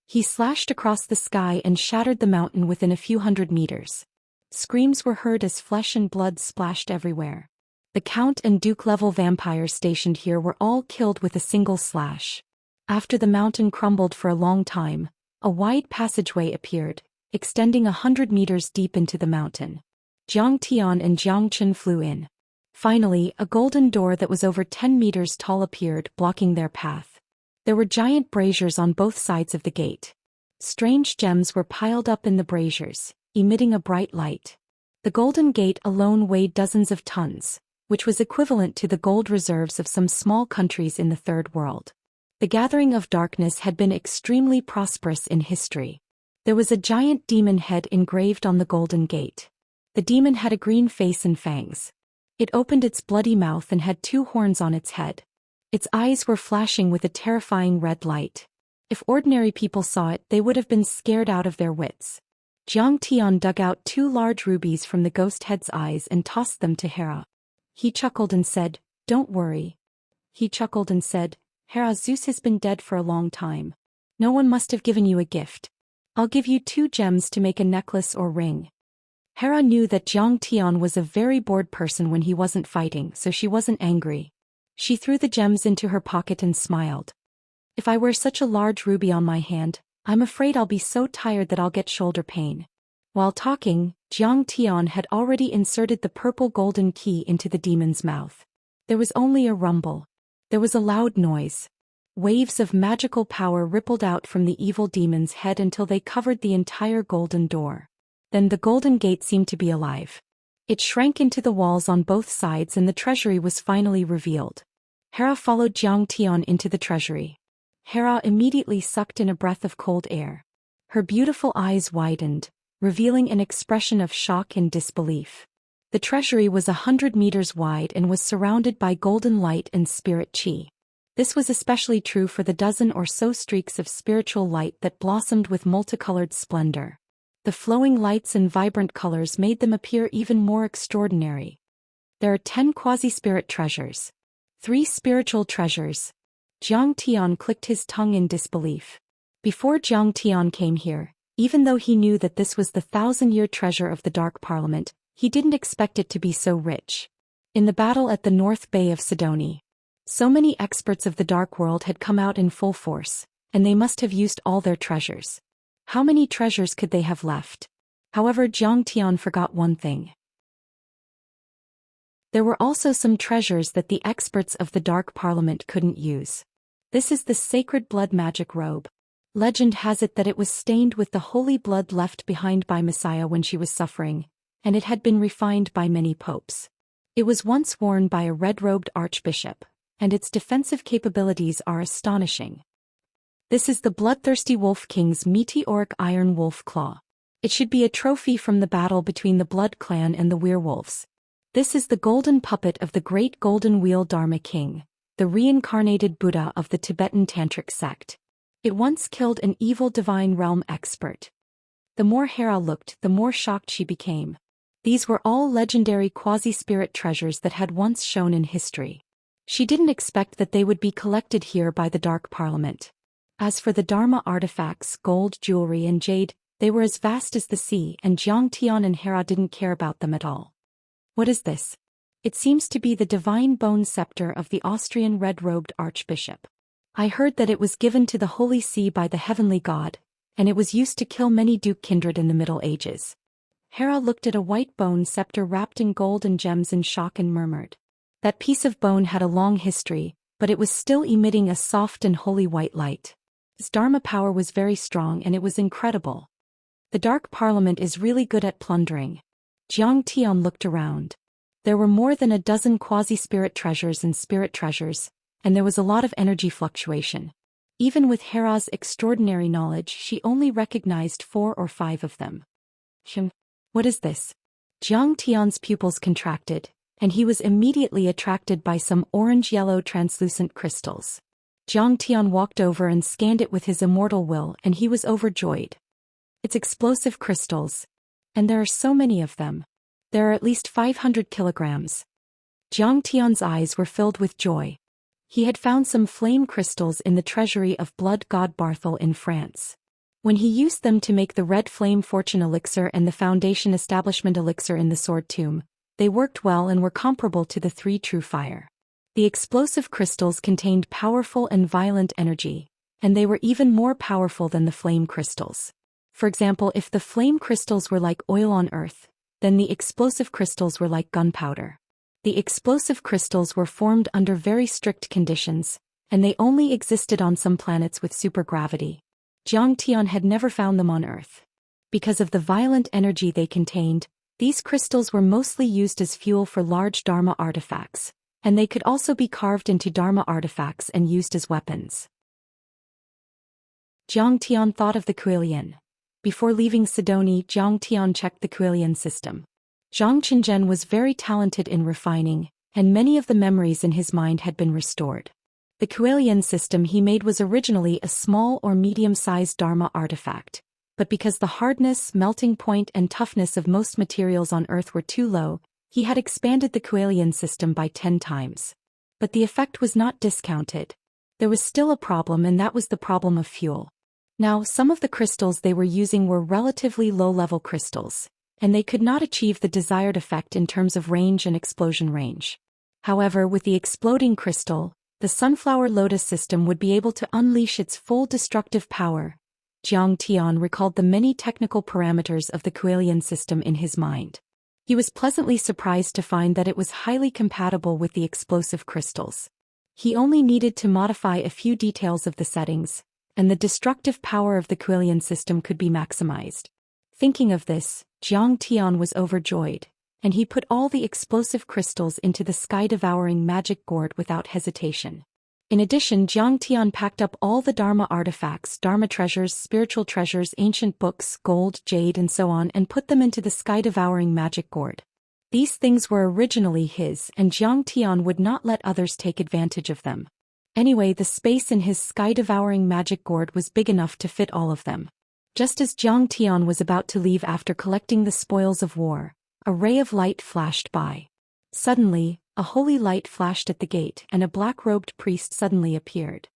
He slashed across the sky and shattered the mountain within a few hundred meters. Screams were heard as flesh and blood splashed everywhere. The Count and Duke-level vampires stationed here were all killed with a single slash. After the mountain crumbled for a long time, a wide passageway appeared, extending 100 meters deep into the mountain. Zhang Tian and Jiang Chen flew in. Finally, a golden door that was over 10 meters tall appeared, blocking their path. There were giant braziers on both sides of the gate. Strange gems were piled up in the braziers, emitting a bright light. The golden gate alone weighed dozens of tons, which was equivalent to the gold reserves of some small countries in the Third World. The gathering of darkness had been extremely prosperous in history. There was a giant demon head engraved on the golden gate. The demon had a green face and fangs. It opened its bloody mouth and had 2 horns on its head. Its eyes were flashing with a terrifying red light. If ordinary people saw it, they would have been scared out of their wits. Zhang Tian dug out 2 large rubies from the ghost head's eyes and tossed them to Hera. He chuckled and said, "Don't worry." He chuckled and said, "Hera, Zeus has been dead for a long time. No one must have given you a gift. I'll give you 2 gems to make a necklace or ring." Hera knew that Zhang Tian was a very bored person when he wasn't fighting, so she wasn't angry. She threw the gems into her pocket and smiled. "If I wear such a large ruby on my hand, I'm afraid I'll be so tired that I'll get shoulder pain." While talking, Zhang Tian had already inserted the purple golden key into the demon's mouth. There was only a rumble. There was a loud noise. Waves of magical power rippled out from the evil demon's head until they covered the entire golden door. Then the golden gate seemed to be alive. It shrank into the walls on both sides and the treasury was finally revealed. Hera followed Zhang Tian into the treasury. Hera immediately sucked in a breath of cold air. Her beautiful eyes widened, revealing an expression of shock and disbelief. The treasury was 100 meters wide and was surrounded by golden light and spirit chi. This was especially true for the dozen or so streaks of spiritual light that blossomed with multicolored splendor. The flowing lights and vibrant colors made them appear even more extraordinary. There are 10 quasi-spirit treasures. 3 spiritual treasures. Zhang Tian clicked his tongue in disbelief. Before Zhang Tian came here, even though he knew that this was the 1,000-year treasure of the Dark Parliament, he didn't expect it to be so rich. In the battle at the North Bay of Sidoni, so many experts of the Dark World had come out in full force, and they must have used all their treasures. How many treasures could they have left? However, Zhang Tian forgot one thing. There were also some treasures that the experts of the Dark Parliament couldn't use. This is the sacred blood magic robe. Legend has it that it was stained with the holy blood left behind by Messiah when she was suffering, and it had been refined by many popes. It was once worn by a red-robed archbishop, and its defensive capabilities are astonishing. This is the bloodthirsty Wolf King's meteoric iron wolf claw. It should be a trophy from the battle between the Blood Clan and the werewolves. This is the golden puppet of the great golden wheel Dharma King, the reincarnated Buddha of the Tibetan Tantric sect. It once killed an evil divine realm expert. The more Hera looked, the more shocked she became. These were all legendary quasi-spirit treasures that had once shone in history. She didn't expect that they would be collected here by the Dark Parliament. As for the Dharma artifacts, gold, jewelry and jade, they were as vast as the sea, and Zhang Tian and Hera didn't care about them at all. What is this? It seems to be the divine bone scepter of the Austrian red-robed archbishop. I heard that it was given to the Holy See by the heavenly god, and it was used to kill many Duke kindred in the Middle Ages. Hera looked at a white bone scepter wrapped in gold and gems in shock and murmured. That piece of bone had a long history, but it was still emitting a soft and holy white light. Its Dharma power was very strong and it was incredible. The Dark Parliament is really good at plundering. Zhang Tian looked around. There were more than a dozen quasi-spirit treasures and spirit treasures, and there was a lot of energy fluctuation. Even with Hera's extraordinary knowledge, she only recognized 4 or 5 of them. What is this? Zhang Tian's pupils contracted, and he was immediately attracted by some orange-yellow translucent crystals. Zhang Tian walked over and scanned it with his immortal will, and he was overjoyed. It's explosive crystals. And there are so many of them. There are at least 500 kilograms. Zhang Tian's eyes were filled with joy. He had found some flame crystals in the treasury of blood god Barthel in France. When he used them to make the red flame fortune elixir and the foundation establishment elixir in the sword tomb, they worked well and were comparable to the 3 true fire. The explosive crystals contained powerful and violent energy, and they were even more powerful than the flame crystals. For example, if the flame crystals were like oil on earth, then the explosive crystals were like gunpowder. The explosive crystals were formed under very strict conditions, and they only existed on some planets with supergravity. Zhang Tian had never found them on Earth. Because of the violent energy they contained, these crystals were mostly used as fuel for large Dharma artifacts, and they could also be carved into Dharma artifacts and used as weapons. Zhang Tian thought of the Kuilian. Before leaving Sidoni, Zhang Tian checked the Kuilian system. Zhang Qinzhen was very talented in refining, and many of the memories in his mind had been restored. The Kuilian system he made was originally a small or medium-sized Dharma artifact, but because the hardness, melting point and toughness of most materials on Earth were too low, he had expanded the Kuilian system by 10 times. But the effect was not discounted. There was still a problem, and that was the problem of fuel. Now, some of the crystals they were using were relatively low-level crystals, and they could not achieve the desired effect in terms of range and explosion range. However, with the exploding crystal, the sunflower lotus system would be able to unleash its full destructive power. Zhang Tian recalled the many technical parameters of the Kuilian system in his mind. He was pleasantly surprised to find that it was highly compatible with the explosive crystals. He only needed to modify a few details of the settings, and the destructive power of the Kuilian system could be maximized. Thinking of this, Zhang Tian was overjoyed, and he put all the explosive crystals into the sky-devouring magic gourd without hesitation. In addition, Zhang Tian packed up all the Dharma artifacts, Dharma treasures, spiritual treasures, ancient books, gold, jade and so on, and put them into the sky-devouring magic gourd. These things were originally his, and Zhang Tian would not let others take advantage of them. Anyway, the space in his sky-devouring magic gourd was big enough to fit all of them. Just as Zhang Tian was about to leave after collecting the spoils of war, a ray of light flashed by. Suddenly, a holy light flashed at the gate, and a black-robed priest suddenly appeared.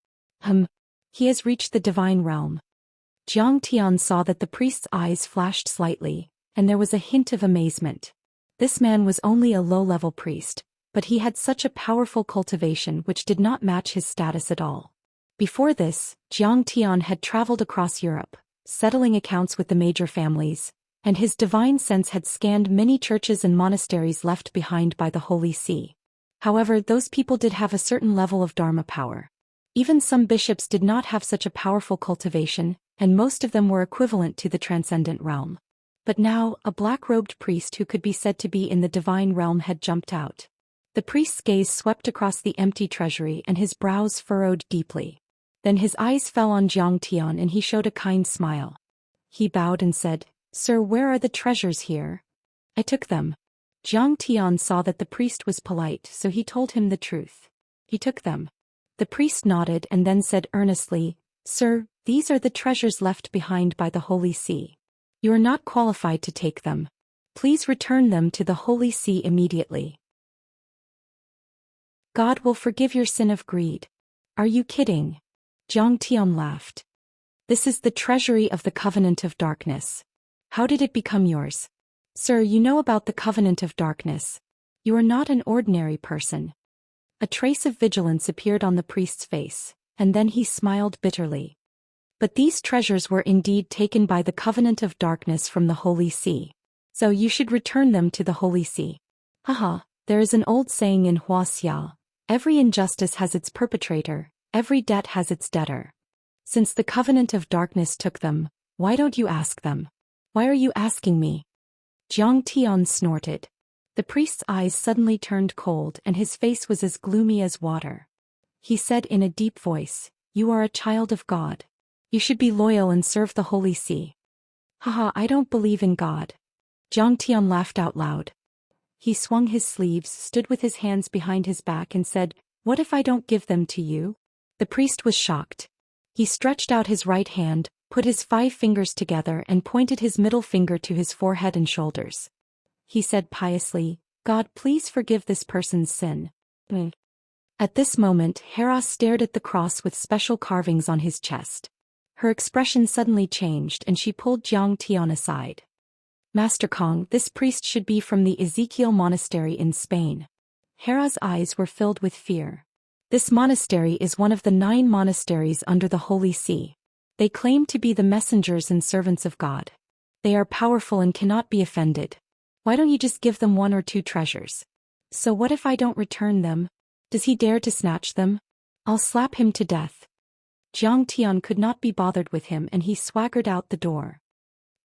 He has reached the divine realm. Zhang Tian saw that the priest's eyes flashed slightly, and there was a hint of amazement. This man was only a low-level priest, but he had such a powerful cultivation which did not match his status at all. Before this, Zhang Tian had traveled across Europe, settling accounts with the major families, and his divine sense had scanned many churches and monasteries left behind by the Holy See. However, those people did have a certain level of Dharma power. Even some bishops did not have such a powerful cultivation, and most of them were equivalent to the transcendent realm. But now, a black-robed priest who could be said to be in the divine realm had jumped out. The priest's gaze swept across the empty treasury and his brows furrowed deeply. Then his eyes fell on Zhang Tian and he showed a kind smile. He bowed and said, "Sir, where are the treasures here?" "I took them." Zhang Tian saw that the priest was polite, so he told him the truth. He took them. The priest nodded and then said earnestly, "Sir, these are the treasures left behind by the Holy See. You are not qualified to take them. Please return them to the Holy See immediately." God will forgive your sin of greed. Are you kidding? Zhang Tian laughed. This is the treasury of the Covenant of Darkness. How did it become yours? Sir, you know about the Covenant of Darkness. You are not an ordinary person. A trace of vigilance appeared on the priest's face, and then he smiled bitterly. But these treasures were indeed taken by the Covenant of Darkness from the Holy See. So you should return them to the Holy See. Haha, there is an old saying in Wuxia, every injustice has its perpetrator, every debt has its debtor. Since the Covenant of Darkness took them, why don't you ask them? Why are you asking me? Zhang Tian snorted. The priest's eyes suddenly turned cold and his face was as gloomy as water. He said in a deep voice, "You are a child of God. You should be loyal and serve the Holy See." Haha, I don't believe in God. Zhang Tian laughed out loud. He swung his sleeves, stood with his hands behind his back and said, "What if I don't give them to you?" The priest was shocked. He stretched out his right hand, put his 5 fingers together and pointed his middle finger to his forehead and shoulders. He said piously, "God, please forgive this person's sin." At this moment, Hera stared at the cross with special carvings on his chest. Her expression suddenly changed and she pulled Zhang Tian aside. "Master Kong, this priest should be from the Ezekiel Monastery in Spain." Hera's eyes were filled with fear. This monastery is one of the 9 monasteries under the Holy See. They claim to be the messengers and servants of God. They are powerful and cannot be offended. Why don't you just give them 1 or 2 treasures? So what if I don't return them? Does he dare to snatch them? I'll slap him to death. Zhang Tian could not be bothered with him and he swaggered out the door.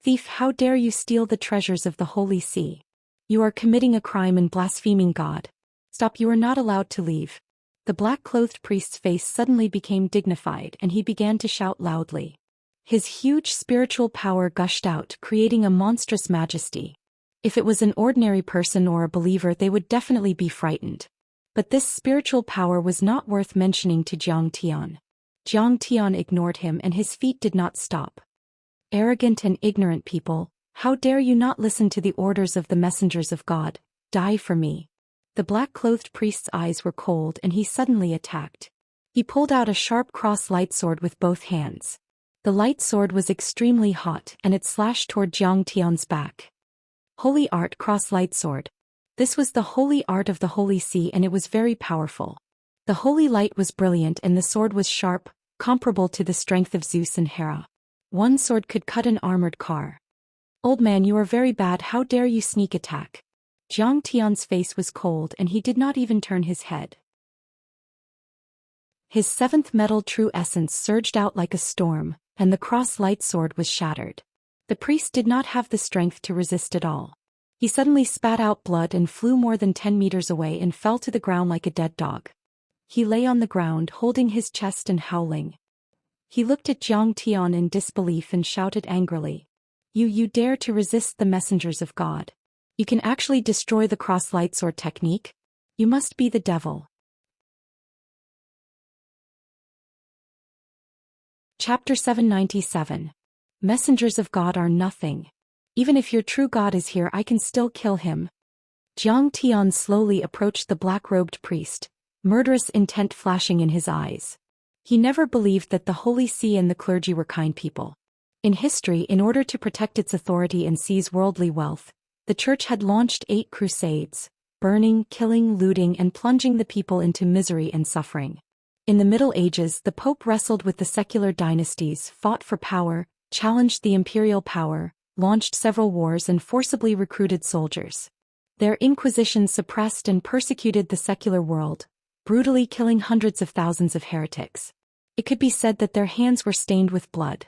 "Thief, how dare you steal the treasures of the Holy See? You are committing a crime and blaspheming God. Stop, you are not allowed to leave." The black-clothed priest's face suddenly became dignified and he began to shout loudly. His huge spiritual power gushed out, creating a monstrous majesty. If it was an ordinary person or a believer, they would definitely be frightened. But this spiritual power was not worth mentioning to Zhang Tian. Zhang Tian ignored him and his feet did not stop. "Arrogant and ignorant people, how dare you not listen to the orders of the messengers of God? Die for me." The black-clothed priest's eyes were cold and he suddenly attacked. He pulled out a sharp cross light sword with both hands. The light sword was extremely hot and it slashed toward Zhang Tian's back. Holy Art Cross Light Sword. This was the holy art of the Holy See and it was very powerful. The holy light was brilliant and the sword was sharp, comparable to the strength of Zeus and Hera. One sword could cut an armored car. "Old man, you are very bad, how dare you sneak attack?" Zhang Tian's face was cold and he did not even turn his head. His 7th metal true essence surged out like a storm, and the cross light sword was shattered. The priest did not have the strength to resist at all. He suddenly spat out blood and flew more than 10 meters away and fell to the ground like a dead dog. He lay on the ground holding his chest and howling. He looked at Zhang Tian in disbelief and shouted angrily, You dare to resist the messengers of God. You can actually destroy the cross light sword technique? You must be the devil." Chapter 797. Messengers of God are nothing. Even if your true God is here, I can still kill him. Zhang Tian slowly approached the black-robed priest, murderous intent flashing in his eyes. He never believed that the Holy See and the clergy were kind people. In history, in order to protect its authority and seize worldly wealth, the Church had launched 8 crusades, burning, killing, looting and plunging the people into misery and suffering. In the Middle Ages, the Pope wrestled with the secular dynasties, fought for power, challenged the imperial power, launched several wars and forcibly recruited soldiers. Their Inquisition suppressed and persecuted the secular world, brutally killing hundreds of thousands of heretics. It could be said that their hands were stained with blood.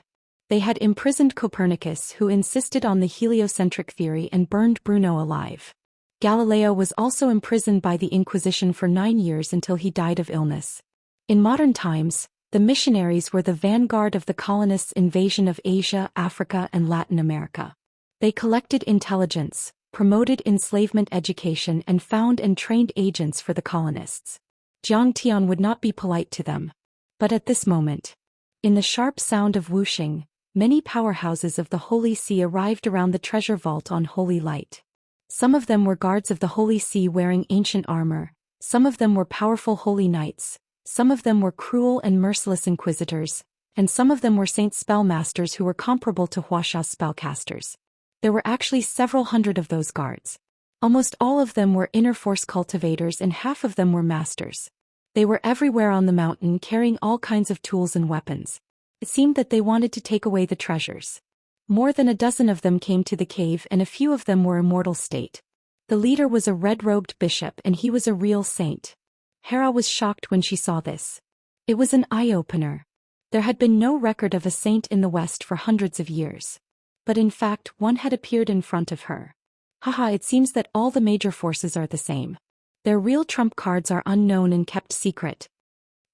They had imprisoned Copernicus, who insisted on the heliocentric theory, and burned Bruno alive. Galileo was also imprisoned by the Inquisition for 9 years until he died of illness. In modern times, the missionaries were the vanguard of the colonists' invasion of Asia, Africa, and Latin America. They collected intelligence, promoted enslavement education, and found and trained agents for the colonists. Zhang Tian would not be polite to them. But at this moment, in the sharp sound of whooshing, many powerhouses of the Holy See arrived around the treasure vault on holy light. Some of them were guards of the Holy See wearing ancient armor, Some of them were powerful holy knights, some of them were cruel and merciless inquisitors, and some of them were saint spellmasters who were comparable to Huaxia's spellcasters. There were actually several hundred of those guards. Almost all of them were inner force cultivators and half of them were masters. They were everywhere on the mountain carrying all kinds of tools and weapons. It seemed that they wanted to take away the treasures. More than a dozen of them came to the cave and a few of them were immortal state. The leader was a red-robed bishop and he was a real saint. Hera was shocked when she saw this. It was an eye-opener. There had been no record of a saint in the West for hundreds of years. But in fact, one had appeared in front of her. Haha, it seems that all the major forces are the same. Their real trump cards are unknown and kept secret.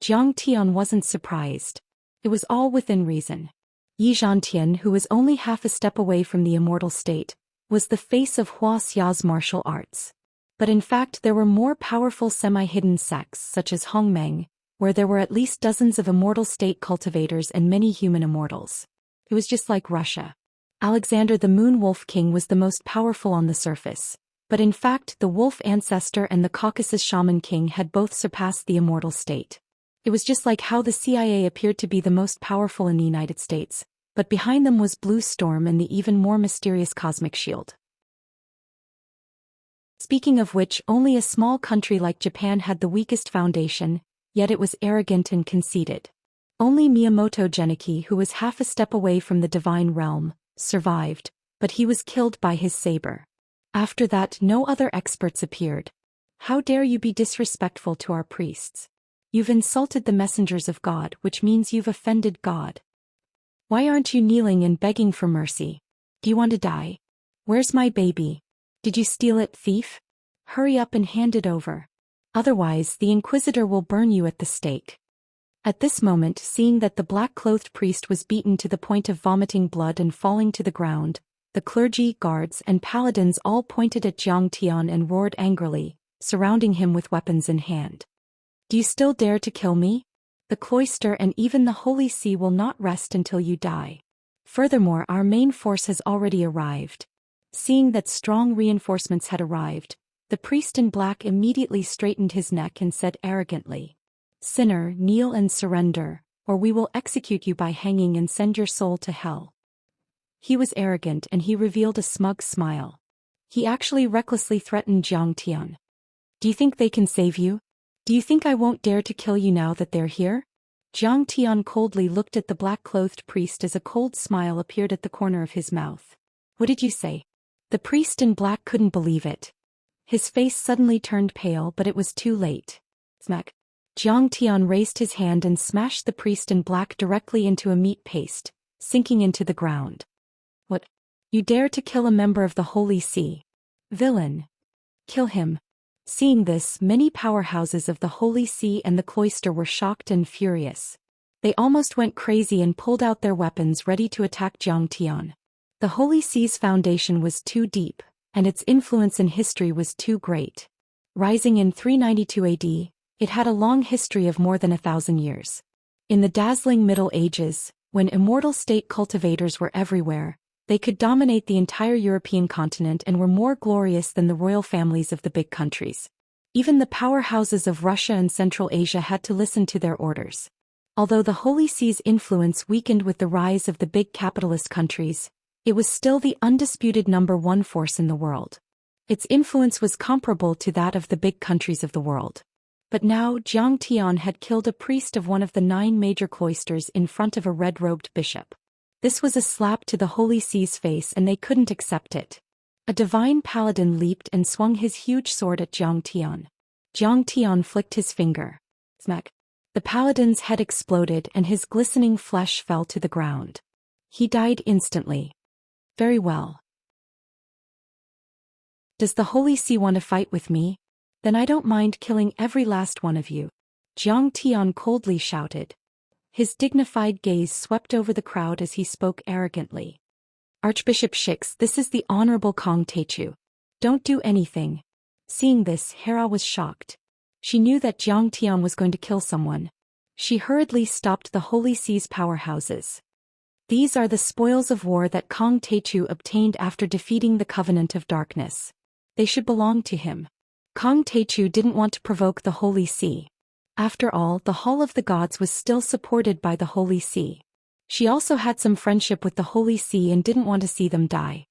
Jiang Tian wasn't surprised. It was all within reason. Yi Zhantian, who was only half a step away from the immortal state, was the face of Huaxia's martial arts. But in fact there were more powerful semi-hidden sects such as Hongmeng, where there were at least dozens of immortal state cultivators and many human immortals. It was just like Russia. Alexander the Moon Wolf King was the most powerful on the surface, but in fact the Wolf Ancestor and the Caucasus Shaman King had both surpassed the immortal state. It was just like how the CIA appeared to be the most powerful in the United States, but behind them was Blue Storm and the even more mysterious Cosmic Shield. Speaking of which, only a small country like Japan had the weakest foundation, yet it was arrogant and conceited. Only Miyamoto Genichi, who was half a step away from the divine realm, survived, but he was killed by his saber. After that, no other experts appeared. How dare you be disrespectful to our priests? You've insulted the messengers of God, which means you've offended God. Why aren't you kneeling and begging for mercy? Do you want to die? Where's my baby? Did you steal it, thief? Hurry up and hand it over. Otherwise, the Inquisitor will burn you at the stake. At this moment, seeing that the black-clothed priest was beaten to the point of vomiting blood and falling to the ground, the clergy, guards, and paladins all pointed at Jiang Tian and roared angrily, surrounding him with weapons in hand. Do you still dare to kill me? The cloister and even the Holy See will not rest until you die. Furthermore, our main force has already arrived. Seeing that strong reinforcements had arrived, the priest in black immediately straightened his neck and said arrogantly, "Sinner, kneel and surrender, or we will execute you by hanging and send your soul to hell." He was arrogant and he revealed a smug smile. He actually recklessly threatened Jiang Tian. Do you think they can save you? Do you think I won't dare to kill you now that they're here? Jiang Tian coldly looked at the black-clothed priest as a cold smile appeared at the corner of his mouth. What did you say? The priest in black couldn't believe it. His face suddenly turned pale, but it was too late. Smack. Jiang Tian raised his hand and smashed the priest in black directly into a meat paste, sinking into the ground. What? You dare to kill a member of the Holy See? Villain! Kill him. Seeing this, many powerhouses of the Holy See and the cloister were shocked and furious. They almost went crazy and pulled out their weapons ready to attack Jiang Tian. The Holy See's foundation was too deep, and its influence in history was too great. Rising in 392 AD, it had a long history of more than 1,000 years. In the dazzling Middle Ages, when immortal state cultivators were everywhere, they could dominate the entire European continent and were more glorious than the royal families of the big countries. Even the powerhouses of Russia and Central Asia had to listen to their orders. Although the Holy See's influence weakened with the rise of the big capitalist countries, it was still the undisputed #1 force in the world. Its influence was comparable to that of the big countries of the world. But now Jiang Tian had killed a priest of one of the 9 major cloisters in front of a red-robed bishop. This was a slap to the Holy See's face and they couldn't accept it. A divine paladin leaped and swung his huge sword at Jiang Tian. Jiang Tian flicked his finger. Smack. The paladin's head exploded and his glistening flesh fell to the ground. He died instantly. Very well. Does the Holy See want to fight with me? Then I don't mind killing every last one of you. Jiang Tian coldly shouted. His dignified gaze swept over the crowd as he spoke arrogantly. Archbishop Shix, this is the Honorable Kong Techu. Don't do anything. Seeing this, Hera was shocked. She knew that Jiang Tian was going to kill someone. She hurriedly stopped the Holy See's powerhouses. These are the spoils of war that Kong Techu obtained after defeating the Covenant of Darkness. They should belong to him. Kong Techu didn't want to provoke the Holy See. After all, the Hall of the Gods was still supported by the Holy See. She also had some friendship with the Holy See and didn't want to see them die.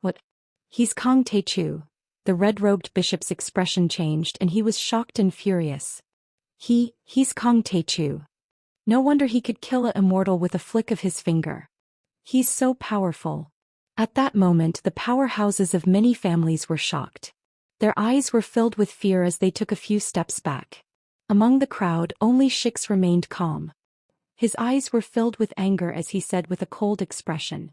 What? He's Kong Techu. The red-robed bishop's expression changed and he was shocked and furious. He's Kong Techu. No wonder he could kill an immortal with a flick of his finger. He's so powerful. At that moment, the powerhouses of many families were shocked. Their eyes were filled with fear as they took a few steps back. Among the crowd, only Shix remained calm. His eyes were filled with anger as he said with a cold expression.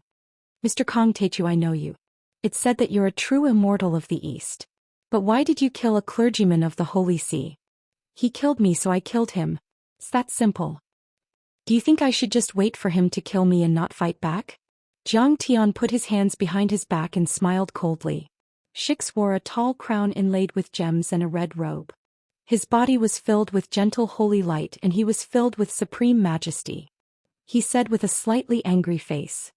Mr. Kong Techu, I know you. It's said that you're a true immortal of the East. But why did you kill a clergyman of the Holy See? He killed me, so I killed him. It's that simple. Do you think I should just wait for him to kill me and not fight back? Zhang Tian put his hands behind his back and smiled coldly. Shix wore a tall crown inlaid with gems and a red robe. His body was filled with gentle holy light and he was filled with supreme majesty. He said with a slightly angry face.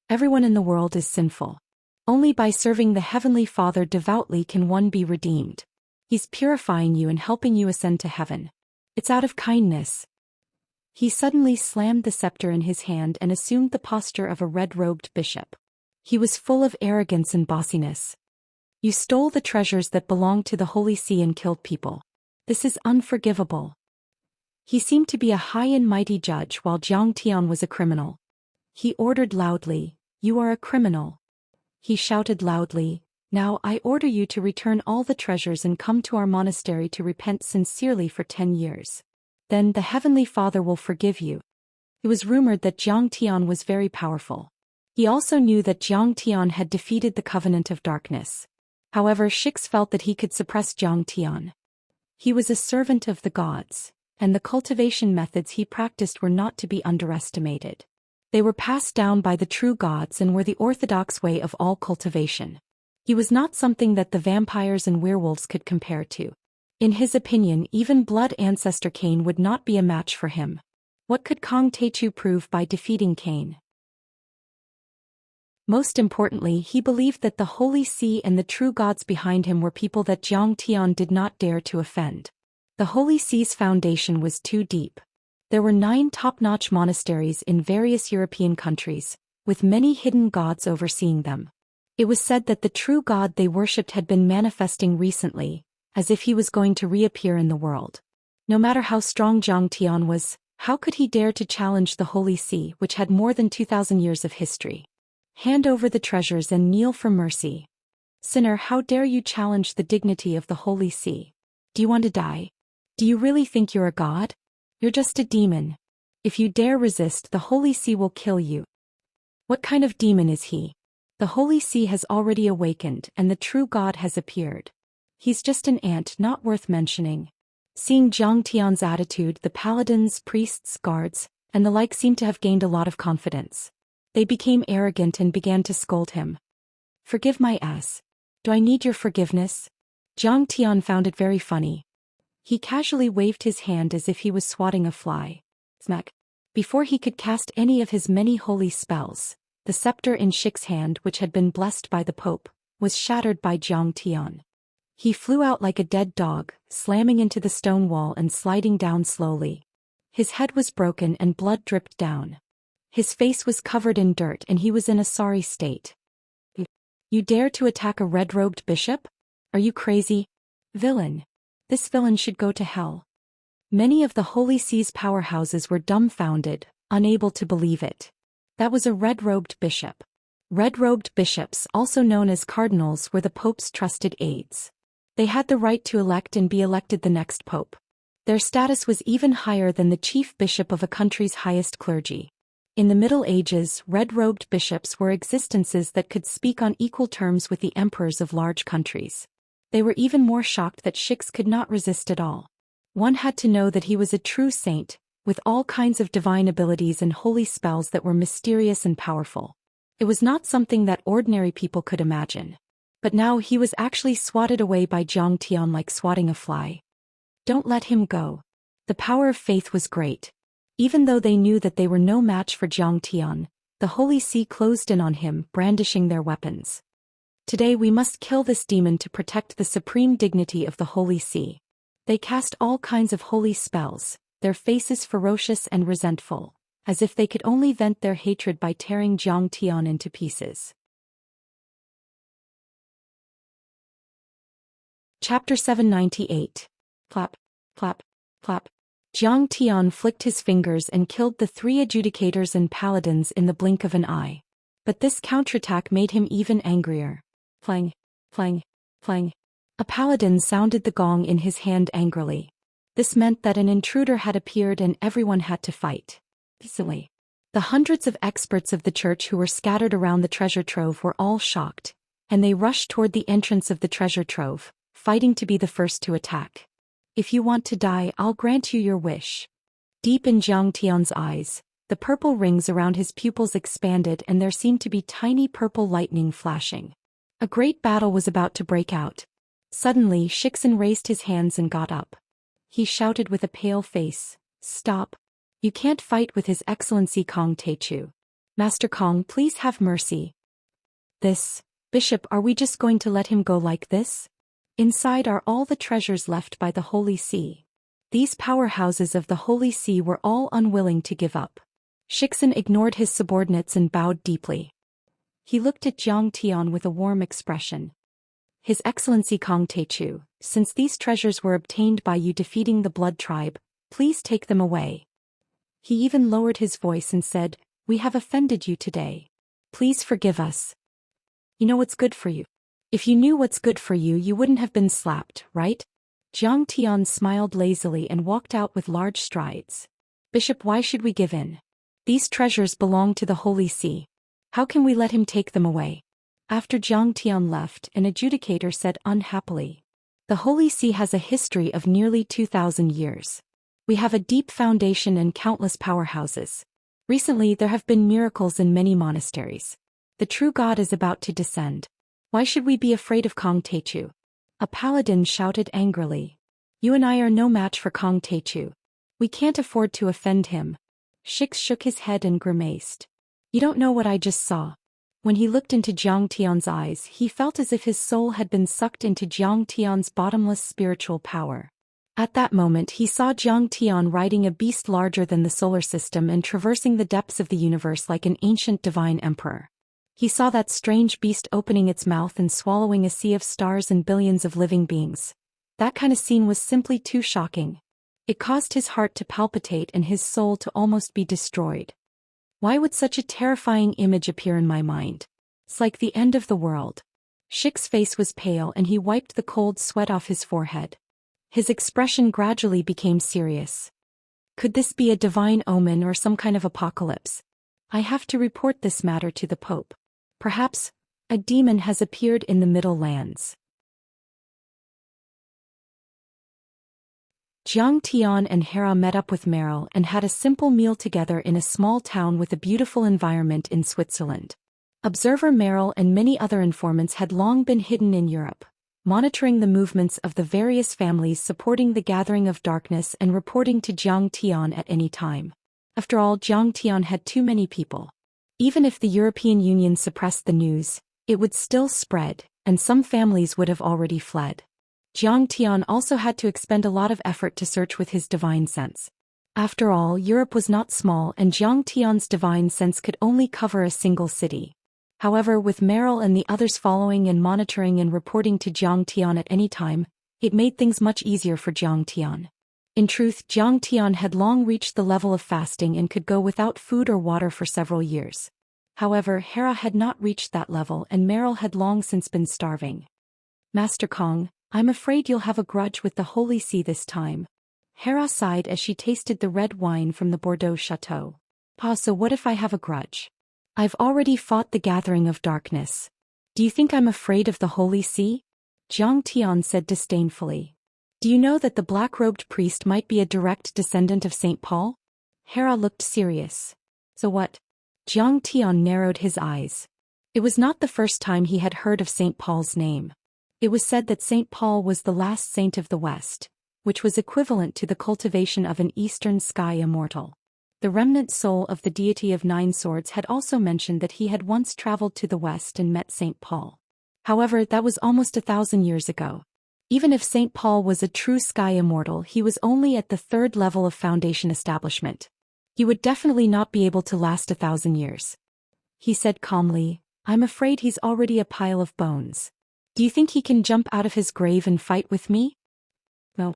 Everyone in the world is sinful. Only by serving the Heavenly Father devoutly can one be redeemed. He's purifying you and helping you ascend to heaven. It's out of kindness. He suddenly slammed the scepter in his hand and assumed the posture of a red-robed bishop. He was full of arrogance and bossiness. You stole the treasures that belonged to the Holy See and killed people. This is unforgivable. He seemed to be a high and mighty judge while Zhang Tian was a criminal. He ordered loudly, "You are a criminal." He shouted loudly, "Now I order you to return all the treasures and come to our monastery to repent sincerely for 10 years. Then the Heavenly Father will forgive you." It was rumored that Zhang Tian was very powerful. He also knew that Zhang Tian had defeated the Covenant of Darkness. However, Shix felt that he could suppress Zhang Tian. He was a servant of the gods, and the cultivation methods he practiced were not to be underestimated. They were passed down by the true gods and were the orthodox way of all cultivation. He was not something that the vampires and werewolves could compare to. In his opinion, even blood ancestor Cain would not be a match for him. What could Kong Techu prove by defeating Cain? Most importantly, he believed that the Holy See and the true gods behind him were people that Zhang Tian did not dare to offend. The Holy See's foundation was too deep. There were 9 top-notch monasteries in various European countries, with many hidden gods overseeing them. It was said that the true god they worshipped had been manifesting recently, as if he was going to reappear in the world. No matter how strong Zhang Tian was, how could he dare to challenge the Holy See, which had more than 2,000 years of history? Hand over the treasures and kneel for mercy. Sinner, how dare you challenge the dignity of the Holy See? Do you want to die? Do you really think you're a god? You're just a demon. If you dare resist, the Holy See will kill you. What kind of demon is he? The Holy See has already awakened and the true God has appeared. He's just an ant not worth mentioning. Seeing Zhang Tian's attitude, the paladins, priests, guards, and the like seemed to have gained a lot of confidence. They became arrogant and began to scold him. Forgive my ass. Do I need your forgiveness? Zhang Tian found it very funny. He casually waved his hand as if he was swatting a fly. Smack. Before he could cast any of his many holy spells, the scepter in Shix's hand, which had been blessed by the Pope, was shattered by Zhang Tian. He flew out like a dead dog, slamming into the stone wall and sliding down slowly. His head was broken and blood dripped down. His face was covered in dirt and he was in a sorry state. You dare to attack a red-robed bishop? Are you crazy? Villain. This villain should go to hell. Many of the Holy See's powerhouses were dumbfounded, unable to believe it. That was a red-robed bishop. Red-robed bishops, also known as cardinals, were the Pope's trusted aides. They had the right to elect and be elected the next Pope. Their status was even higher than the chief bishop of a country's highest clergy. In the Middle Ages, red-robed bishops were existences that could speak on equal terms with the emperors of large countries. They were even more shocked that Shix could not resist at all. One had to know that he was a true saint, with all kinds of divine abilities and holy spells that were mysterious and powerful. It was not something that ordinary people could imagine. But now he was actually swatted away by Zhang Tian like swatting a fly. Don't let him go. The power of faith was great. Even though they knew that they were no match for Zhang Tian, the Holy See closed in on him, brandishing their weapons. Today we must kill this demon to protect the supreme dignity of the Holy See. They cast all kinds of holy spells, their faces ferocious and resentful, as if they could only vent their hatred by tearing Zhang Tian into pieces. Chapter 798. Clap, clap, clap. Zhang Tian flicked his fingers and killed the 3 adjudicators and paladins in the blink of an eye. But this counterattack made him even angrier. Clang, clang, clang. A paladin sounded the gong in his hand angrily. This meant that an intruder had appeared and everyone had to fight. Easily. The hundreds of experts of the church who were scattered around the treasure trove were all shocked, and they rushed toward the entrance of the treasure trove, fighting to be the first to attack. If you want to die, I'll grant you your wish. Deep in Zhang Tian's eyes, the purple rings around his pupils expanded and there seemed to be tiny purple lightning flashing. A great battle was about to break out. Suddenly Xianxia raised his hands and got up. He shouted with a pale face, "Stop! You can't fight with His Excellency Kong Techu. Master Kong, please have mercy." "This, Bishop, are we just going to let him go like this? Inside are all the treasures left by the Holy See." These powerhouses of the Holy See were all unwilling to give up. Xianxia ignored his subordinates and bowed deeply. He looked at Zhang Tian with a warm expression. "His Excellency Kong Techu, since these treasures were obtained by you defeating the Blood Tribe, please take them away." He even lowered his voice and said, "We have offended you today. Please forgive us. You know what's good for you. If you knew what's good for you, you wouldn't have been slapped, right?" Zhang Tian smiled lazily and walked out with large strides. "Bishop, why should we give in? These treasures belong to the Holy See. How can we let him take them away?" After Zhang Tian left, an adjudicator said unhappily, "The Holy See has a history of nearly 2,000 years. We have a deep foundation and countless powerhouses. Recently there have been miracles in many monasteries. The true God is about to descend. Why should we be afraid of Kong Techu?" A paladin shouted angrily. "You and I are no match for Kong Techu. We can't afford to offend him." Xianxia shook his head and grimaced. "You don't know what I just saw." When he looked into Zhang Tian's eyes, he felt as if his soul had been sucked into Zhang Tian's bottomless spiritual power. At that moment he saw Zhang Tian riding a beast larger than the solar system and traversing the depths of the universe like an ancient divine emperor. He saw that strange beast opening its mouth and swallowing a sea of stars and billions of living beings. That kind of scene was simply too shocking. It caused his heart to palpitate and his soul to almost be destroyed. Why would such a terrifying image appear in my mind? It's like the end of the world. Xianxia's face was pale and he wiped the cold sweat off his forehead. His expression gradually became serious. Could this be a divine omen or some kind of apocalypse? I have to report this matter to the Pope. Perhaps a demon has appeared in the Middle Lands. Zhang Tian and Hera met up with Meryl and had a simple meal together in a small town with a beautiful environment in Switzerland. Observer Meryl and many other informants had long been hidden in Europe, monitoring the movements of the various families supporting the gathering of darkness and reporting to Zhang Tian at any time. After all, Zhang Tian had too many people. Even if the European Union suppressed the news, it would still spread, and some families would have already fled. Zhang Tian also had to expend a lot of effort to search with his divine sense. After all, Europe was not small and Zhang Tian's divine sense could only cover a single city. However, with Meryl and the others following and monitoring and reporting to Zhang Tian at any time, it made things much easier for Zhang Tian. In truth, Zhang Tian had long reached the level of fasting and could go without food or water for several years. However, Hera had not reached that level and Meryl had long since been starving. "Master Kong, I'm afraid you'll have a grudge with the Holy See this time." Hera sighed as she tasted the red wine from the Bordeaux chateau. "Pa, so what if I have a grudge? I've already fought the gathering of darkness. Do you think I'm afraid of the Holy See?" Zhang Tian said disdainfully. "Do you know that the black-robed priest might be a direct descendant of St. Paul?" Hera looked serious. "So what?" Zhang Tian narrowed his eyes. It was not the first time he had heard of St. Paul's name. It was said that St. Paul was the last saint of the West, which was equivalent to the cultivation of an eastern sky immortal. The remnant soul of the deity of Nine Swords had also mentioned that he had once traveled to the West and met St. Paul. However, that was almost 1,000 years ago. Even if St. Paul was a true sky immortal, he was only at the 3rd level of foundation establishment. He would definitely not be able to last 1,000 years. He said calmly, I'm afraid he's already a pile of bones. Do you think he can jump out of his grave and fight with me? No.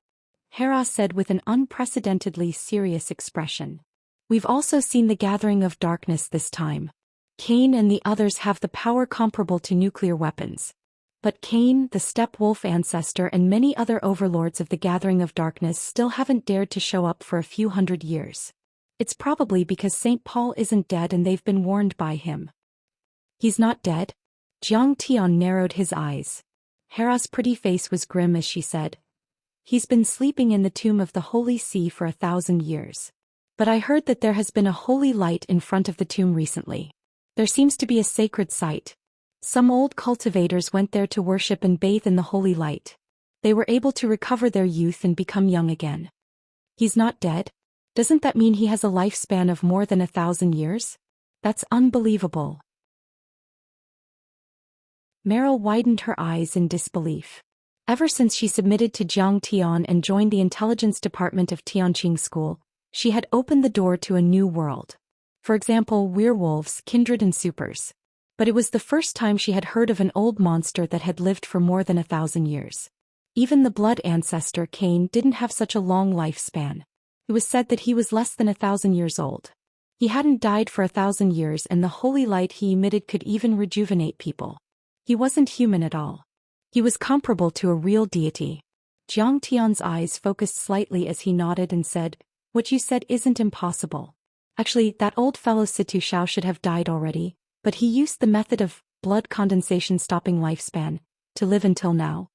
Hera said with an unprecedentedly serious expression. We've also seen the gathering of darkness this time. Cain and the others have the power comparable to nuclear weapons. But Cain, the steppe wolf ancestor, and many other overlords of the gathering of darkness still haven't dared to show up for a few hundred years. It's probably because St. Paul isn't dead and they've been warned by him. He's not dead? Zhang Tian narrowed his eyes. Hera's pretty face was grim as she said. He's been sleeping in the tomb of the Holy See for 1,000 years. But I heard that there has been a holy light in front of the tomb recently. There seems to be a sacred site. Some old cultivators went there to worship and bathe in the holy light. They were able to recover their youth and become young again. He's not dead? Doesn't that mean he has a lifespan of more than 1,000 years? That's unbelievable. Meryl widened her eyes in disbelief. Ever since she submitted to Zhang Tian and joined the intelligence department of Tianqing School, she had opened the door to a new world. For example, werewolves, kindred and supers. But it was the first time she had heard of an old monster that had lived for more than 1,000 years. Even the blood ancestor Cain didn't have such a long lifespan. It was said that he was less than 1,000 years old. He hadn't died for 1,000 years and the holy light he emitted could even rejuvenate people. He wasn't human at all. He was comparable to a real deity. Zhang Tian's eyes focused slightly as he nodded and said, What you said isn't impossible. Actually, that old fellow Situ Xiao should have died already, but he used the method of blood condensation stopping lifespan to live until now.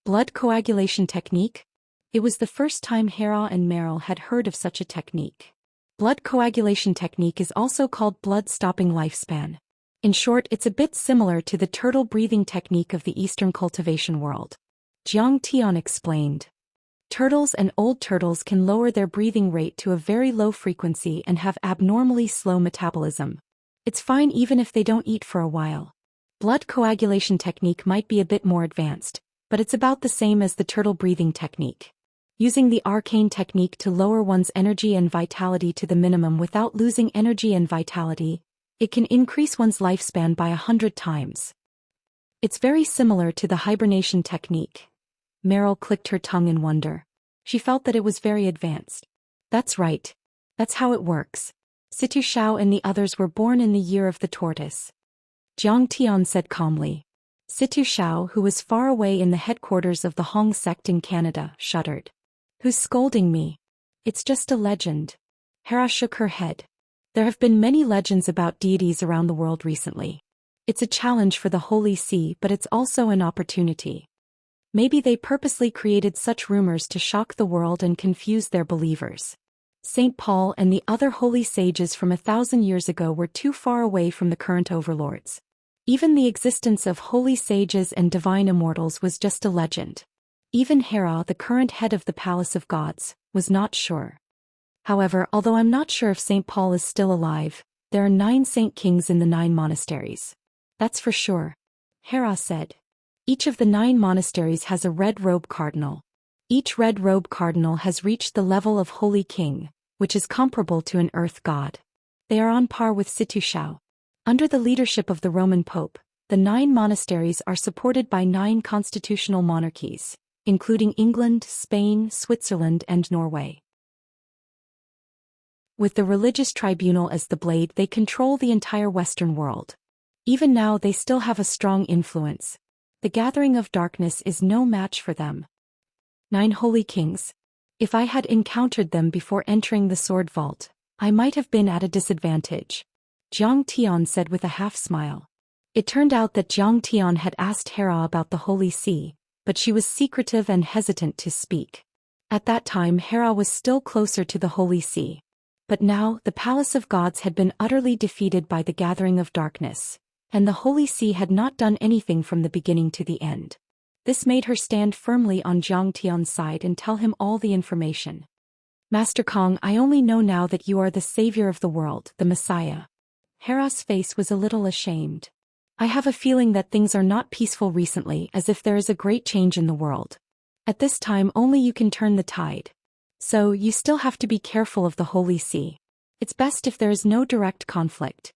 Blood coagulation technique? It was the first time Hera and Meryl had heard of such a technique. Blood coagulation technique is also called blood stopping lifespan. In short, it's a bit similar to the turtle breathing technique of the Eastern cultivation world. Zhang Tian explained. Turtles and old turtles can lower their breathing rate to a very low frequency and have abnormally slow metabolism. It's fine even if they don't eat for a while. Blood coagulation technique might be a bit more advanced, but it's about the same as the turtle breathing technique. Using the arcane technique to lower one's energy and vitality to the minimum without losing energy and vitality, it can increase one's lifespan by 100 times. It's very similar to the hibernation technique. Meryl clicked her tongue in wonder. She felt that it was very advanced. That's right. That's how it works. Situ Xiao and the others were born in the year of the tortoise. Zhang Tian said calmly. Situ Xiao, who was far away in the headquarters of the Hong sect in Canada, shuddered. Who's scolding me? It's just a legend. Hera shook her head. There have been many legends about deities around the world recently. It's a challenge for the Holy See, but it's also an opportunity. Maybe they purposely created such rumors to shock the world and confuse their believers. St. Paul and the other holy sages from 1,000 years ago were too far away from the current overlords. Even the existence of holy sages and divine immortals was just a legend. Even Hera, the current head of the Palace of Gods, was not sure. However, although I'm not sure if St. Paul is still alive, there are 9 saint kings in the 9 monasteries. That's for sure. Hera said. Each of the 9 monasteries has a red robe cardinal. Each red robe cardinal has reached the level of holy king, which is comparable to an earth god. They are on par with Situ Xiao. Under the leadership of the Roman Pope, the 9 monasteries are supported by 9 constitutional monarchies, including England, Spain, Switzerland and Norway. With the religious tribunal as the blade, they control the entire Western world. Even now they still have a strong influence. The gathering of darkness is no match for them. 9 holy kings. If I had encountered them before entering the sword vault, I might have been at a disadvantage. Zhang Tian said with a half-smile. It turned out that Zhang Tian had asked Hera about the Holy See, but she was secretive and hesitant to speak. At that time Hera was still closer to the Holy See. But now, the Palace of Gods had been utterly defeated by the gathering of darkness, and the Holy See had not done anything from the beginning to the end. This made her stand firmly on Zhang Tian's side and tell him all the information. Master Kong, I only know now that you are the savior of the world, the Messiah. Hera's face was a little ashamed. I have a feeling that things are not peaceful recently, as if there is a great change in the world. At this time only you can turn the tide. So, you still have to be careful of the Holy See. It's best if there is no direct conflict.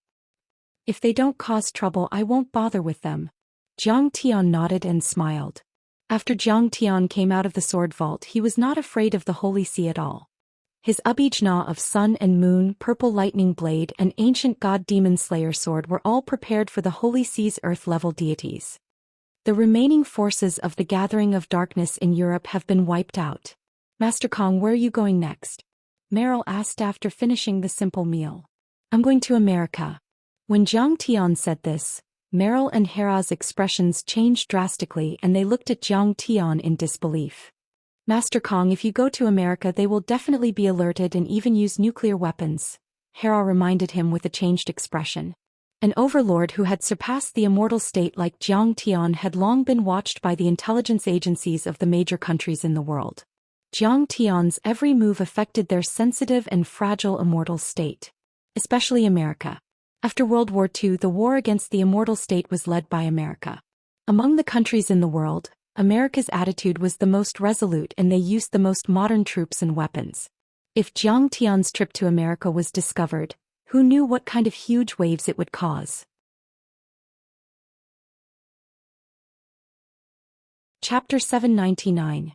If they don't cause trouble, I won't bother with them. Zhang Tian nodded and smiled. After Zhang Tian came out of the sword vault, he was not afraid of the Holy See at all. His Abijna of sun and moon, purple lightning blade, and ancient god demon slayer sword were all prepared for the Holy See's earth-level deities. The remaining forces of the Gathering of Darkness in Europe have been wiped out. Master Kong, where are you going next? Meryl asked after finishing the simple meal. I'm going to America. When Zhang Tian said this, Meryl and Hera's expressions changed drastically and they looked at Zhang Tian in disbelief. Master Kong, if you go to America they will definitely be alerted and even use nuclear weapons, Hera reminded him with a changed expression. An overlord who had surpassed the immortal state like Zhang Tian had long been watched by the intelligence agencies of the major countries in the world. Zhang Tian's every move affected their sensitive and fragile immortal state. Especially America. After World War II, the war against the immortal state was led by America. Among the countries in the world, America's attitude was the most resolute and they used the most modern troops and weapons. If Zhang Tian's trip to America was discovered, who knew what kind of huge waves it would cause? Chapter 799.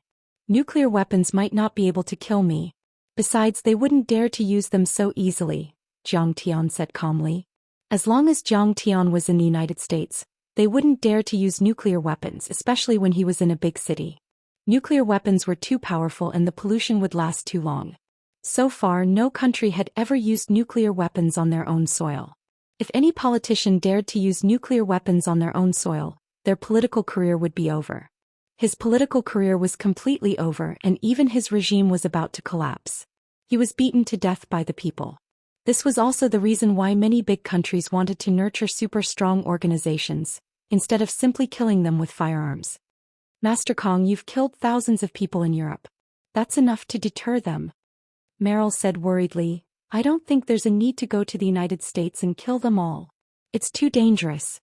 Nuclear weapons might not be able to kill me. Besides, they wouldn't dare to use them so easily, Zhang Tian said calmly. As long as Zhang Tian was in the United States, they wouldn't dare to use nuclear weapons, especially when he was in a big city. Nuclear weapons were too powerful and the pollution would last too long. So far, no country had ever used nuclear weapons on their own soil. If any politician dared to use nuclear weapons on their own soil, their political career would be over. His political career was completely over and even his regime was about to collapse. He was beaten to death by the people. This was also the reason why many big countries wanted to nurture super strong organizations, instead of simply killing them with firearms. Master Kong, you've killed thousands of people in Europe. That's enough to deter them. Meryl said worriedly, I don't think there's a need to go to the United States and kill them all. It's too dangerous.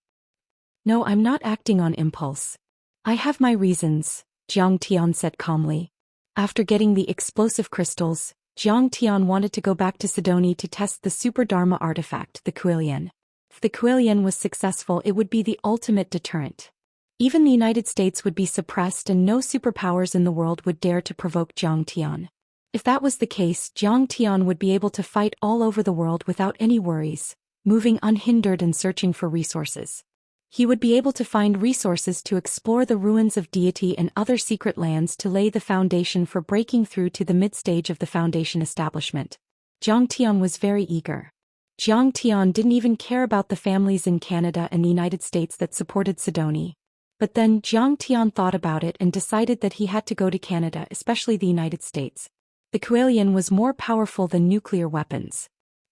No, I'm not acting on impulse. I have my reasons, Zhang Tian said calmly. After getting the explosive crystals, Zhang Tian wanted to go back to Sidoni to test the Super Dharma artifact, the Quillian. If the Quillian was successful, it would be the ultimate deterrent. Even the United States would be suppressed and no superpowers in the world would dare to provoke Zhang Tian. If that was the case, Zhang Tian would be able to fight all over the world without any worries, moving unhindered and searching for resources. He would be able to find resources to explore the ruins of deity and other secret lands to lay the foundation for breaking through to the mid-stage of the Foundation establishment. Zhang Tian was very eager. Zhang Tian didn't even care about the families in Canada and the United States that supported Sidoni. But then Zhang Tian thought about it and decided that he had to go to Canada, especially the United States. The Quillian was more powerful than nuclear weapons.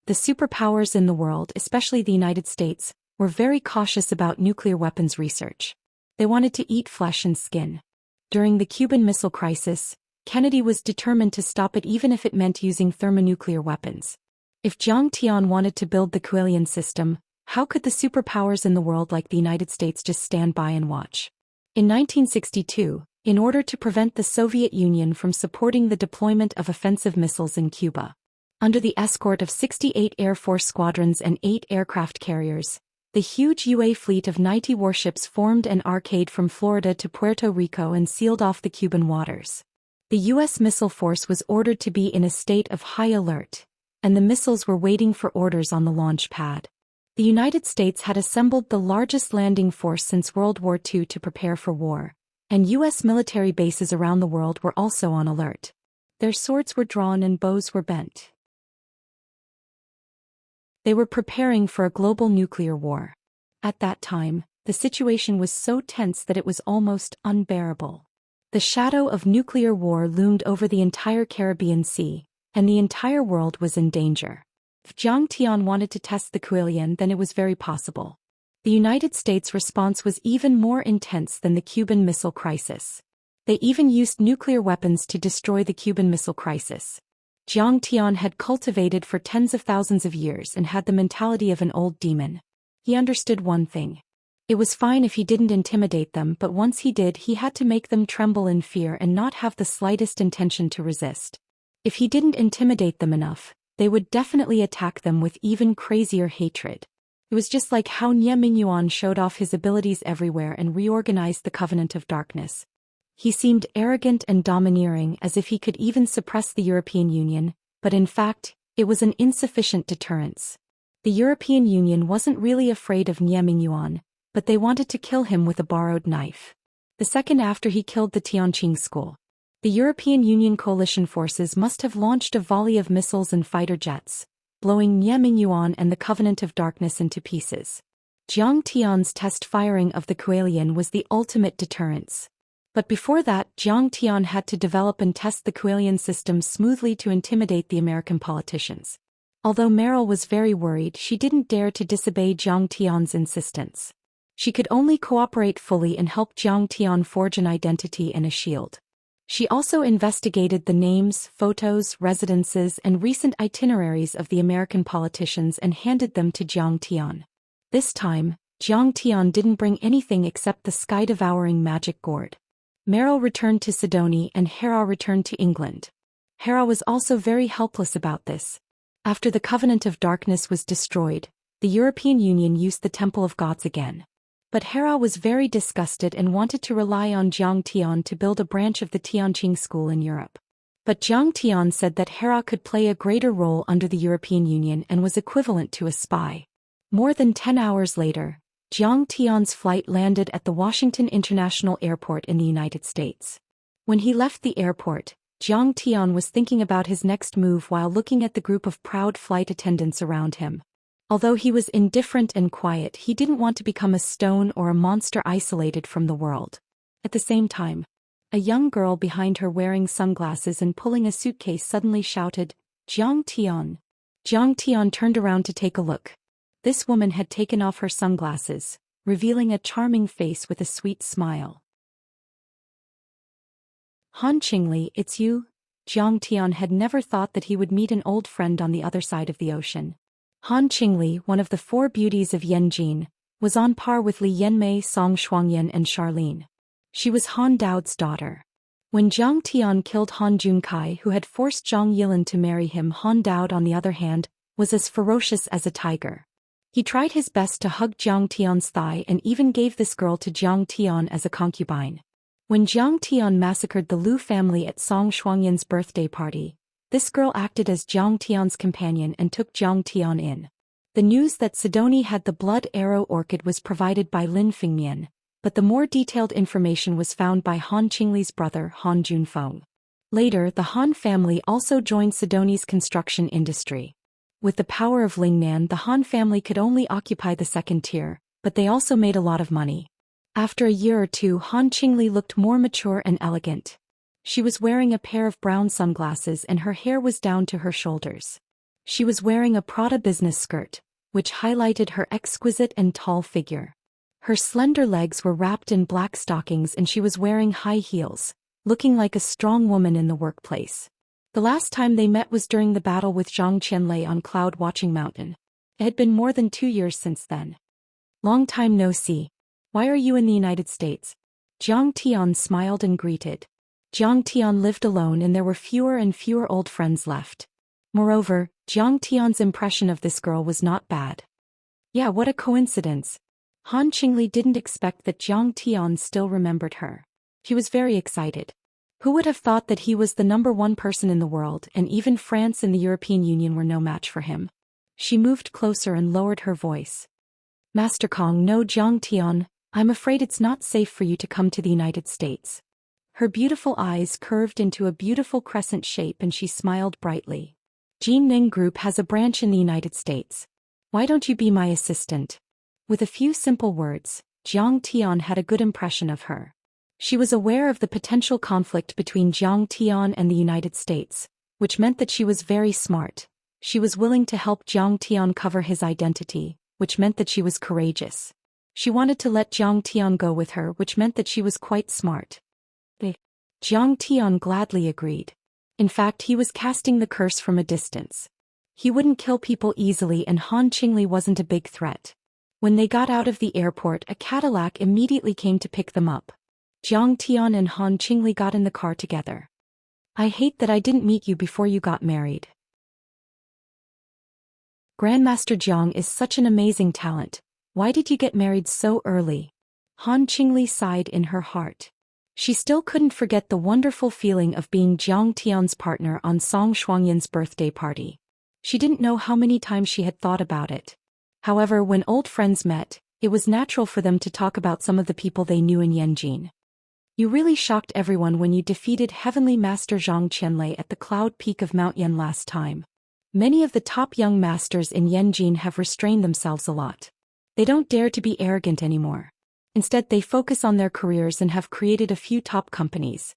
The superpowers in the world, especially the United States, were very cautious about nuclear weapons research. They wanted to eat flesh and skin. During the Cuban Missile Crisis, Kennedy was determined to stop it even if it meant using thermonuclear weapons. If Zhang Tian wanted to build the Quillian system, how could the superpowers in the world like the United States just stand by and watch? In 1962, in order to prevent the Soviet Union from supporting the deployment of offensive missiles in Cuba, under the escort of 68 Air Force squadrons and 8 aircraft carriers, the huge UA fleet of 90 warships formed an arcade from Florida to Puerto Rico and sealed off the Cuban waters. The U.S. missile force was ordered to be in a state of high alert, and the missiles were waiting for orders on the launch pad. The United States had assembled the largest landing force since World War II to prepare for war, and U.S. military bases around the world were also on alert. Their swords were drawn and bows were bent. They were preparing for a global nuclear war. At that time, the situation was so tense that it was almost unbearable. The shadow of nuclear war loomed over the entire Caribbean Sea, and the entire world was in danger. If Zhang Tian wanted to test the Quillian, then it was very possible. The United States' response was even more intense than the Cuban Missile Crisis. They even used nuclear weapons to destroy the Cuban Missile Crisis. Zhang Tian had cultivated for tens of thousands of years and had the mentality of an old demon. He understood one thing. It was fine if he didn't intimidate them, but once he did, he had to make them tremble in fear and not have the slightest intention to resist. If he didn't intimidate them enough, they would definitely attack them with even crazier hatred. It was just like how Nie Mingyuan showed off his abilities everywhere and reorganized the Covenant of Darkness. He seemed arrogant and domineering, as if he could even suppress the European Union, but in fact, it was an insufficient deterrence. The European Union wasn't really afraid of Nie Mingyuan, but they wanted to kill him with a borrowed knife. The second after he killed the Tianqing school, the European Union coalition forces must have launched a volley of missiles and fighter jets, blowing Nie Mingyuan and the Covenant of Darkness into pieces. Jiang Tian's test firing of the Kuelian was the ultimate deterrence. But before that, Jiang Tian had to develop and test the Kuelian system smoothly to intimidate the American politicians. Although Meryl was very worried, she didn't dare to disobey Jiang Tian's insistence. She could only cooperate fully and help Jiang Tian forge an identity and a shield. She also investigated the names, photos, residences, and recent itineraries of the American politicians and handed them to Jiang Tian. This time, Jiang Tian didn't bring anything except the sky-devouring magic gourd. Meryl returned to Sidonie and Hera returned to England. Hera was also very helpless about this. After the Covenant of Darkness was destroyed, the European Union used the Temple of Gods again. But Hera was very disgusted and wanted to rely on Jiang Tian to build a branch of the Tianqing school in Europe. But Jiang Tian said that Hera could play a greater role under the European Union and was equivalent to a spy. More than 10 hours later, Jiang Tian's flight landed at the Washington International Airport in the United States. When he left the airport, Jiang Tian was thinking about his next move while looking at the group of proud flight attendants around him. Although he was indifferent and quiet, he didn't want to become a stone or a monster isolated from the world. At the same time, a young girl behind her wearing sunglasses and pulling a suitcase suddenly shouted, "Jiang Tian." Jiang Tian turned around to take a look. This woman had taken off her sunglasses, revealing a charming face with a sweet smile. "Han Qingli, it's you?" Jiang Tian had never thought that he would meet an old friend on the other side of the ocean. Han Qingli, one of the four beauties of Yanjin, was on par with Li Yanmei, Song Shuangyan and Charlene. She was Han Dao's daughter. When Jiang Tian killed Han Junkai, who had forced Zhang Yilin to marry him, Han Dao, on the other hand, was as ferocious as a tiger. He tried his best to hug Jiang Tian's thigh and even gave this girl to Jiang Tian as a concubine. When Jiang Tian massacred the Lu family at Song Shuangyan's birthday party, this girl acted as Jiang Tian's companion and took Jiang Tian in. The news that Sidonie had the blood arrow orchid was provided by Lin Fengmian, but the more detailed information was found by Han Qingli's brother Han Junfeng. Later, the Han family also joined Sidonie's construction industry. With the power of Lingnan, the Han family could only occupy the second tier, but they also made a lot of money. After a year or two, Han Qingli looked more mature and elegant. She was wearing a pair of brown sunglasses and her hair was down to her shoulders. She was wearing a Prada business skirt, which highlighted her exquisite and tall figure. Her slender legs were wrapped in black stockings and she was wearing high heels, looking like a strong woman in the workplace. The last time they met was during the battle with Zhang Qianlei on Cloud Watching Mountain. It had been more than 2 years since then. "Long time no see. Why are you in the United States?" Jiang Tian smiled and greeted. Jiang Tian lived alone and there were fewer and fewer old friends left. Moreover, Jiang Tian's impression of this girl was not bad. Yeah, what a coincidence. Han Qingli didn't expect that Jiang Tian still remembered her. He was very excited. Who would have thought that he was the #1 person in the world, and even France and the European Union were no match for him? She moved closer and lowered her voice. "Master Kong, no, Jiang Tian, I'm afraid it's not safe for you to come to the United States." Her beautiful eyes curved into a beautiful crescent shape and she smiled brightly. Jinning Group has a branch in the United States. Why don't you be my assistant? With a few simple words, Jiang Tian had a good impression of her. She was aware of the potential conflict between Jiang Tian and the United States, which meant that she was very smart. She was willing to help Jiang Tian cover his identity, which meant that she was courageous. She wanted to let Jiang Tian go with her, which meant that she was quite smart. Jiang Tian gladly agreed. In fact, he was casting the curse from a distance. He wouldn't kill people easily and Han Qingli wasn't a big threat. When they got out of the airport, a Cadillac immediately came to pick them up. Jiang Tian and Han Qingli got in the car together. I hate that I didn't meet you before you got married. Grandmaster Jiang is such an amazing talent. Why did you get married so early? Han Qingli sighed in her heart. She still couldn't forget the wonderful feeling of being Jiang Tian's partner on Song Shuangyan's birthday party. She didn't know how many times she had thought about it. However, when old friends met, it was natural for them to talk about some of the people they knew in Yanjin. You really shocked everyone when you defeated Heavenly Master Zhang Qianlei at the cloud peak of Mount Yan last time. Many of the top young masters in Yanjin have restrained themselves a lot. They don't dare to be arrogant anymore. Instead, they focus on their careers and have created a few top companies.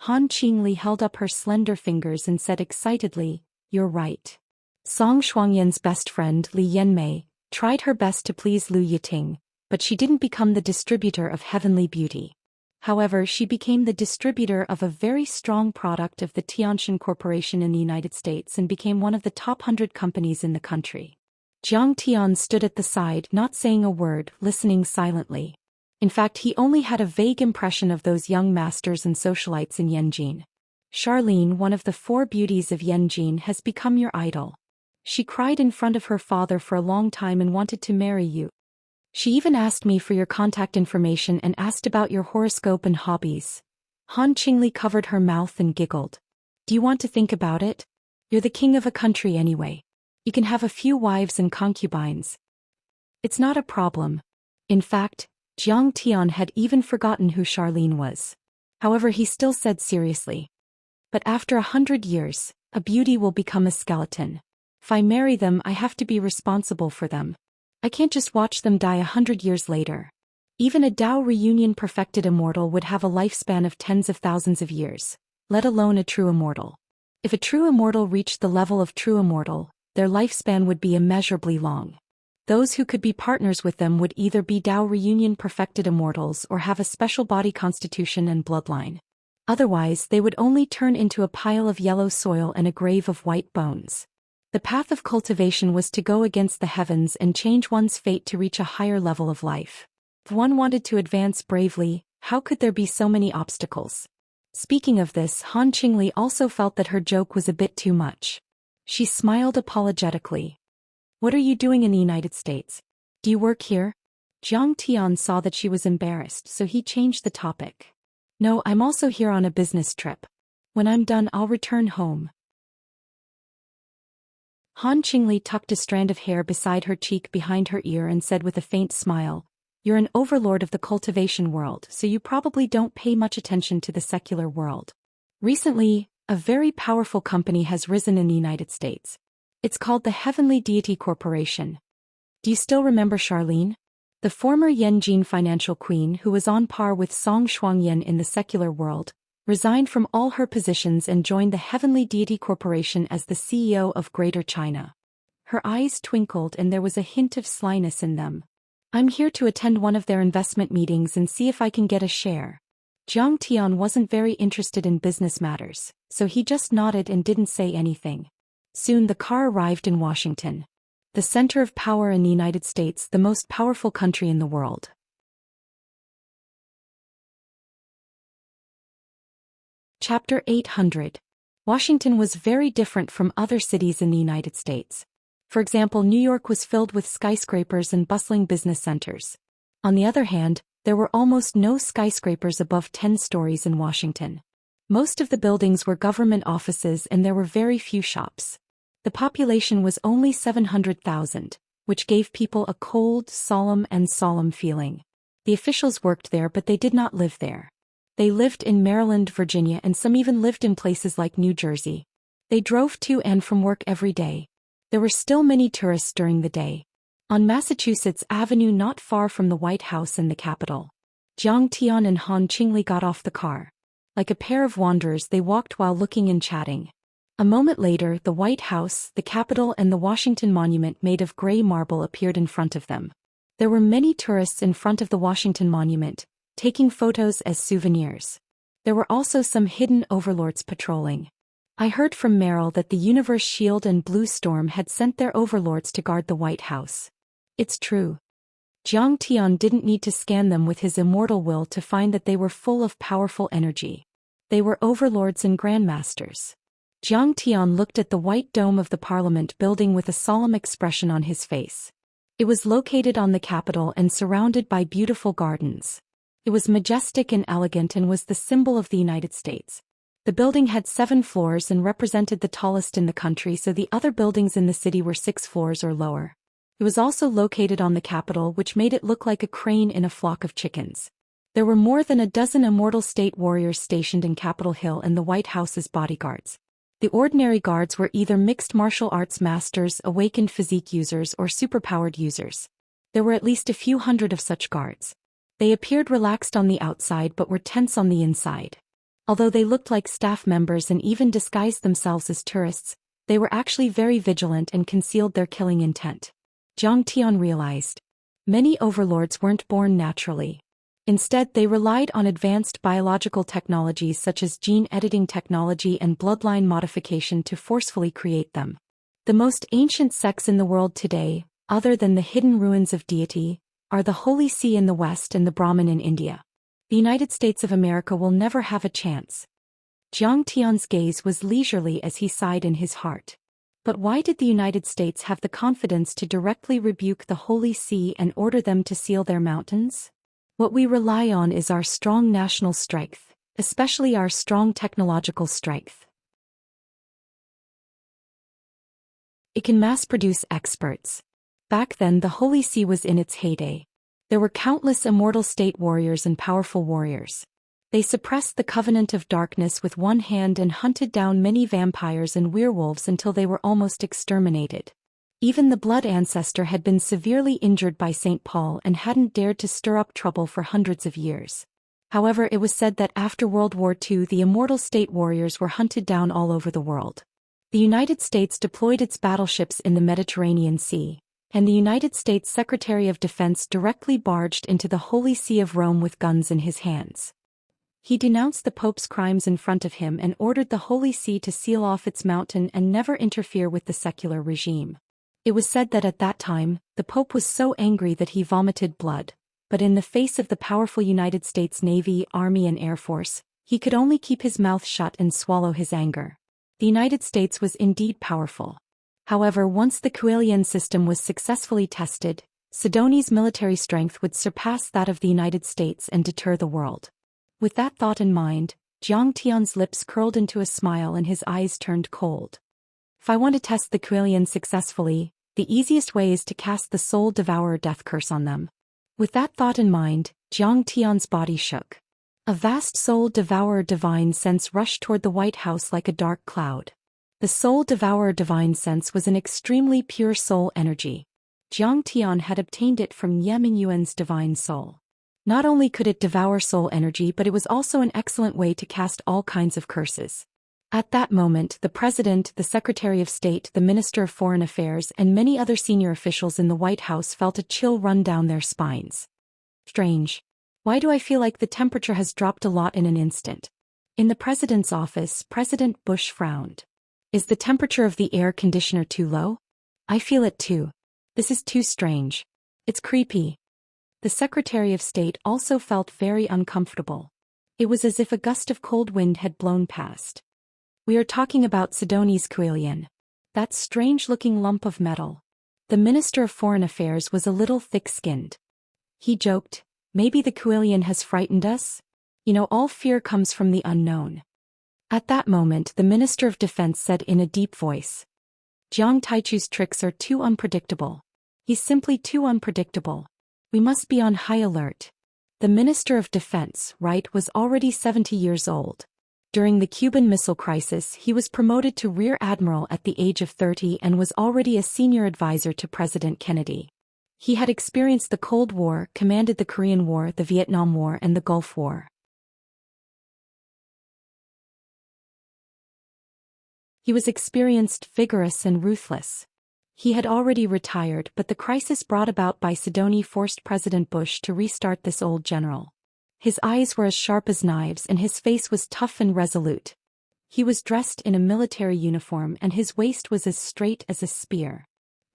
Han Qingli held up her slender fingers and said excitedly, "You're right." Song Shuangyan's best friend, Li Yanmei, tried her best to please Lu Yiting, but she didn't become the distributor of heavenly beauty. However, she became the distributor of a very strong product of the Tianxin Corporation in the United States and became one of the top 100 companies in the country. Jiang Tian stood at the side, not saying a word, listening silently. In fact, he only had a vague impression of those young masters and socialites in Yanjin. Charlene, one of the 4 beauties of Yanjin, has become your idol. She cried in front of her father for a long time and wanted to marry you. She even asked me for your contact information and asked about your horoscope and hobbies. Han Qingli covered her mouth and giggled. Do you want to think about it? You're the king of a country anyway. You can have a few wives and concubines. It's not a problem. In fact, Jiang Tian had even forgotten who Charlene was. However, he still said seriously. But after 100 years, a beauty will become a skeleton. If I marry them, I have to be responsible for them. I can't just watch them die 100 years later. Even a Tao reunion perfected immortal would have a lifespan of tens of thousands of years, let alone a true immortal. If a true immortal reached the level of true immortal, their lifespan would be immeasurably long. Those who could be partners with them would either be Tao reunion perfected immortals or have a special body constitution and bloodline. Otherwise, they would only turn into a pile of yellow soil and a grave of white bones. The path of cultivation was to go against the heavens and change one's fate to reach a higher level of life. If one wanted to advance bravely, how could there be so many obstacles? Speaking of this, Han Qingli also felt that her joke was a bit too much. She smiled apologetically. What are you doing in the United States? Do you work here? Jiang Tian saw that she was embarrassed, so he changed the topic. No, I'm also here on a business trip. When I'm done, I'll return home. Han Qingli tucked a strand of hair beside her cheek behind her ear and said with a faint smile, "You're an overlord of the cultivation world, so you probably don't pay much attention to the secular world. Recently, a very powerful company has risen in the United States. It's called the Heavenly Deity Corporation. Do you still remember Charlene? The former Yanjin financial queen who was on par with Song Shuangyan in the secular world, resigned from all her positions and joined the Heavenly Deity Corporation as the CEO of Greater China." Her eyes twinkled and there was a hint of slyness in them. "I'm here to attend one of their investment meetings and see if I can get a share." Jiang Tian wasn't very interested in business matters, so he just nodded and didn't say anything. Soon the car arrived in Washington, the center of power in the United States, the most powerful country in the world. Chapter 800. Washington was very different from other cities in the United States. For example, New York was filled with skyscrapers and bustling business centers. On the other hand, there were almost no skyscrapers above 10 stories in Washington. Most of the buildings were government offices and there were very few shops. The population was only 700,000, which gave people a cold, solemn feeling. The officials worked there, but they did not live there. They lived in Maryland, Virginia, and some even lived in places like New Jersey. They drove to and from work every day. There were still many tourists during the day. On Massachusetts Avenue, not far from the White House and the Capitol, Jiang Tian and Han Qingli got off the car. Like a pair of wanderers, they walked while looking and chatting. A moment later, the White House, the Capitol, and the Washington Monument made of gray marble appeared in front of them. There were many tourists in front of the Washington Monument, taking photos as souvenirs. There were also some hidden overlords patrolling. I heard from Meryl that the Universe Shield and Blue Storm had sent their overlords to guard the White House. It's true. Jiang Tian didn't need to scan them with his immortal will to find that they were full of powerful energy. They were overlords and grandmasters. Jiang Tian looked at the white dome of the parliament building with a solemn expression on his face. It was located on the capital and surrounded by beautiful gardens. It was majestic and elegant and was the symbol of the United States. The building had 7 floors and represented the tallest in the country, so the other buildings in the city were 6 floors or lower. It was also located on the capital, which made it look like a crane in a flock of chickens. There were more than a dozen immortal state warriors stationed in Capitol Hill and the White House's bodyguards. The ordinary guards were either mixed martial arts masters, awakened physique users, or superpowered users. There were at least a few hundred of such guards. They appeared relaxed on the outside but were tense on the inside. Although they looked like staff members and even disguised themselves as tourists, they were actually very vigilant and concealed their killing intent. Jiang Tian realized. Many overlords weren't born naturally. Instead, they relied on advanced biological technologies such as gene editing technology and bloodline modification to forcefully create them. The most ancient sects in the world today, other than the hidden ruins of deity, are the Holy See in the West and the Brahmin in India. The United States of America will never have a chance. Jiang Tian's gaze was leisurely as he sighed in his heart. But why did the United States have the confidence to directly rebuke the Holy See and order them to seal their mountains? What we rely on is our strong national strength, especially our strong technological strength. It can mass-produce experts. Back then, the Holy See was in its heyday. There were countless immortal state warriors and powerful warriors. They suppressed the Covenant of Darkness with one hand and hunted down many vampires and werewolves until they were almost exterminated. Even the Blood Ancestor had been severely injured by St. Paul and hadn't dared to stir up trouble for hundreds of years. However, it was said that after World War II the immortal state warriors were hunted down all over the world. The United States deployed its battleships in the Mediterranean Sea, and the United States Secretary of Defense directly barged into the Holy See of Rome with guns in his hands. He denounced the Pope's crimes in front of him and ordered the Holy See to seal off its mountain and never interfere with the secular regime. It was said that at that time, the Pope was so angry that he vomited blood, but in the face of the powerful United States Navy, Army and Air Force, he could only keep his mouth shut and swallow his anger. The United States was indeed powerful. However, once the Kuelian system was successfully tested, Sidoni's military strength would surpass that of the United States and deter the world. With that thought in mind, Jiang Tian's lips curled into a smile and his eyes turned cold. If I want to test the Kuelian successfully, the easiest way is to cast the Soul Devourer death curse on them. With that thought in mind, Jiang Tian's body shook. A vast Soul Devourer divine sense rushed toward the White House like a dark cloud. The Soul Devourer divine sense was an extremely pure soul energy. Jiang Tian had obtained it from Ye Mingyuan's divine soul. Not only could it devour soul energy, but it was also an excellent way to cast all kinds of curses. At that moment, the President, the Secretary of State, the Minister of Foreign Affairs, and many other senior officials in the White House felt a chill run down their spines. Strange. Why do I feel like the temperature has dropped a lot in an instant? In the President's office, President Bush frowned. Is the temperature of the air conditioner too low? I feel it too. This is too strange. It's creepy. The Secretary of State also felt very uncomfortable. It was as if a gust of cold wind had blown past. We are talking about Sidoni's Kuelian. That strange-looking lump of metal. The Minister of Foreign Affairs was a little thick-skinned. He joked, maybe the Kuelian has frightened us? You know, all fear comes from the unknown. At that moment, the Minister of Defense said in a deep voice, Jiang Taichu's tricks are too unpredictable. He's simply too unpredictable. We must be on high alert. The Minister of Defense, Wright, was already 70 years old. During the Cuban Missile Crisis, he was promoted to Rear Admiral at the age of 30 and was already a senior advisor to President Kennedy. He had experienced the Cold War, commanded the Korean War, the Vietnam War, and the Gulf War. He was experienced, vigorous, and ruthless. He had already retired, but the crisis brought about by Sidoni forced President Bush to restart this old general. His eyes were as sharp as knives and his face was tough and resolute. He was dressed in a military uniform and his waist was as straight as a spear.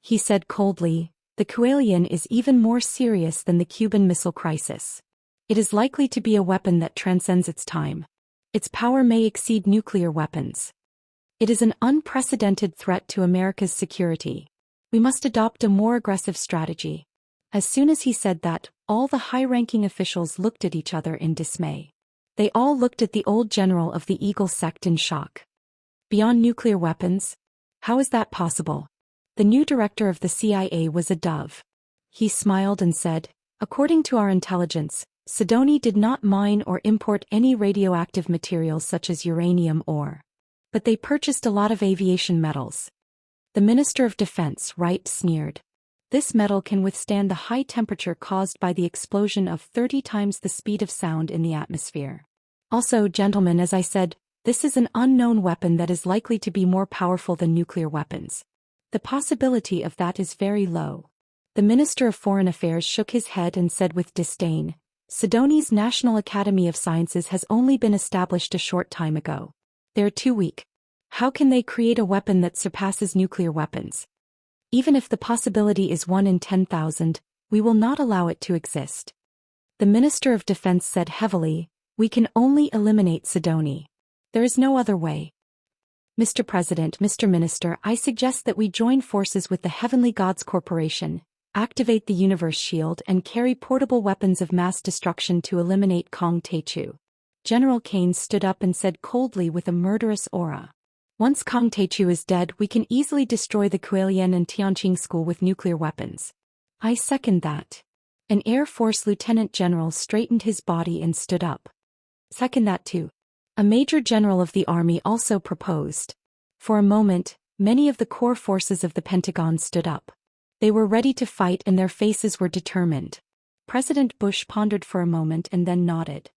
He said coldly, The Kuelian is even more serious than the Cuban Missile Crisis. It is likely to be a weapon that transcends its time. Its power may exceed nuclear weapons. It is an unprecedented threat to America's security. We must adopt a more aggressive strategy. As soon as he said that, all the high-ranking officials looked at each other in dismay. They all looked at the old general of the Eagle sect in shock. Beyond nuclear weapons? How is that possible? The new director of the CIA was a dove. He smiled and said, "According to our intelligence, Sidoni did not mine or import any radioactive materials such as uranium ore. But they purchased a lot of aviation metals." The Minister of Defense, Wright, sneered. "This metal can withstand the high temperature caused by the explosion of 30 times the speed of sound in the atmosphere. Also, gentlemen, as I said, this is an unknown weapon that is likely to be more powerful than nuclear weapons. The possibility of that is very low." The Minister of Foreign Affairs shook his head and said with disdain, "Sidoni's National Academy of Sciences has only been established a short time ago. They're too weak. How can they create a weapon that surpasses nuclear weapons? Even if the possibility is 1 in 10,000, we will not allow it to exist." The Minister of Defense said heavily, "We can only eliminate Sidoni. There is no other way. Mr. President, Mr. Minister, I suggest that we join forces with the Heavenly Gods Corporation, activate the Universe Shield and carry portable weapons of mass destruction to eliminate Kong Techu." General Kane stood up and said coldly with a murderous aura, "Once Kong Techu is dead, we can easily destroy the Kuelian and Tianqing School with nuclear weapons." "I second that." An Air Force Lieutenant General straightened his body and stood up. "Second that too." A Major General of the Army also proposed. For a moment, many of the core forces of the Pentagon stood up. They were ready to fight and their faces were determined. President Bush pondered for a moment and then nodded.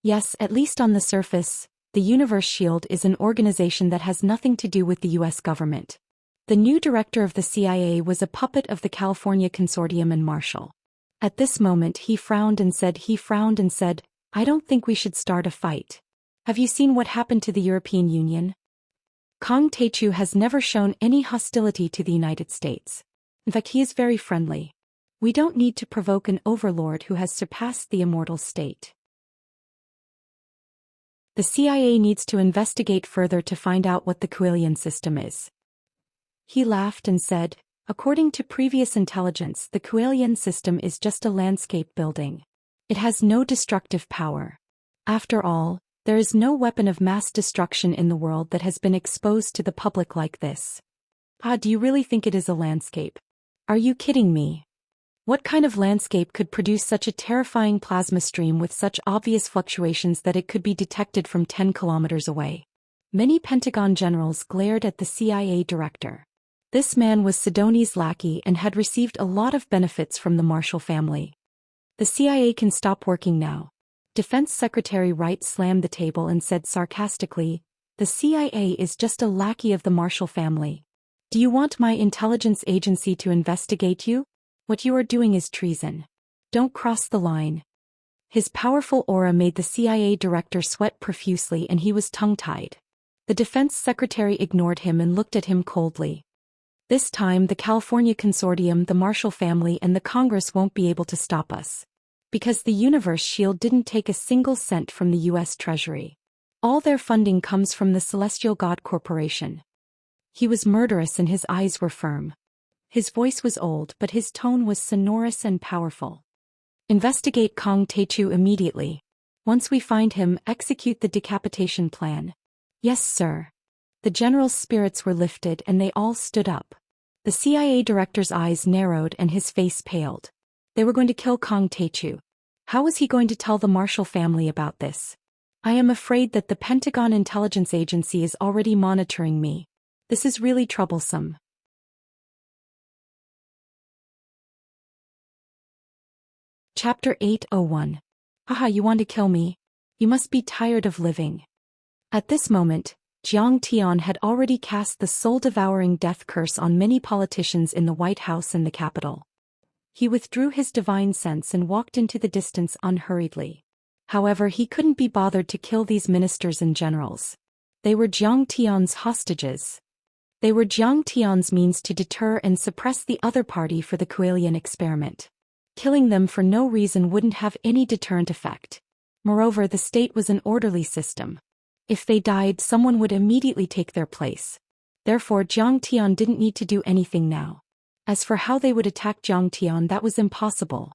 "Yes, at least on the surface, the Universe Shield is an organization that has nothing to do with the U.S. government." The new director of the CIA was a puppet of the California Consortium and Marshall. At this moment he frowned and said, "I don't think we should start a fight. Have you seen what happened to the European Union? Kong Techu has never shown any hostility to the United States. In fact, he is very friendly. We don't need to provoke an overlord who has surpassed the immortal state. The CIA needs to investigate further to find out what the Kuelian system is." He laughed and said, "According to previous intelligence, the Kuelian system is just a landscape building. It has no destructive power. After all, there is no weapon of mass destruction in the world that has been exposed to the public like this." "Ah, do you really think it is a landscape? Are you kidding me? What kind of landscape could produce such a terrifying plasma stream with such obvious fluctuations that it could be detected from 10 kilometers away?" Many Pentagon generals glared at the CIA director. This man was Sidoni's lackey and had received a lot of benefits from the Marshall family. "The CIA can stop working now." Defense Secretary Wright slammed the table and said sarcastically, "The CIA is just a lackey of the Marshall family. Do you want my intelligence agency to investigate you? What you are doing is treason. Don't cross the line." His powerful aura made the CIA director sweat profusely and he was tongue-tied. The Defense Secretary ignored him and looked at him coldly. "This time the California Consortium, the Marshall family and the Congress won't be able to stop us. Because the Universe Shield didn't take a single cent from the U.S. Treasury. All their funding comes from the Celestial God Corporation." He was murderous and his eyes were firm. His voice was old but his tone was sonorous and powerful. "Investigate Kong Techu immediately. Once we find him, execute the decapitation plan." "Yes, sir." The general's spirits were lifted and they all stood up. The CIA director's eyes narrowed and his face paled. They were going to kill Kong Techu. How was he going to tell the Marshall family about this? "I am afraid that the Pentagon Intelligence Agency is already monitoring me. This is really troublesome." Chapter 801. "Haha, you want to kill me? You must be tired of living." At this moment, Jiang Tian had already cast the soul-devouring death curse on many politicians in the White House and the Capitol. He withdrew his divine sense and walked into the distance unhurriedly. However, he couldn't be bothered to kill these ministers and generals. They were Jiang Tian's hostages. They were Zhang Tian's means to deter and suppress the other party for the Kuelian experiment. Killing them for no reason wouldn't have any deterrent effect. Moreover, the state was an orderly system. If they died, someone would immediately take their place. Therefore, Zhang Tian didn't need to do anything now. As for how they would attack Zhang Tian, that was impossible.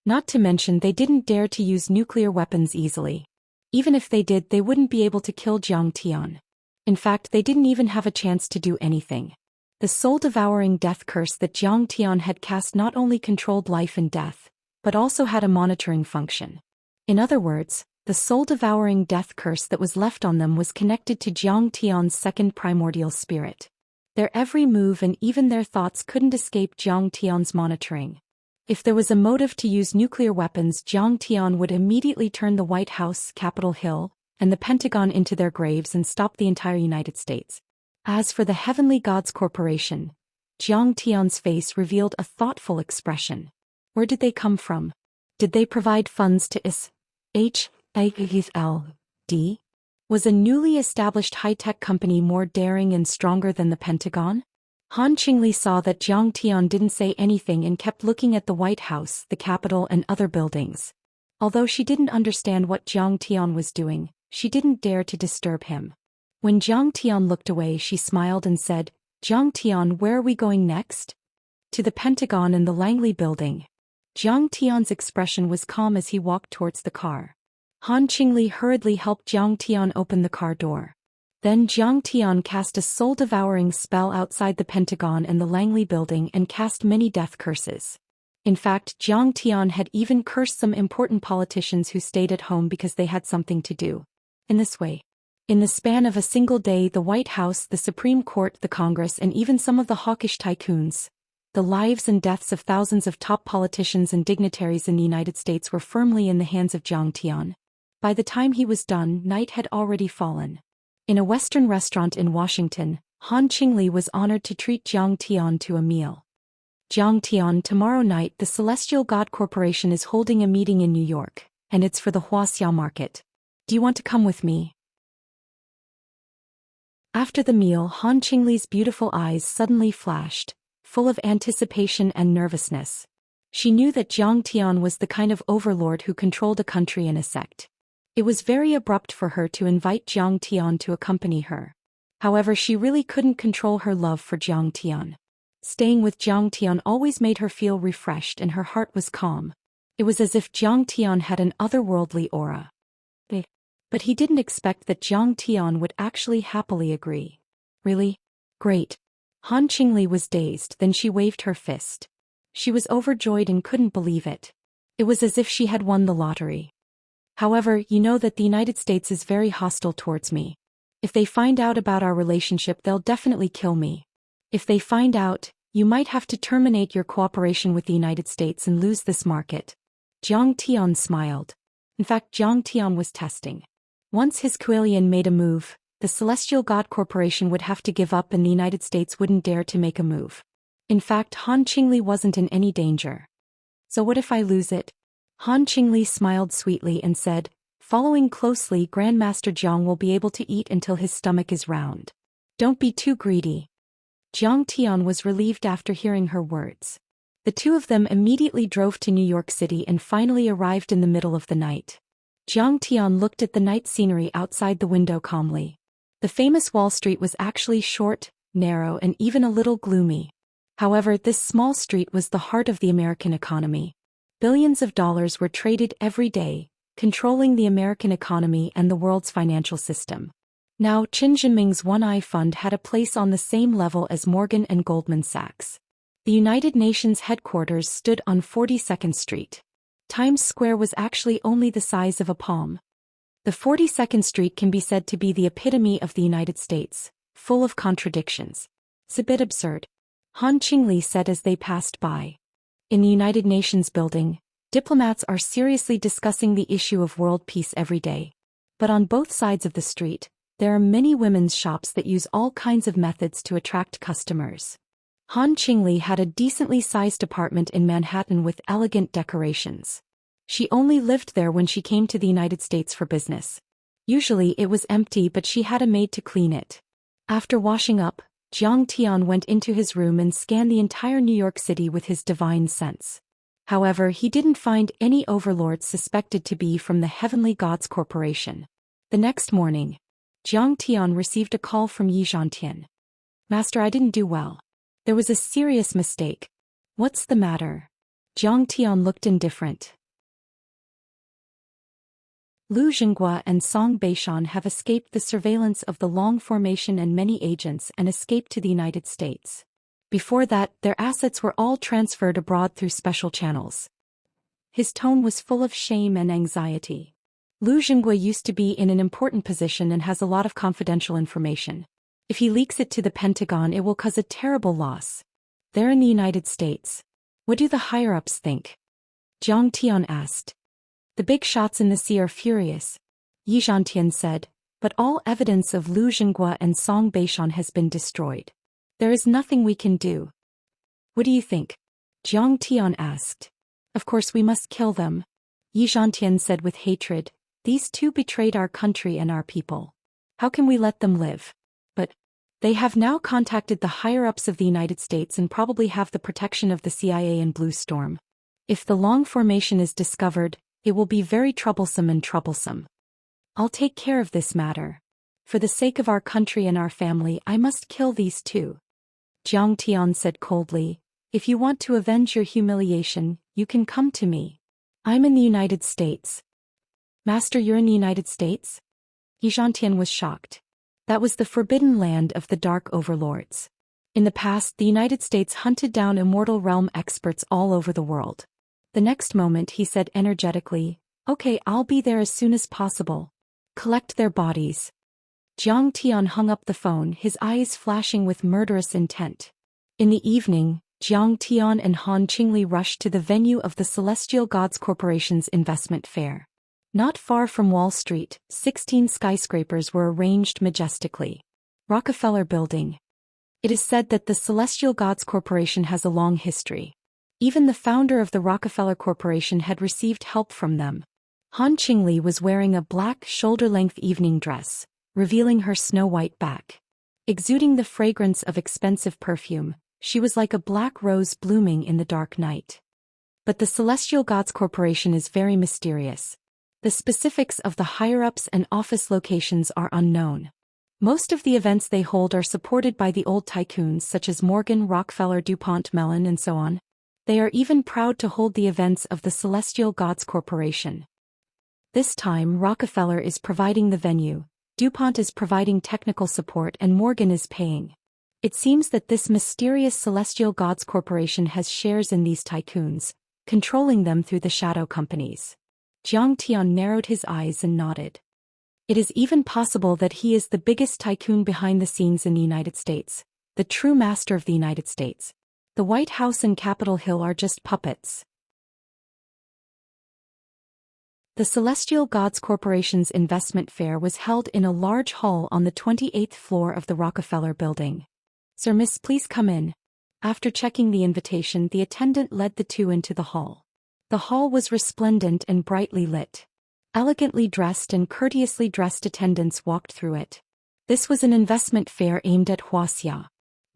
Not to mention they didn't dare to use nuclear weapons easily. Even if they did, they wouldn't be able to kill Zhang Tian. In fact, they didn't even have a chance to do anything. The soul-devouring death curse that Zhang Tian had cast not only controlled life and death, but also had a monitoring function. In other words, the soul-devouring death curse that was left on them was connected to Zhang Tian's second primordial spirit. Their every move and even their thoughts couldn't escape Zhang Tian's monitoring. If there was a motive to use nuclear weapons, Zhang Tian would immediately turn the White House, Capitol Hill, and the Pentagon into their graves and stop the entire United States. As for the Heavenly Gods Corporation, Zhang Tian's face revealed a thoughtful expression. Where did they come from? Did they provide funds to ISHLD? Was a newly established high-tech company more daring and stronger than the Pentagon? Han Qingli saw that Zhang Tian didn't say anything and kept looking at the White House, the Capitol, and other buildings. Although she didn't understand what Zhang Tian was doing, she didn't dare to disturb him. When Zhang Tian looked away, she smiled and said, "Zhang Tian, where are we going next?" "To the Pentagon and the Langley building." Zhang Tian's expression was calm as he walked towards the car. Han Qingli hurriedly helped Zhang Tian open the car door. Then Zhang Tian cast a soul-devouring spell outside the Pentagon and the Langley building and cast many death curses. In fact, Zhang Tian had even cursed some important politicians who stayed at home because they had something to do. In this way, in the span of a single day, the White House, the Supreme Court, the Congress, and even some of the hawkish tycoons, the lives and deaths of thousands of top politicians and dignitaries in the United States were firmly in the hands of Zhang Tian. By the time he was done, night had already fallen. In a Western restaurant in Washington, Han Qingli was honored to treat Zhang Tian to a meal. "Zhang Tian, tomorrow night the Celestial God Corporation is holding a meeting in New York, and it's for the Wuxia market. Do you want to come with me?" After the meal, Han Qingli's beautiful eyes suddenly flashed, full of anticipation and nervousness. She knew that Zhang Tian was the kind of overlord who controlled a country and a sect. It was very abrupt for her to invite Zhang Tian to accompany her. However, she really couldn't control her love for Zhang Tian. Staying with Zhang Tian always made her feel refreshed and her heart was calm. It was as if Zhang Tian had an otherworldly aura. But he didn't expect that Zhang Tian would actually happily agree. "Really? Great." Han Qingli was dazed, then she waved her fist. She was overjoyed and couldn't believe it. It was as if she had won the lottery. "However, you know that the United States is very hostile towards me. If they find out about our relationship, they'll definitely kill me. If they find out, you might have to terminate your cooperation with the United States and lose this market." Zhang Tian smiled. In fact, Zhang Tian was testing. Once his Kuelian made a move, the Celestial God Corporation would have to give up and the United States wouldn't dare to make a move. In fact, Han Qingli wasn't in any danger. "So what if I lose it?" Han Qingli smiled sweetly and said, "Following closely, Grandmaster Zhang will be able to eat until his stomach is round. Don't be too greedy." Zhang Tian was relieved after hearing her words. The two of them immediately drove to New York City and finally arrived in the middle of the night. Zhang Tian looked at the night scenery outside the window calmly. The famous Wall Street was actually short, narrow, and even a little gloomy. However, this small street was the heart of the American economy. Billions of dollars were traded every day, controlling the American economy and the world's financial system. Now, Qin Jinming's One Eye Fund had a place on the same level as Morgan and Goldman Sachs. The United Nations headquarters stood on 42nd Street. Times Square was actually only the size of a palm. The 42nd Street can be said to be the epitome of the United States, full of contradictions. "It's a bit absurd," Han Qingli said as they passed by. In the United Nations building, diplomats are seriously discussing the issue of world peace every day. But on both sides of the street, there are many women's shops that use all kinds of methods to attract customers. Han Qingli had a decently sized apartment in Manhattan with elegant decorations. She only lived there when she came to the United States for business. Usually it was empty, but she had a maid to clean it. After washing up, Jiang Tian went into his room and scanned the entire New York City with his divine sense. However, he didn't find any overlords suspected to be from the Heavenly Gods Corporation. The next morning, Jiang Tian received a call from Yi Zhantian. Master, I didn't do well. There was a serious mistake. What's the matter? Jiang Tian looked indifferent. Lu Xingua and Song Beishan have escaped the surveillance of the Long Formation and many agents and escaped to the United States. Before that, their assets were all transferred abroad through special channels. His tone was full of shame and anxiety. Lu Xingua used to be in an important position and has a lot of confidential information. If he leaks it to the Pentagon, it will cause a terrible loss. They're in the United States. What do the higher-ups think? Jiang Tian asked. The big shots in the sea are furious, Yi Zhantian said, but all evidence of Lu Xingua and Song Beishan has been destroyed. There is nothing we can do. What do you think? Jiang Tian asked. Of course we must kill them, Yi Zhantian said with hatred. These two betrayed our country and our people. How can we let them live? But they have now contacted the higher-ups of the United States and probably have the protection of the CIA and Blue Storm. If the Long Formation is discovered, it will be very troublesome. I'll take care of this matter. For the sake of our country and our family, I must kill these two. Jiang Tian said coldly, if you want to avenge your humiliation, you can come to me. I'm in the United States. Master, you're in the United States? Yi Zhantian was shocked. That was the forbidden land of the Dark Overlords. In the past, the United States hunted down immortal realm experts all over the world. The next moment he said energetically, okay, I'll be there as soon as possible. Collect their bodies. Jiang Tian hung up the phone, his eyes flashing with murderous intent. In the evening, Jiang Tian and Han Qingli rushed to the venue of the Celestial Gods Corporation's investment fair. Not far from Wall Street, 16 skyscrapers were arranged majestically. Rockefeller Building. It is said that the Celestial Gods Corporation has a long history. Even the founder of the Rockefeller Corporation had received help from them. Han Qingli was wearing a black shoulder-length evening dress, revealing her snow-white back. Exuding the fragrance of expensive perfume, she was like a black rose blooming in the dark night. But the Celestial Gods Corporation is very mysterious. The specifics of the higher-ups and office locations are unknown. Most of the events they hold are supported by the old tycoons such as Morgan, Rockefeller, DuPont, Mellon, and so on. They are even proud to hold the events of the Celestial Gods Corporation. This time Rockefeller is providing the venue, DuPont is providing technical support, and Morgan is paying. It seems that this mysterious Celestial Gods Corporation has shares in these tycoons, controlling them through the shadow companies. Jiang Tian narrowed his eyes and nodded. It is even possible that he is the biggest tycoon behind the scenes in the United States, the true master of the United States. The White House and Capitol Hill are just puppets. The Celestial Gods Corporation's investment fair was held in a large hall on the 28th floor of the Rockefeller Building. Sir, Miss, please come in. After checking the invitation, the attendant led the two into the hall. The hall was resplendent and brightly lit. Elegantly dressed and courteously dressed attendants walked through it. This was an investment fair aimed at Wuxia.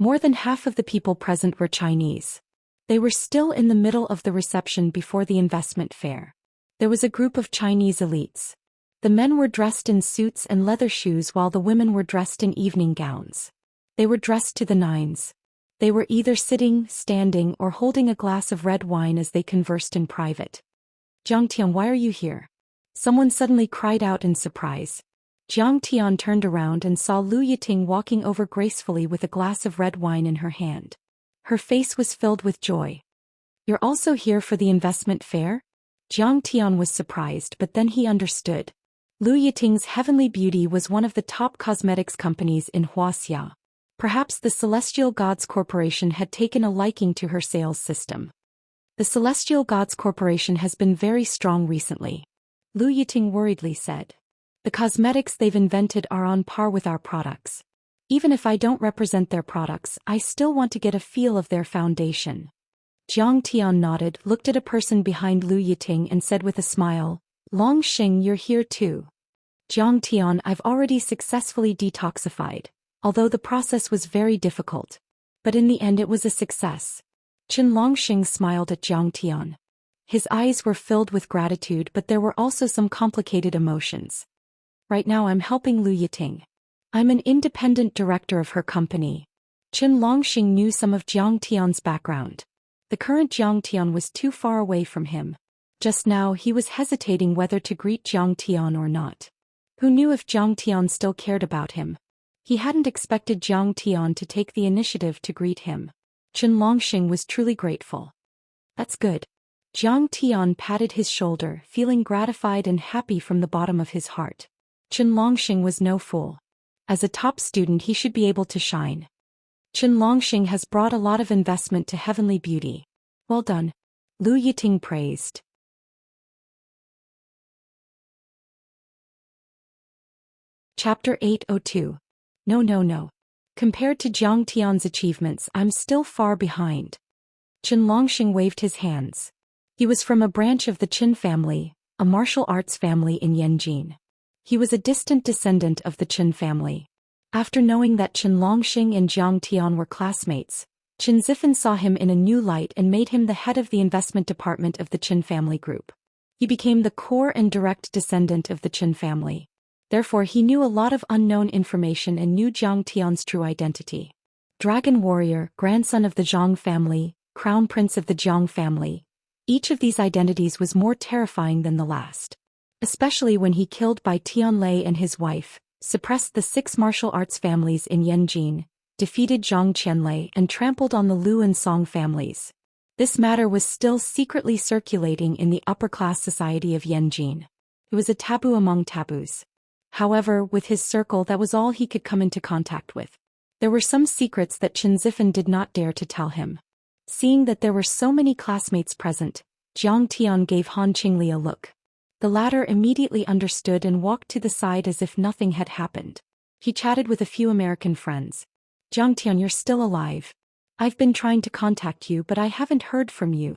More than half of the people present were Chinese. They were still in the middle of the reception before the investment fair. There was a group of Chinese elites. The men were dressed in suits and leather shoes while the women were dressed in evening gowns. They were dressed to the nines. They were either sitting, standing, or holding a glass of red wine as they conversed in private. Jiang Tian, why are you here? Someone suddenly cried out in surprise. Jiang Tian turned around and saw Lu Yiting walking over gracefully with a glass of red wine in her hand. Her face was filled with joy. You're also here for the investment fair? Jiang Tian was surprised, but then he understood. Lu Yiting's Heavenly Beauty was one of the top cosmetics companies in Wuxia. Perhaps the Celestial Gods Corporation had taken a liking to her sales system. The Celestial Gods Corporation has been very strong recently, Lu Yiting worriedly said. The cosmetics they've invented are on par with our products. Even if I don't represent their products, I still want to get a feel of their foundation. Jiang Tian nodded, looked at a person behind Lu Yiting and said with a smile, Long Xing, you're here too. Jiang Tian, I've already successfully detoxified. although the process was very difficult. But in the end it was a success. Chen Longxing smiled at Jiang Tian. His eyes were filled with gratitude, but there were also some complicated emotions. Right now I'm helping Lu Yiting. I'm an independent director of her company. Chen Longxing knew some of Jiang Tian's background. The current Jiang Tian was too far away from him. Just now he was hesitating whether to greet Jiang Tian or not. Who knew if Jiang Tian still cared about him? He hadn't expected Jiang Tian to take the initiative to greet him. Chen Longxing was truly grateful. That's good. Jiang Tian patted his shoulder, feeling gratified and happy from the bottom of his heart. Chen Longxing was no fool. As a top student he should be able to shine. Chen Longxing has brought a lot of investment to Heavenly Beauty. Well done. Lu Yiting praised. Chapter 802. No. Compared to Jiang Tian's achievements, I'm still far behind. Chen Longxing waved his hands. He was from a branch of the Qin family, a martial arts family in Yanjin. He was a distant descendant of the Qin family. After knowing that Chen Longxing and Jiang Tian were classmates, Chen Zifan saw him in a new light and made him the head of the investment department of the Qin family group. He became the core and direct descendant of the Qin family. Therefore he knew a lot of unknown information and knew Jiang Tian's true identity. Dragon warrior, grandson of the Zhang family, crown prince of the Jiang family. Each of these identities was more terrifying than the last. Especially when he killed Bai Tianlei and his wife, suppressed the 6 martial arts families in Yanjin, defeated Zhang Qianlei and trampled on the Lu and Song families. This matter was still secretly circulating in the upper-class society of Yanjin. It was a taboo among taboos. However, with his circle that was all he could come into contact with. There were some secrets that Chen Zifan did not dare to tell him. Seeing that there were so many classmates present, Jiang Tian gave Han Qingli a look. The latter immediately understood and walked to the side as if nothing had happened. He chatted with a few American friends. Jiang Tian, you're still alive. I've been trying to contact you but I haven't heard from you.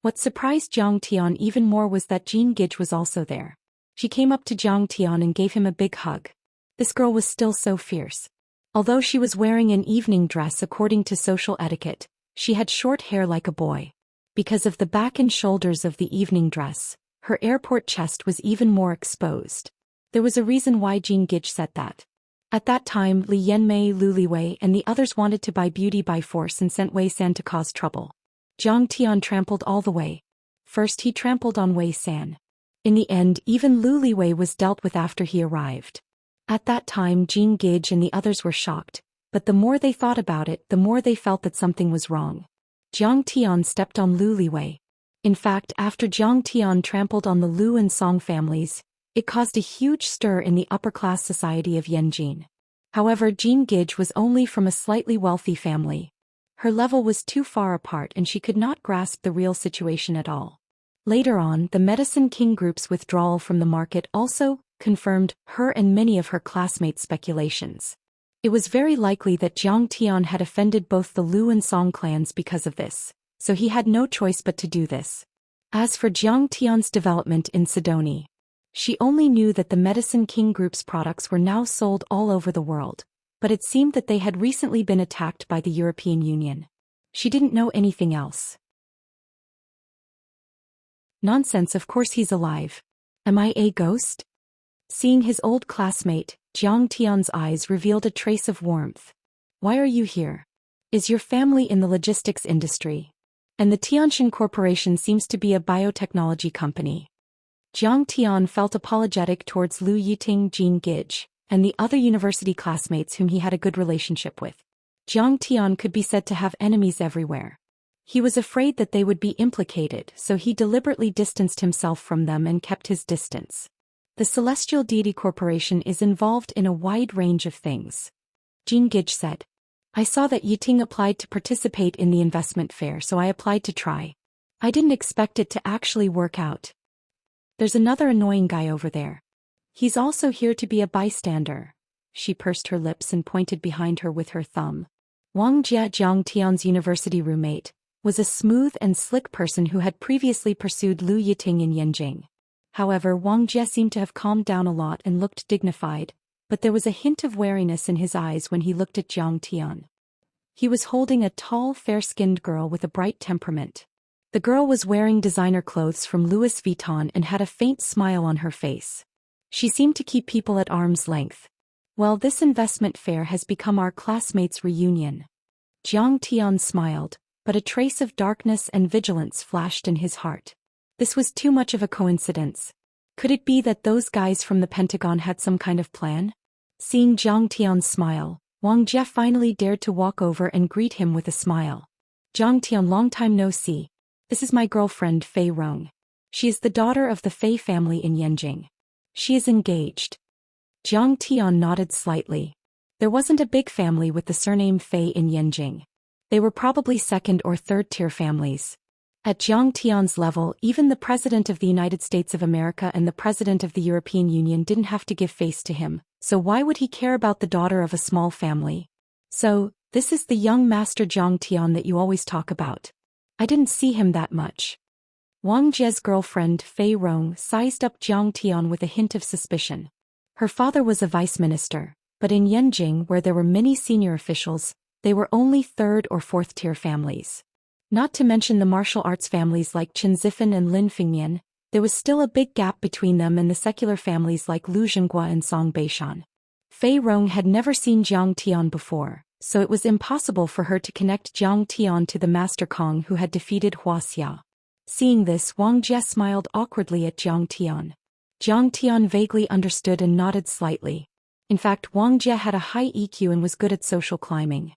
What surprised Jiang Tian even more was that Jean Gage was also there. She came up to Jiang Tian and gave him a big hug. This girl was still so fierce. Although she was wearing an evening dress according to social etiquette, she had short hair like a boy. Because of the back and shoulders of the evening dress, her airport chest was even more exposed. There was a reason why Jean Gage said that. At that time Li Yanmei, Lu Liwei and the others wanted to buy beauty by force and sent Wei San to cause trouble. Jiang Tian trampled all the way. First he trampled on Wei San. In the end, even Lu Liwei was dealt with after he arrived. At that time Jean Gage and the others were shocked, but the more they thought about it, the more they felt that something was wrong. Jiang Tian stepped on Lu Liwei. In fact, after Jiang Tian trampled on the Lu and Song families, it caused a huge stir in the upper-class society of Yanjin. However, Jean Gage was only from a slightly wealthy family. Her level was too far apart and she could not grasp the real situation at all. Later on, the Medicine King Group's withdrawal from the market also confirmed her and many of her classmates' speculations. It was very likely that Jiang Tian had offended both the Lu and Song clans because of this, so he had no choice but to do this. As for Jiang Tian's development in Sidoni, she only knew that the Medicine King Group's products were now sold all over the world, but it seemed that they had recently been attacked by the European Union. She didn't know anything else. Nonsense, of course he's alive. Am I a ghost? Seeing his old classmate, Jiang Tian's eyes revealed a trace of warmth. Why are you here? Is your family in the logistics industry? And the Tianxin Corporation seems to be a biotechnology company. Jiang Tian felt apologetic towards Lu Yiting, Jean Gage, and the other university classmates whom he had a good relationship with. Jiang Tian could be said to have enemies everywhere. He was afraid that they would be implicated, so he deliberately distanced himself from them and kept his distance. The Celestial Deity Corporation is involved in a wide range of things. Jean Gage said. I saw that Yiting applied to participate in the investment fair, so I applied to try. I didn't expect it to actually work out. There's another annoying guy over there. He's also here to be a bystander. She pursed her lips and pointed behind her with her thumb. Wang Jie, Jiang Tian's university roommate, was a smooth and slick person who had previously pursued Lu Yiting in Yanjing. However, Wang Jie seemed to have calmed down a lot and looked dignified, but there was a hint of wariness in his eyes when he looked at Zhang Tian. He was holding a tall, fair-skinned girl with a bright temperament. The girl was wearing designer clothes from Louis Vuitton and had a faint smile on her face. She seemed to keep people at arm's length. Well, this investment fair has become our classmates' reunion. Zhang Tian smiled, but a trace of darkness and vigilance flashed in his heart. This was too much of a coincidence. Could it be that those guys from the Pentagon had some kind of plan? Seeing Zhang Tian smile, Wang Jie finally dared to walk over and greet him with a smile. Zhang Tian, long time no see. This is my girlfriend Fei Rong. She is the daughter of the Fei family in Yanjing. She is engaged. Zhang Tian nodded slightly. There wasn't a big family with the surname Fei in Yanjing. They were probably second or third tier families. At Zhang Tian's level, even the President of the United States of America and the President of the European Union didn't have to give face to him, so why would he care about the daughter of a small family? So, this is the young master Zhang Tian that you always talk about. I didn't see him that much. Wang Jie's girlfriend Fei Rong sized up Zhang Tian with a hint of suspicion. Her father was a vice minister, but in Yanjing, where there were many senior officials, they were only third or fourth tier families. Not to mention the martial arts families like Qin Zifan and Lin Fingmian, there was still a big gap between them and the secular families like Lu Zhenghua and Song Beishan. Fei Rong had never seen Zhang Tian before, so it was impossible for her to connect Zhang Tian to the Master Kong who had defeated Wuxia. Seeing this, Wang Jie smiled awkwardly at Zhang Tian. Zhang Tian vaguely understood and nodded slightly. In fact, Wang Jie had a high EQ and was good at social climbing.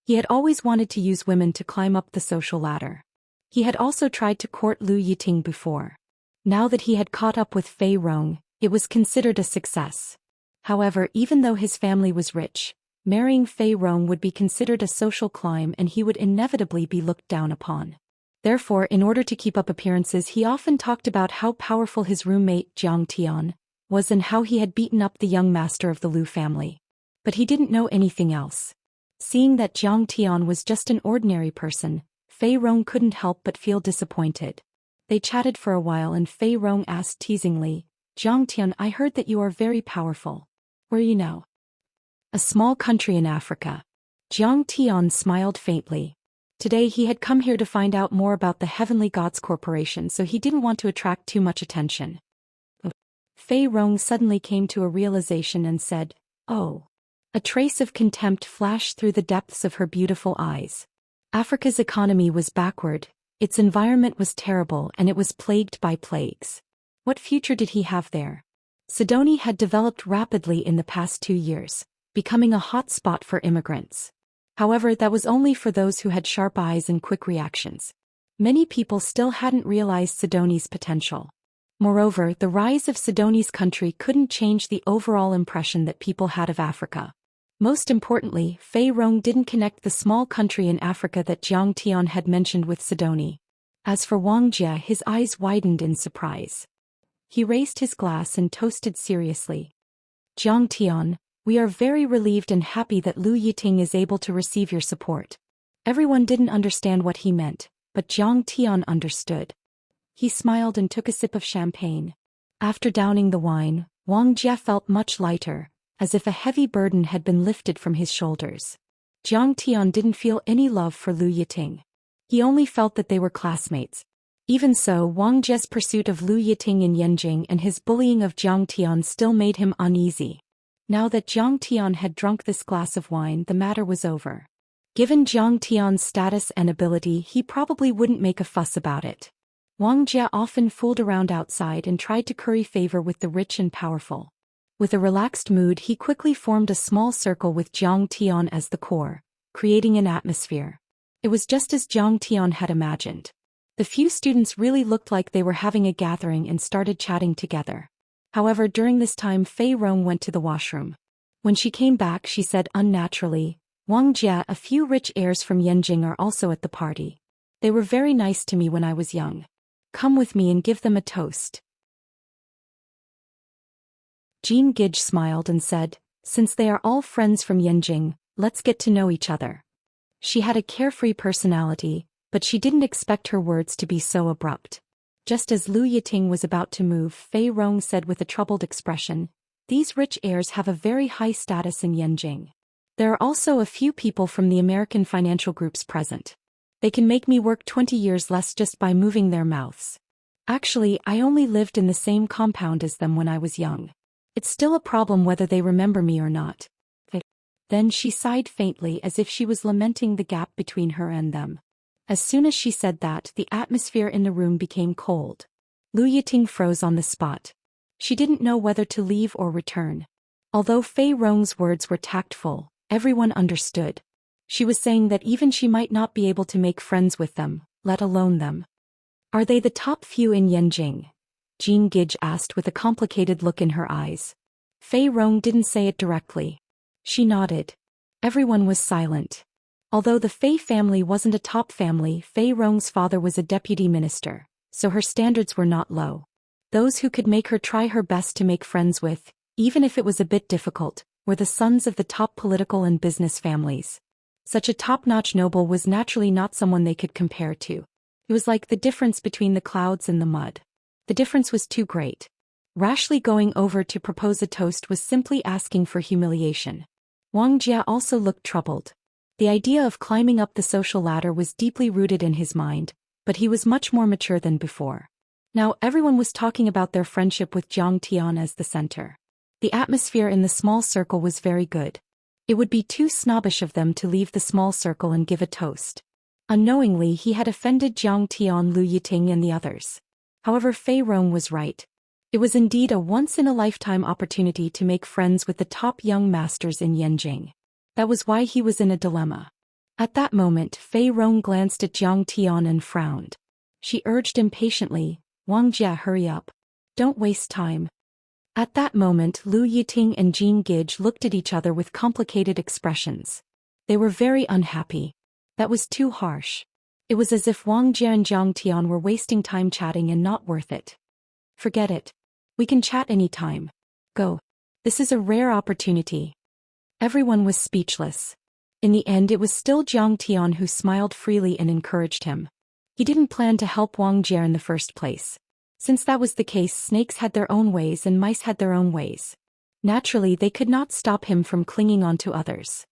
He had always wanted to use women to climb up the social ladder. He had also tried to court Lu Yiting before. Now that he had caught up with Fei Rong, it was considered a success. However, even though his family was rich, marrying Fei Rong would be considered a social climb and he would inevitably be looked down upon. Therefore, in order to keep up appearances, he often talked about how powerful his roommate Zhang Tian was and how he had beaten up the young master of the Lu family. But he didn't know anything else. Seeing that Zhang Tian was just an ordinary person, Fei Rong couldn't help but feel disappointed. They chatted for a while and Fei Rong asked teasingly, Zhang Tian, I heard that you are very powerful. Where you now? A small country in Africa. Zhang Tian smiled faintly. Today he had come here to find out more about the Heavenly Gods Corporation, so he didn't want to attract too much attention. Fei Rong suddenly came to a realization and said, Oh. A trace of contempt flashed through the depths of her beautiful eyes. Africa's economy was backward, its environment was terrible, and it was plagued by plagues. What future did he have there? Sidonie had developed rapidly in the past 2 years, becoming a hot spot for immigrants. However, that was only for those who had sharp eyes and quick reactions. Many people still hadn't realized Sidonie's potential. Moreover, the rise of Sidonie's country couldn't change the overall impression that people had of Africa. Most importantly, Fei Rong didn't connect the small country in Africa that Zhang Tian had mentioned with Sidonie. As for Wang Jie, his eyes widened in surprise. He raised his glass and toasted seriously. Zhang Tian, we are very relieved and happy that Lu Yiting is able to receive your support. Everyone didn't understand what he meant, but Zhang Tian understood. He smiled and took a sip of champagne. After downing the wine, Wang Jie felt much lighter, as if a heavy burden had been lifted from his shoulders. Zhang Tian didn't feel any love for Lu Yiting. He only felt that they were classmates. Even so, Wang Jie's pursuit of Lu Yiting in Yanjing and his bullying of Zhang Tian still made him uneasy. Now that Zhang Tian had drunk this glass of wine, the matter was over. Given Zhang Tian's status and ability, he probably wouldn't make a fuss about it. Wang Jie often fooled around outside and tried to curry favor with the rich and powerful. With a relaxed mood, he quickly formed a small circle with Zhang Tian as the core, creating an atmosphere. It was just as Zhang Tian had imagined. The few students really looked like they were having a gathering and started chatting together. However, during this time Fei Rong went to the washroom. When she came back, she said unnaturally, Wang Jie, a few rich heirs from Yanjing are also at the party. They were very nice to me when I was young. Come with me and give them a toast. Jean Gage smiled and said, since they are all friends from Yanjing, let's get to know each other. She had a carefree personality, but she didn't expect her words to be so abrupt. Just as Lu Yiting was about to move, Fei Rong said with a troubled expression, "These rich heirs have a very high status in Yanjing. There are also a few people from the American financial groups present. They can make me work 20 years less just by moving their mouths. Actually, I only lived in the same compound as them when I was young. It's still a problem whether they remember me or not." Then she sighed faintly as if she was lamenting the gap between her and them. As soon as she said that, the atmosphere in the room became cold. Lu Yiting froze on the spot. She didn't know whether to leave or return. Although Fei Rong's words were tactful, everyone understood. She was saying that even she might not be able to make friends with them, let alone them. "Are they the top few in Yanjing?" Jean Gage asked with a complicated look in her eyes. Fei Rong didn't say it directly. She nodded. Everyone was silent. Although the Fei family wasn't a top family, Fei Rong's father was a deputy minister, so her standards were not low. Those who could make her try her best to make friends with, even if it was a bit difficult, were the sons of the top political and business families. Such a top-notch noble was naturally not someone they could compare to. It was like the difference between the clouds and the mud. The difference was too great. Rashly going over to propose a toast was simply asking for humiliation. Wang Jia also looked troubled. The idea of climbing up the social ladder was deeply rooted in his mind, but he was much more mature than before. Now everyone was talking about their friendship with Jiang Tian as the center. The atmosphere in the small circle was very good. It would be too snobbish of them to leave the small circle and give a toast. Unknowingly he had offended Jiang Tian, Lu Yiting and the others. However, Fei Rong was right. It was indeed a once-in-a-lifetime opportunity to make friends with the top young masters in Yanjing. That was why he was in a dilemma. At that moment, Fei Rong glanced at Jiang Tian and frowned. She urged impatiently, "Wang Jia, hurry up. Don't waste time." At that moment, Lu Yiting and Jean Gage looked at each other with complicated expressions. They were very unhappy. That was too harsh. It was as if Wang Jia and Jiang Tian were wasting time chatting and not worth it. "Forget it. We can chat any time. Go. This is a rare opportunity." Everyone was speechless. In the end, it was still Jiang Tian who smiled freely and encouraged him. He didn't plan to help Wang Jia in the first place. Since that was the case, snakes had their own ways and mice had their own ways. Naturally, they could not stop him from clinging on to others.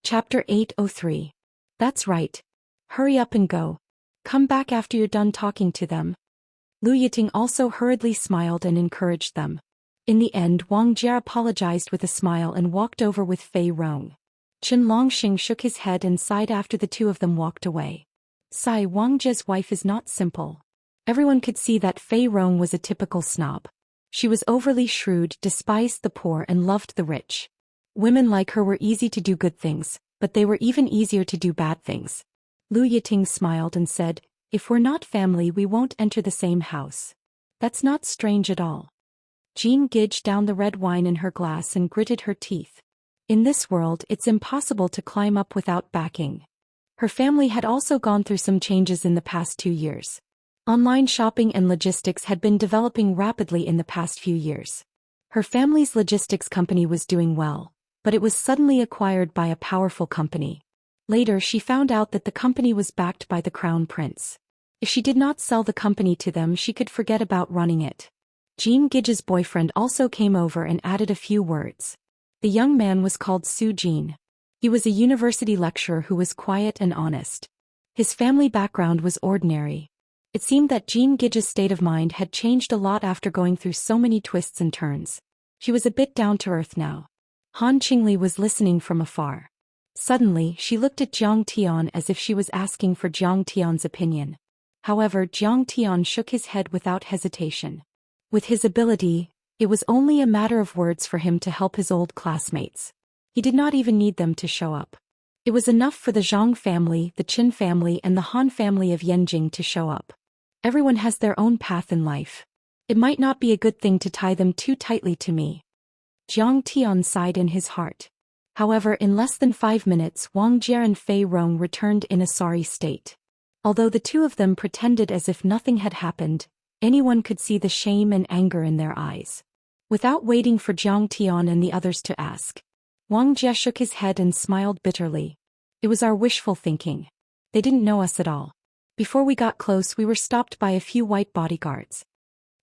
Chapter 803. That's right. Hurry up and go. Come back after you're done talking to them. Lu Yiting also hurriedly smiled and encouraged them. In the end, Wang Jia apologized with a smile and walked over with Fei Rong. Chen Longxing shook his head and sighed after the two of them walked away. Sigh, Wang Jia's wife is not simple. Everyone could see that Fei Rong was a typical snob. She was overly shrewd, despised the poor and loved the rich. Women like her were easy to do good things, but they were even easier to do bad things. Lu Yiting smiled and said, "If we're not family, we won't enter the same house. That's not strange at all." Jean Gage downed the red wine in her glass and gritted her teeth. In this world, it's impossible to climb up without backing. Her family had also gone through some changes in the past 2 years. Online shopping and logistics had been developing rapidly in the past few years. Her family's logistics company was doing well, but it was suddenly acquired by a powerful company. Later, she found out that the company was backed by the Crown Prince. If she did not sell the company to them, she could forget about running it. Jean Gage's boyfriend also came over and added a few words. The young man was called Su Jin. He was a university lecturer who was quiet and honest. His family background was ordinary. It seemed that Jean Gage's state of mind had changed a lot after going through so many twists and turns. She was a bit down to earth now. Han Qingli was listening from afar. Suddenly, she looked at Jiang Tian as if she was asking for Jiang Tian's opinion. However, Jiang Tian shook his head without hesitation. With his ability, it was only a matter of words for him to help his old classmates. He did not even need them to show up. It was enough for the Zhang family, the Qin family and the Han family of Yanjing to show up. Everyone has their own path in life. It might not be a good thing to tie them too tightly to me. Jiang Tian sighed in his heart. However, in less than 5 minutes, Wang Jia and Fei Rong returned in a sorry state. Although the two of them pretended as if nothing had happened, anyone could see the shame and anger in their eyes. Without waiting for Jiang Tian and the others to ask, Wang Jia shook his head and smiled bitterly. It was our wishful thinking. They didn't know us at all. Before we got close we were stopped by a few white bodyguards.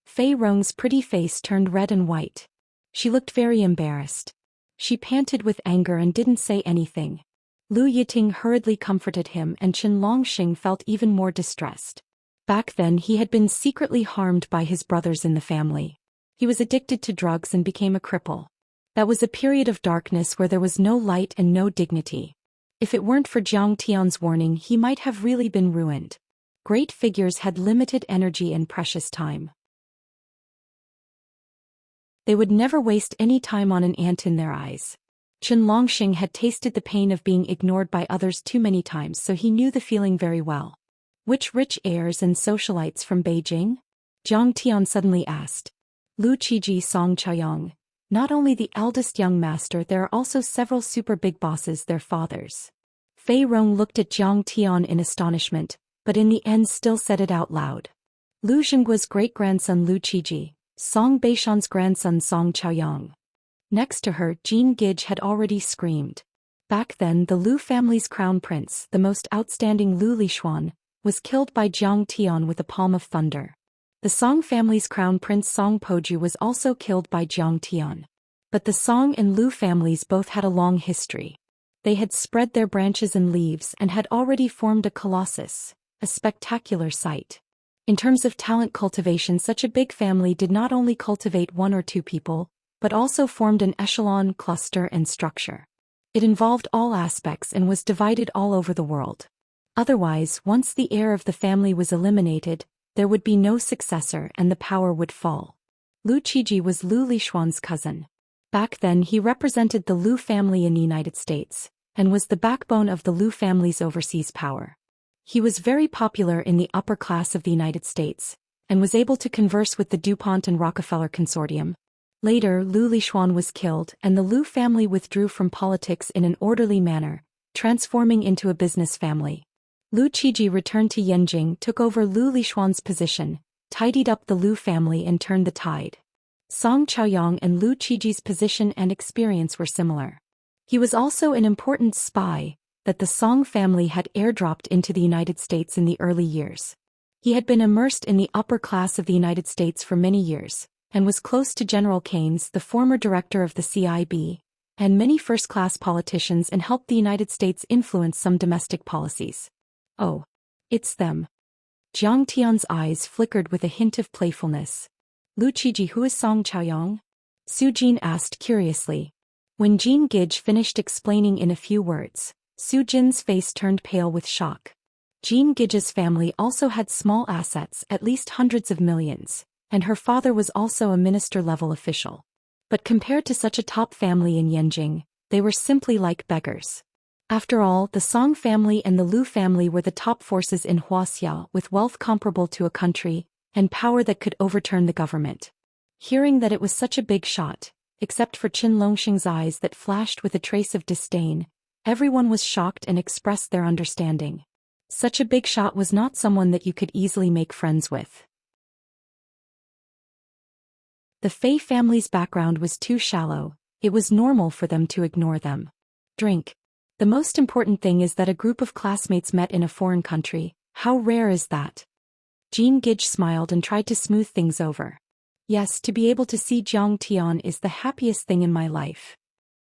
Fei Rong's pretty face turned red and white. She looked very embarrassed. She panted with anger and didn't say anything. Lu Yiting hurriedly comforted him and Chen Longxing felt even more distressed. Back then he had been secretly harmed by his brothers in the family. He was addicted to drugs and became a cripple. That was a period of darkness where there was no light and no dignity. If it weren't for Jiang Tian's warning he might have really been ruined. Great figures had limited energy and precious time. They would never waste any time on an ant in their eyes. Chen Longxing had tasted the pain of being ignored by others too many times so he knew the feeling very well. Which rich heirs and socialites from Beijing? Jiang Tian suddenly asked. Lu Qiji Song Chaoyang. Not only the eldest young master, there are also several super big bosses, their fathers. Fei Rong looked at Jiang Tian in astonishment, but in the end still said it out loud. Lu Zhengguo's great-grandson Lu Qiji, Song Beishan's grandson Song Chaoyang. Next to her, Jean Gige had already screamed. Back then the Lu family's crown prince, the most outstanding Lu Lixuan, was killed by Jiang Tian with a palm of thunder. The Song family's crown prince Song Poju was also killed by Jiang Tian. But the Song and Lu families both had a long history. They had spread their branches and leaves and had already formed a colossus, a spectacular sight. In terms of talent cultivation, such a big family did not only cultivate one or two people, but also formed an echelon, cluster and structure. It involved all aspects and was divided all over the world. Otherwise, once the heir of the family was eliminated, there would be no successor and the power would fall. Lu Qiji was Lu Lixuan's cousin. Back then he represented the Lu family in the United States, and was the backbone of the Lu family's overseas power. He was very popular in the upper class of the United States, and was able to converse with the DuPont and Rockefeller consortium. Later, Lu Lixuan was killed and the Lu family withdrew from politics in an orderly manner, transforming into a business family. Lu Qiji returned to Yanjing, took over Lu Lixuan's position, tidied up the Lu family and turned the tide. Song Chaoyang and Lu Qiji's position and experience were similar. He was also an important spy that the Song family had airdropped into the United States in the early years. He had been immersed in the upper class of the United States for many years, and was close to General Keynes, the former director of the CIB, and many first-class politicians, and helped the United States influence some domestic policies. Oh, it's them. Jiang Tian's eyes flickered with a hint of playfulness. Lu Qiji, who is Song Chaoyang? Su Jin asked curiously. When Jean Gige finished explaining in a few words, Su Jin's face turned pale with shock. Jean Gige's family also had small assets, at least hundreds of millions, and her father was also a minister-level official. But compared to such a top family in Yanjing, they were simply like beggars. After all, the Song family and the Lu family were the top forces in Wuxia, with wealth comparable to a country, and power that could overturn the government. Hearing that it was such a big shot, except for Chen Longxing's eyes that flashed with a trace of disdain, everyone was shocked and expressed their understanding. Such a big shot was not someone that you could easily make friends with. The Fei family's background was too shallow, it was normal for them to ignore them. Drink. The most important thing is that a group of classmates met in a foreign country. How rare is that? Jean Gige smiled and tried to smooth things over. Yes, to be able to see Jiang Tian is the happiest thing in my life.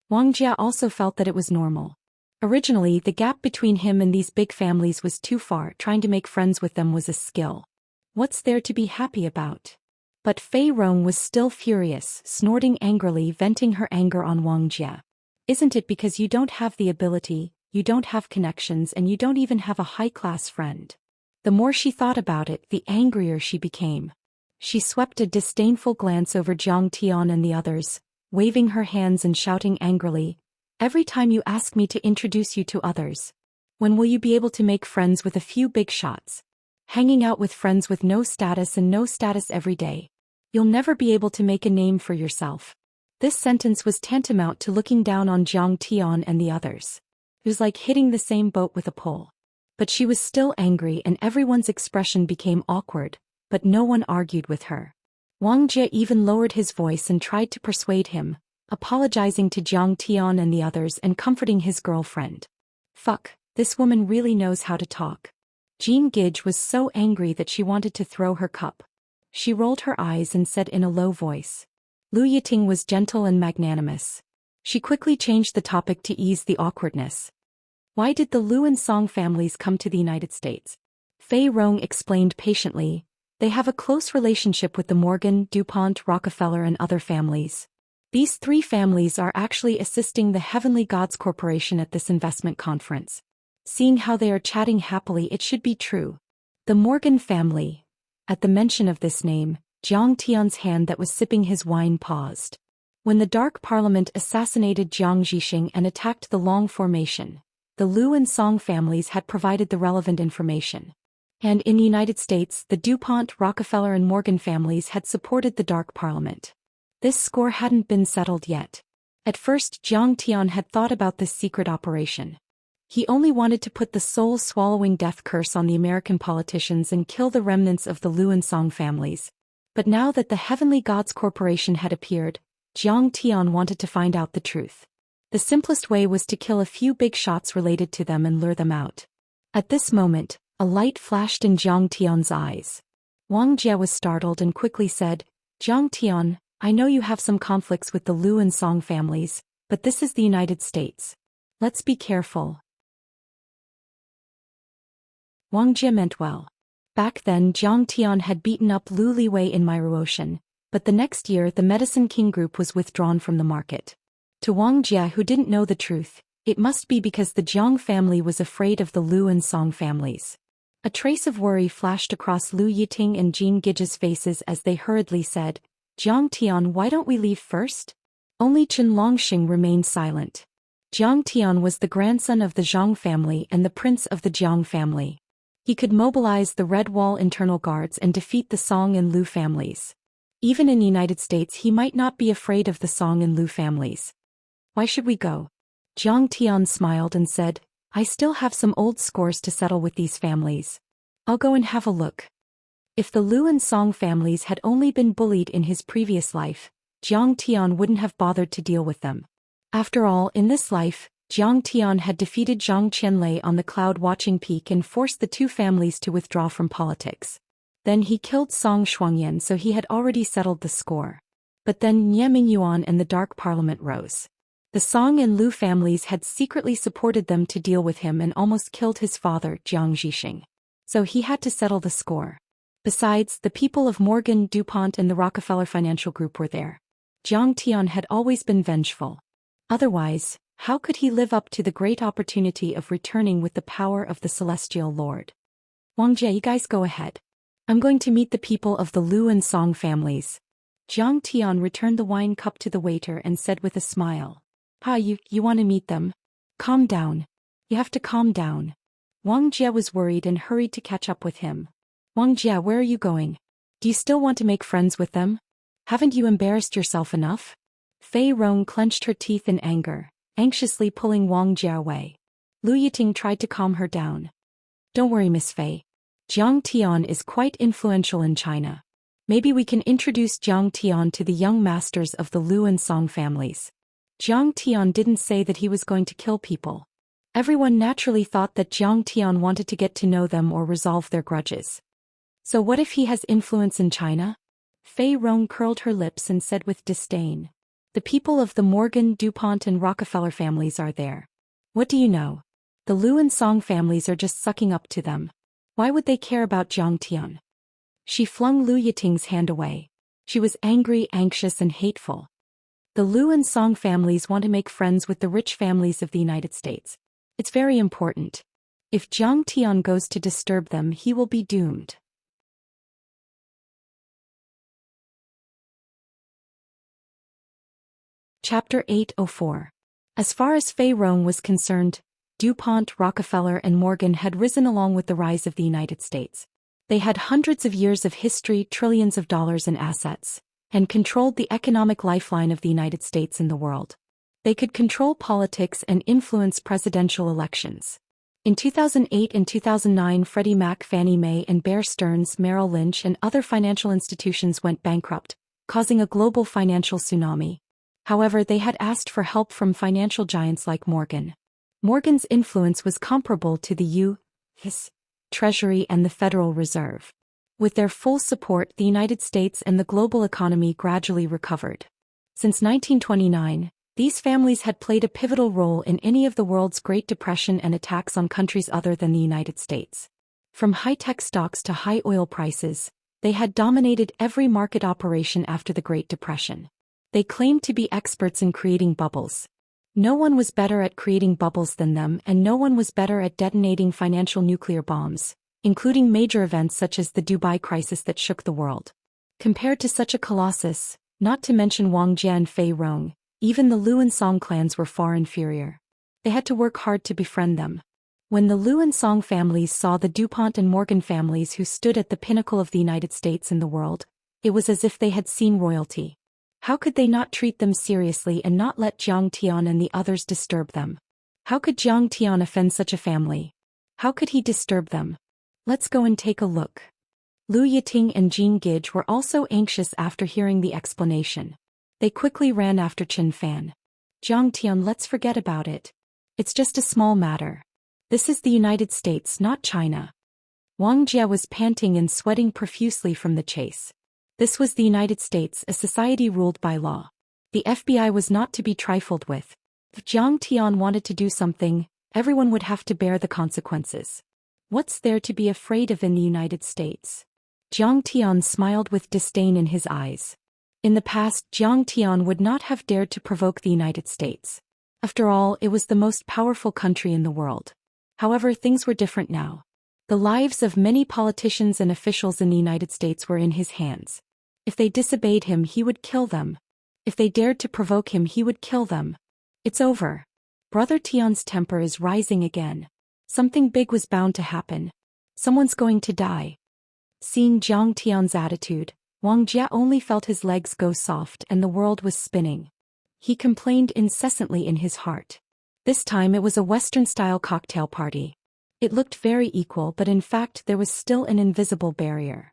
Wang Jia also felt that it was normal. Originally, the gap between him and these big families was too far. Trying to make friends with them was a skill. What's there to be happy about? But Fei Rong was still furious, snorting angrily, venting her anger on Wang Jia. Isn't it because you don't have the ability, you don't have connections, and you don't even have a high-class friend? The more she thought about it, the angrier she became. She swept a disdainful glance over Jiang Tian and the others, waving her hands and shouting angrily, "Every time you ask me to introduce you to others, when will you be able to make friends with a few big shots? Hanging out with friends with no status and no status every day. You'll never be able to make a name for yourself." This sentence was tantamount to looking down on Jiang Tian and the others. It was like hitting the same boat with a pole. But she was still angry and everyone's expression became awkward, but no one argued with her. Wang Jie even lowered his voice and tried to persuade him, apologizing to Jiang Tian and the others and comforting his girlfriend. Fuck, This woman really knows how to talk. Jean Gidge was so angry that she wanted to throw her cup. She rolled her eyes and said in a low voice. Lu Yiting was gentle and magnanimous. She quickly changed the topic to ease the awkwardness. Why did the Lu and Song families come to the United States? Fei Rong explained patiently. They have a close relationship with the Morgan, DuPont, Rockefeller and other families. These three families are actually assisting the Heavenly Gods Corporation at this investment conference. Seeing how they are chatting happily, it should be true. The Morgan family. At the mention of this name, Jiang Tian's hand that was sipping his wine paused. When the Dark Parliament assassinated Jiang Zhixing and attacked the Long Formation, the Lu and Song families had provided the relevant information. And in the United States, the DuPont, Rockefeller and Morgan families had supported the Dark Parliament. This score hadn't been settled yet. At first, Jiang Tian had thought about this secret operation. He only wanted to put the soul-swallowing death curse on the American politicians and kill the remnants of the Lu and Song families. But now that the Heavenly Gods Corporation had appeared, Jiang Tian wanted to find out the truth. The simplest way was to kill a few big shots related to them and lure them out. At this moment, a light flashed in Jiang Tian's eyes. Wang Jie was startled and quickly said, Jiang Tian, I know you have some conflicts with the Lu and Song families, but this is the United States. Let's be careful. Wang Jie meant well. Back then Jiang Tian had beaten up Lu Liwei in Myruotian, but the next year the Medicine King Group was withdrawn from the market. To Wang Jie, who didn't know the truth, it must be because the Jiang family was afraid of the Lu and Song families. A trace of worry flashed across Lu Yiting and Jean Gidge's faces as they hurriedly said, Jiang Tian, why don't we leave first? Only Chen Longxing remained silent. Jiang Tian was the grandson of the Zhang family and the prince of the Jiang family. He could mobilize the Red Wall internal guards and defeat the Song and Lu families. Even in the United States he might not be afraid of the Song and Lu families. Why should we go? Jiang Tian smiled and said, I still have some old scores to settle with these families. I'll go and have a look. If the Lu and Song families had only been bullied in his previous life, Jiang Tian wouldn't have bothered to deal with them. After all, in this life, Jiang Tian had defeated Zhang Qianlei on the cloud-watching peak and forced the two families to withdraw from politics. Then he killed Song Shuangyan, so he had already settled the score. But then Nie Mingyuan and the Dark Parliament rose. The Song and Lu families had secretly supported them to deal with him and almost killed his father, Jiang Zhixing. So he had to settle the score. Besides, the people of Morgan, DuPont and the Rockefeller Financial Group were there. Jiang Tian had always been vengeful. Otherwise, how could he live up to the great opportunity of returning with the power of the Celestial Lord? Wang Jie, you guys go ahead. I'm going to meet the people of the Lu and Song families. Jiang Tian returned the wine cup to the waiter and said with a smile. You want to meet them? Calm down. You have to calm down. Wang Jie was worried and hurried to catch up with him. Wang Jie, where are you going? Do you still want to make friends with them? Haven't you embarrassed yourself enough? Fei Rong clenched her teeth in anger, anxiously pulling Wang Jie away. Lu Yiting tried to calm her down. Don't worry, Miss Fei. Jiang Tian is quite influential in China. Maybe we can introduce Jiang Tian to the young masters of the Lu and Song families. Jiang Tian didn't say that he was going to kill people. Everyone naturally thought that Jiang Tian wanted to get to know them or resolve their grudges. So what if he has influence in China? Fei Rong curled her lips and said with disdain. The people of the Morgan, DuPont and Rockefeller families are there. What do you know? The Lu and Song families are just sucking up to them. Why would they care about Jiang Tian? She flung Lu Yiting's hand away. She was angry, anxious and hateful. The Lu and Song families want to make friends with the rich families of the United States. It's very important. If Jiang Tian goes to disturb them, he will be doomed. Chapter 804. As far as Fei Rong was concerned, DuPont, Rockefeller and Morgan had risen along with the rise of the United States. They had hundreds of years of history, trillions of dollars in assets, and controlled the economic lifeline of the United States in the world. They could control politics and influence presidential elections. In 2008 and 2009, Freddie Mac, Fannie Mae and Bear Stearns, Merrill Lynch and other financial institutions went bankrupt, causing a global financial tsunami. However, they had asked for help from financial giants like Morgan. Morgan's influence was comparable to the U.S. Treasury and the Federal Reserve. With their full support, the United States and the global economy gradually recovered. Since 1929, these families had played a pivotal role in any of the world's Great Depression and attacks on countries other than the United States. From high-tech stocks to high oil prices, they had dominated every market operation after the Great Depression. They claimed to be experts in creating bubbles. No one was better at creating bubbles than them, and no one was better at detonating financial nuclear bombs, including major events such as the Dubai crisis that shook the world. Compared to such a colossus, not to mention Wang Jie and Fei Rong, even the Lu and Song clans were far inferior. They had to work hard to befriend them. When the Lu and Song families saw the DuPont and Morgan families who stood at the pinnacle of the United States and the world, it was as if they had seen royalty. How could they not treat them seriously and not let Jiang Tian and the others disturb them? How could Jiang Tian offend such a family? How could he disturb them? Let's go and take a look. Lu Yiting and Jean Gage were also anxious after hearing the explanation. They quickly ran after Chen Fan. Jiang Tian, let's forget about it. It's just a small matter. This is the United States, not China. Wang Jie was panting and sweating profusely from the chase. This was the United States, a society ruled by law. The FBI was not to be trifled with. If Jiang Tian wanted to do something, everyone would have to bear the consequences. What's there to be afraid of in the United States? Jiang Tian smiled with disdain in his eyes. In the past, Jiang Tian would not have dared to provoke the United States. After all, it was the most powerful country in the world. However, things were different now. The lives of many politicians and officials in the United States were in his hands. If they disobeyed him, he would kill them. If they dared to provoke him, he would kill them. It's over. Brother Tian's temper is rising again. Something big was bound to happen. Someone's going to die. Seeing Jiang Tian's attitude, Wang Jie only felt his legs go soft and the world was spinning. He complained incessantly in his heart. This time it was a Western-style cocktail party. It looked very equal, but in fact there was still an invisible barrier.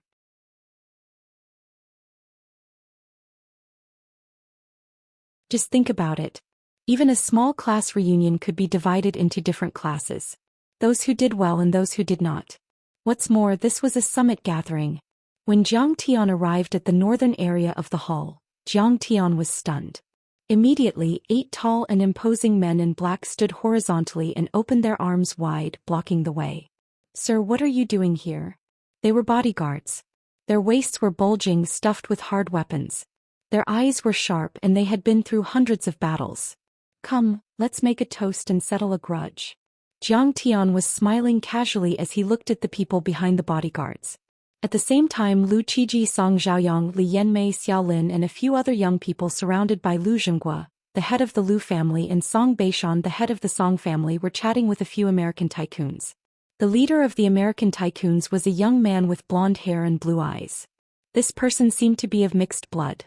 Just think about it. Even a small class reunion could be divided into different classes. Those who did well and those who did not. What's more, this was a summit gathering. When Jiang Tian arrived at the northern area of the hall, Jiang Tian was stunned. Immediately, 8 tall and imposing men in black stood horizontally and opened their arms wide, blocking the way. Sir, what are you doing here? They were bodyguards. Their waists were bulging, stuffed with hard weapons. Their eyes were sharp and they had been through hundreds of battles. Come, let's make a toast and settle a grudge. Jiang Tian was smiling casually as he looked at the people behind the bodyguards. At the same time, Lu Qiji, Song Zhaoyang, Li Yanmei, Xiao Lin and a few other young people surrounded by Lu Zhenghua, the head of the Lu family, and Song Beishan, the head of the Song family, were chatting with a few American tycoons. The leader of the American tycoons was a young man with blonde hair and blue eyes. This person seemed to be of mixed blood.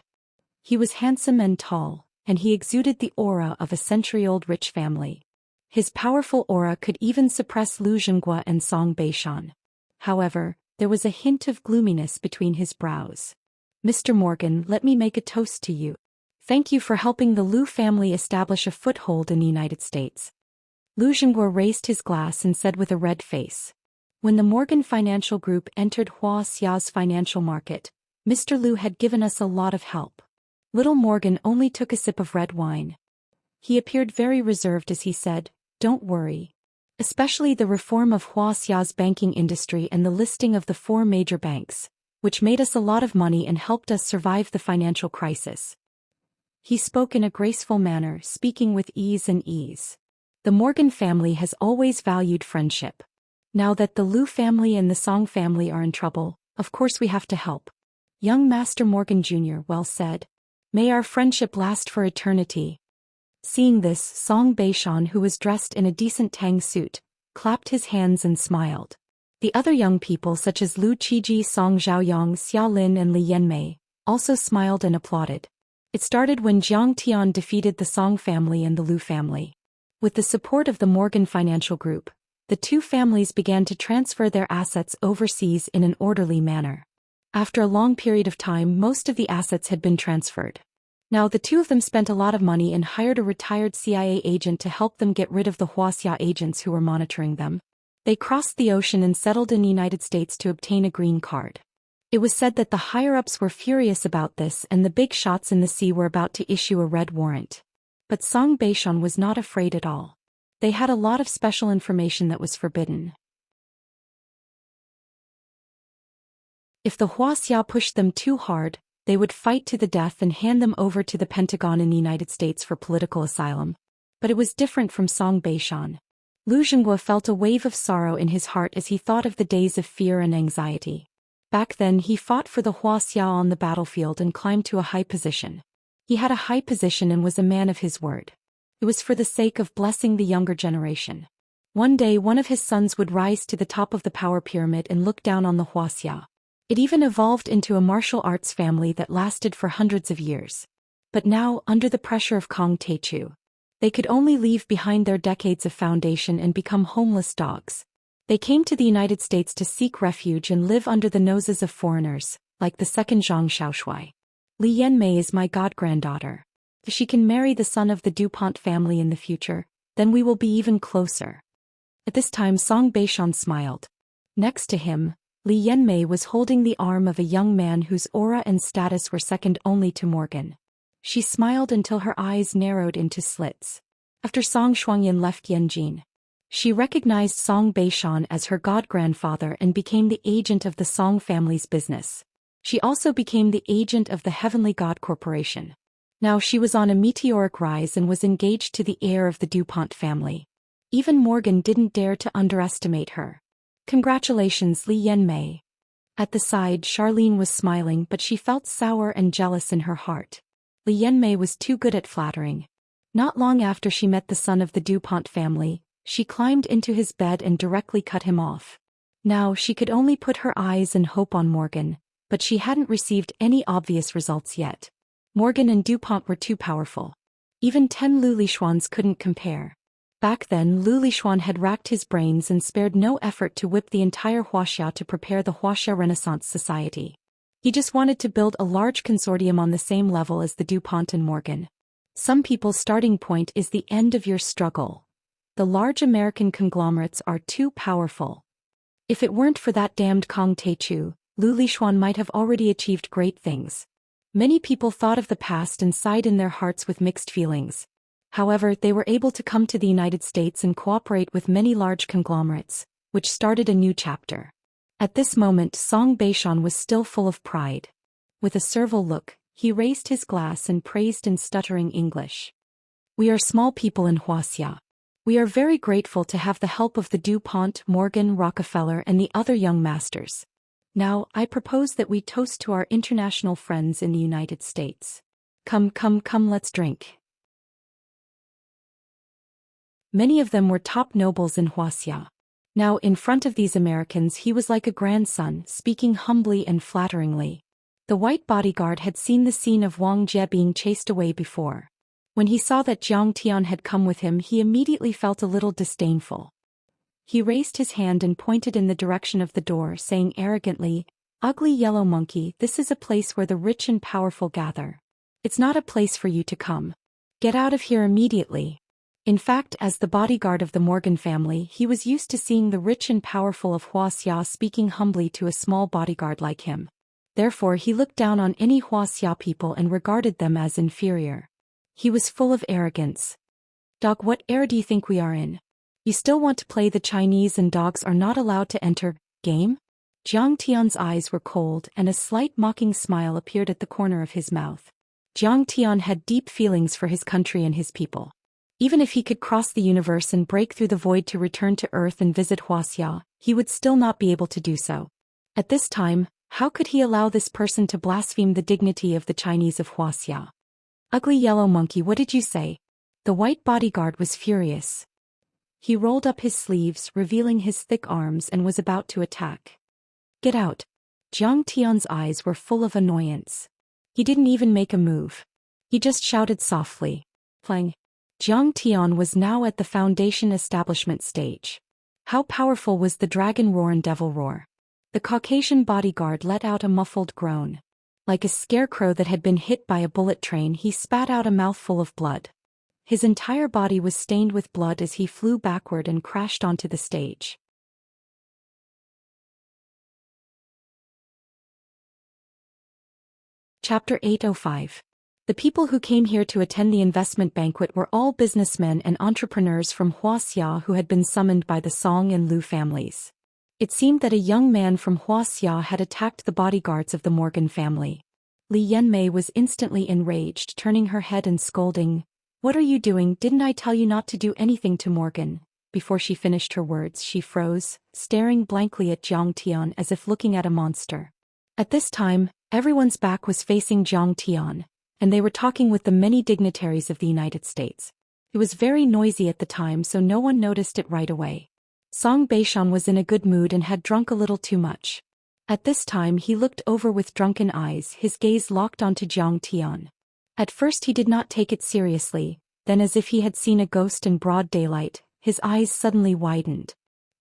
He was handsome and tall, and he exuded the aura of a century-old rich family. His powerful aura could even suppress Lu Zhenghua and Song Beishan. However, there was a hint of gloominess between his brows. Mr. Morgan, let me make a toast to you. Thank you for helping the Lu family establish a foothold in the United States. Lu Zhenghua raised his glass and said with a red face. When the Morgan Financial Group entered Wuxia's financial market, Mr. Lu had given us a lot of help. Little Morgan only took a sip of red wine. He appeared very reserved as he said, "Don't worry. Especially the reform of Wuxia's banking industry and the listing of the 4 major banks, which made us a lot of money and helped us survive the financial crisis." He spoke in a graceful manner, speaking with ease and ease. The Morgan family has always valued friendship. Now that the Lu family and the Song family are in trouble, of course we have to help. Young Master Morgan Jr., well said. May our friendship last for eternity. Seeing this, Song Beishan, who was dressed in a decent tang suit, clapped his hands and smiled. The other young people such as Lu Qiji, Song Zhaoyang, Xiao Lin and Li Yanmei also smiled and applauded. It started when Jiang Tian defeated the Song family and the Lu family. With the support of the Morgan Financial Group, the 2 families began to transfer their assets overseas in an orderly manner. After a long period of time, most of the assets had been transferred. Now the two of them spent a lot of money and hired a retired CIA agent to help them get rid of the Wuxia agents who were monitoring them. They crossed the ocean and settled in the United States to obtain a green card. It was said that the higher-ups were furious about this and the big shots in the sea were about to issue a red warrant. But Song Beishan was not afraid at all. They had a lot of special information that was forbidden. If the Wuxia pushed them too hard, they would fight to the death and hand them over to the Pentagon in the United States for political asylum. But it was different from Song Beishan. Lu Zhenghua felt a wave of sorrow in his heart as he thought of the days of fear and anxiety. Back then he fought for the Wuxia on the battlefield and climbed to a high position. He had a high position and was a man of his word. It was for the sake of blessing the younger generation. One day one of his sons would rise to the top of the power pyramid and look down on the Wuxia. It even evolved into a martial arts family that lasted for hundreds of years. But now, under the pressure of Kong Teichu, they could only leave behind their decades of foundation and become homeless dogs. They came to the United States to seek refuge and live under the noses of foreigners, like the second Zhang Xiaoshui. Li Yanmei is my god-granddaughter. If she can marry the son of the DuPont family in the future, then we will be even closer. At this time Song Beishan smiled. Next to him, Li Yanmei was holding the arm of a young man whose aura and status were second only to Morgan. She smiled until her eyes narrowed into slits. After Song Shuangyan left Yanjin, she recognized Song Beishan as her god-grandfather and became the agent of the Song family's business. She also became the agent of the Heavenly God Corporation. Now she was on a meteoric rise and was engaged to the heir of the DuPont family. Even Morgan didn't dare to underestimate her. Congratulations, Li Yanmei. At the side Charlene was smiling but she felt sour and jealous in her heart. Li Yanmei was too good at flattering. Not long after she met the son of the DuPont family, she climbed into his bed and directly cut him off. Now she could only put her eyes and hope on Morgan, but she hadn't received any obvious results yet. Morgan and DuPont were too powerful. Even 10 Lu Lishuans couldn't compare. Back then Lu Lishuan had racked his brains and spared no effort to whip the entire Wuxia to prepare the Wuxia Renaissance Society. He just wanted to build a large consortium on the same level as the DuPont and Morgan. Some people's starting point is the end of your struggle. The large American conglomerates are too powerful. If it weren't for that damned Kong Teichu, Lu Lishuan might have already achieved great things. Many people thought of the past and sighed in their hearts with mixed feelings. However, they were able to come to the United States and cooperate with many large conglomerates, which started a new chapter. At this moment Song Beishan was still full of pride. With a servile look, he raised his glass and praised in stuttering English. We are small people in Wuxia. We are very grateful to have the help of the DuPont, Morgan, Rockefeller and the other young masters. Now, I propose that we toast to our international friends in the United States. Come, let's drink. Many of them were top nobles in Wuxia. Now, in front of these Americans he was like a grandson, speaking humbly and flatteringly. The white bodyguard had seen the scene of Wang Jie being chased away before. When he saw that Jiang Tian had come with him he immediately felt a little disdainful. He raised his hand and pointed in the direction of the door, saying arrogantly, "Ugly yellow monkey, this is a place where the rich and powerful gather. It's not a place for you to come. Get out of here immediately." In fact, as the bodyguard of the Morgan family, he was used to seeing the rich and powerful of Wuxia speaking humbly to a small bodyguard like him. Therefore he looked down on any Wuxia people and regarded them as inferior. He was full of arrogance. "Dog, what era do you think we are in? You still want to play the Chinese and dogs are not allowed to enter, game?" Jiang Tian's eyes were cold and a slight mocking smile appeared at the corner of his mouth. Jiang Tian had deep feelings for his country and his people. Even if he could cross the universe and break through the void to return to Earth and visit Wuxia, he would still not be able to do so. At this time, how could he allow this person to blaspheme the dignity of the Chinese of Wuxia? "Ugly yellow monkey, what did you say?" The white bodyguard was furious. He rolled up his sleeves, revealing his thick arms, and was about to attack. "Get out!" Jiang Tian's eyes were full of annoyance. He didn't even make a move. He just shouted softly. Plang. Jiang Tian was now at the foundation establishment stage. How powerful was the dragon roar and devil roar? The Caucasian bodyguard let out a muffled groan. Like a scarecrow that had been hit by a bullet train, he spat out a mouthful of blood. His entire body was stained with blood as he flew backward and crashed onto the stage. Chapter 805. The people who came here to attend the investment banquet were all businessmen and entrepreneurs from Wuxia who had been summoned by the Song and Lu families. It seemed that a young man from Wuxia had attacked the bodyguards of the Morgan family. Li Yanmei was instantly enraged, turning her head and scolding, "What are you doing? Didn't I tell you not to do anything to Morgan?" Before she finished her words, she froze, staring blankly at Zhang Tian as if looking at a monster. At this time, everyone's back was facing Zhang Tian, and they were talking with the many dignitaries of the United States. It was very noisy at the time, so no one noticed it right away. Song Beishan was in a good mood and had drunk a little too much. At this time he looked over with drunken eyes, his gaze locked onto Zhang Tian. At first he did not take it seriously, then as if he had seen a ghost in broad daylight, his eyes suddenly widened.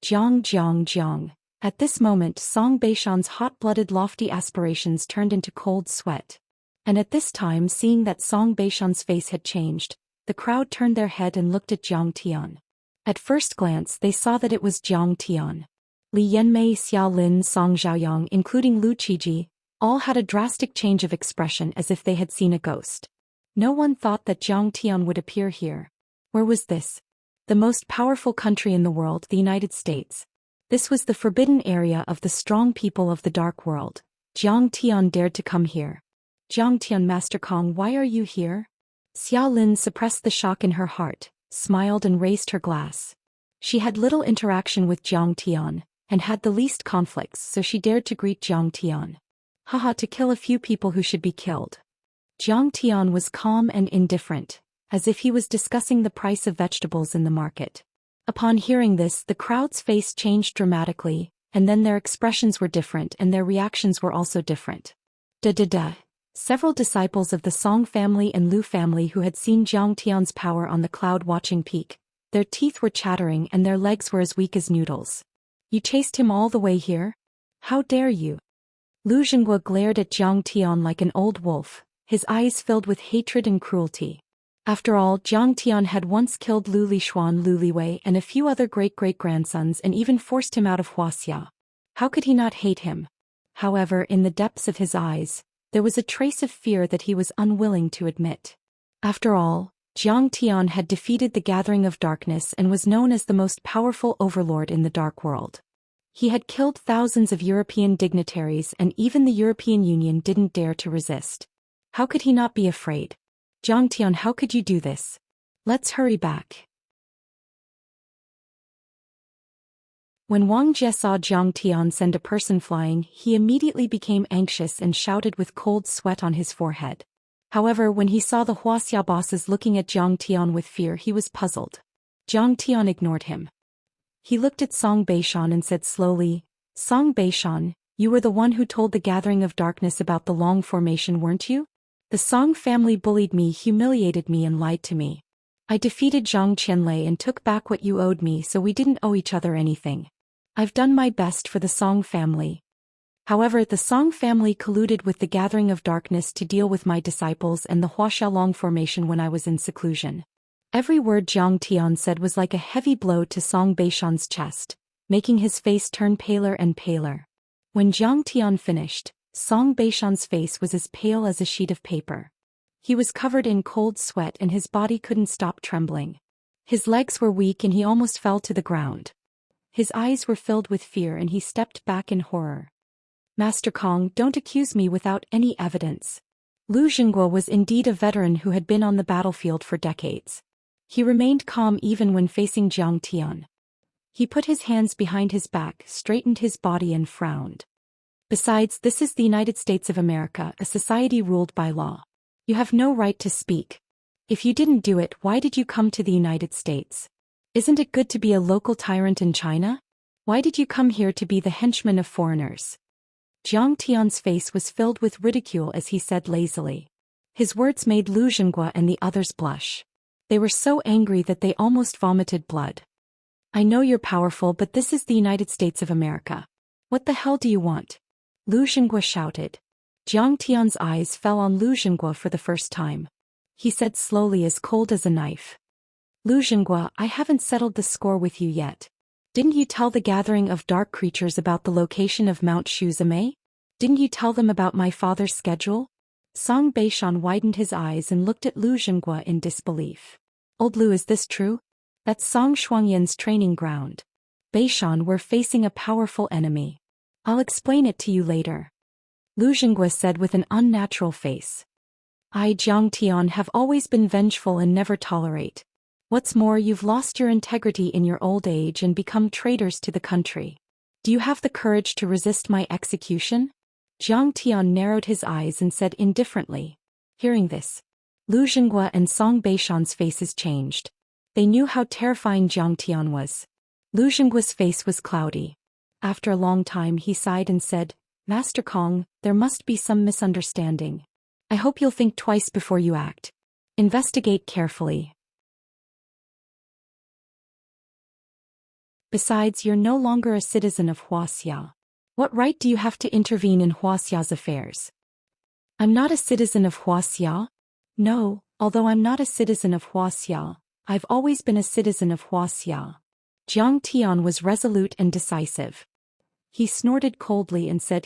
Zhang. At this moment Song Beishan's hot-blooded lofty aspirations turned into cold sweat. And at this time, seeing that Song Beishan's face had changed, the crowd turned their head and looked at Zhang Tian. At first glance they saw that it was Zhang Tian. Li Yanmei, Xia Lin, Song Zhaoyang, including Lu Qiji, all had a drastic change of expression as if they had seen a ghost. No one thought that Zhang Tian would appear here. Where was this? The most powerful country in the world, the United States. This was the forbidden area of the strong people of the dark world. Zhang Tian dared to come here. Zhang Tian, Master Kong, why are you here? Xia Lin suppressed the shock in her heart, smiled and raised her glass. She had little interaction with Zhang Tian, and had the least conflicts, so she dared to greet Zhang Tian. Haha, to kill a few people who should be killed. Zhang Tian was calm and indifferent, as if he was discussing the price of vegetables in the market. Upon hearing this, the crowd's face changed dramatically, and then their expressions were different and their reactions were also different. Several disciples of the Song family and Lu family who had seen Zhang Tian's power on the cloud-watching peak, their teeth were chattering and their legs were as weak as noodles. You chased him all the way here? How dare you? Lu Zhenghua glared at Zhang Tian like an old wolf, his eyes filled with hatred and cruelty. After all, Zhang Tian had once killed Lu Lishuan, Lu Liwei, and a few other great-great-grandsons and even forced him out of Wuxia. How could he not hate him? However, in the depths of his eyes, there was a trace of fear that he was unwilling to admit. After all, Zhang Tian had defeated the Gathering of Darkness and was known as the most powerful overlord in the Dark World. He had killed thousands of European dignitaries and even the European Union didn't dare to resist. How could he not be afraid? Zhang Tian, how could you do this? Let's hurry back. When Wang Jie saw Zhang Tian send a person flying, he immediately became anxious and shouted with cold sweat on his forehead. However, when he saw the Wuxia bosses looking at Zhang Tian with fear, he was puzzled. Zhang Tian ignored him. He looked at Song Beishan and said slowly, Song Beishan, you were the one who told the Gathering of Darkness about the long formation, weren't you? The Song family bullied me, humiliated me and lied to me. I defeated Zhang Qianlei and took back what you owed me, so we didn't owe each other anything. I've done my best for the Song family. However, the Song family colluded with the Gathering of Darkness to deal with my disciples and the Huaxia Long formation when I was in seclusion. Every word Zhang Tian said was like a heavy blow to Song Beishan's chest, making his face turn paler and paler. When Zhang Tian finished, Song Beishan's face was as pale as a sheet of paper. He was covered in cold sweat and his body couldn't stop trembling. His legs were weak and he almost fell to the ground. His eyes were filled with fear and he stepped back in horror. Master Kong, don't accuse me without any evidence. Lu Zhenghua was indeed a veteran who had been on the battlefield for decades. He remained calm even when facing Zhang Tian. He put his hands behind his back, straightened his body and frowned. Besides, this is the United States of America, a society ruled by law. You have no right to speak. If you didn't do it, why did you come to the United States? Isn't it good to be a local tyrant in China? Why did you come here to be the henchman of foreigners? Zhang Tian's face was filled with ridicule as he said lazily. His words made Lu Zhenghua and the others blush. They were so angry that they almost vomited blood. I know you're powerful, but this is the United States of America. What the hell do you want? Lu Zhenghua shouted. Jiang Tian's eyes fell on Lu Zhenghua for the first time. He said slowly, as cold as a knife. Lu Zhenghua, I haven't settled the score with you yet. Didn't you tell the gathering of dark creatures about the location of Mount Shuzame? Didn't you tell them about my father's schedule? Song Beishan widened his eyes and looked at Lu Zhenghua in disbelief. Old Lu, is this true? That's Song Shuangyan's training ground. Beishan, we're facing a powerful enemy. I'll explain it to you later. Lu Zhenghua said with an unnatural face. I, Jiang Tian, have always been vengeful and never tolerate. What's more, you've lost your integrity in your old age and become traitors to the country. Do you have the courage to resist my execution? Jiang Tian narrowed his eyes and said indifferently. Hearing this, Lu Zhenghua and Song Beishan's faces changed. They knew how terrifying Jiang Tian was. Lu Zhenghua's face was cloudy. After a long time he sighed and said, Master Kong, there must be some misunderstanding. I hope you'll think twice before you act. Investigate carefully. Besides, you're no longer a citizen of Wuxia. What right do you have to intervene in Wuxia's affairs? I'm not a citizen of Wuxia. No, although I'm not a citizen of Wuxia, I've always been a citizen of Wuxia. Jiang Tian was resolute and decisive. He snorted coldly and said,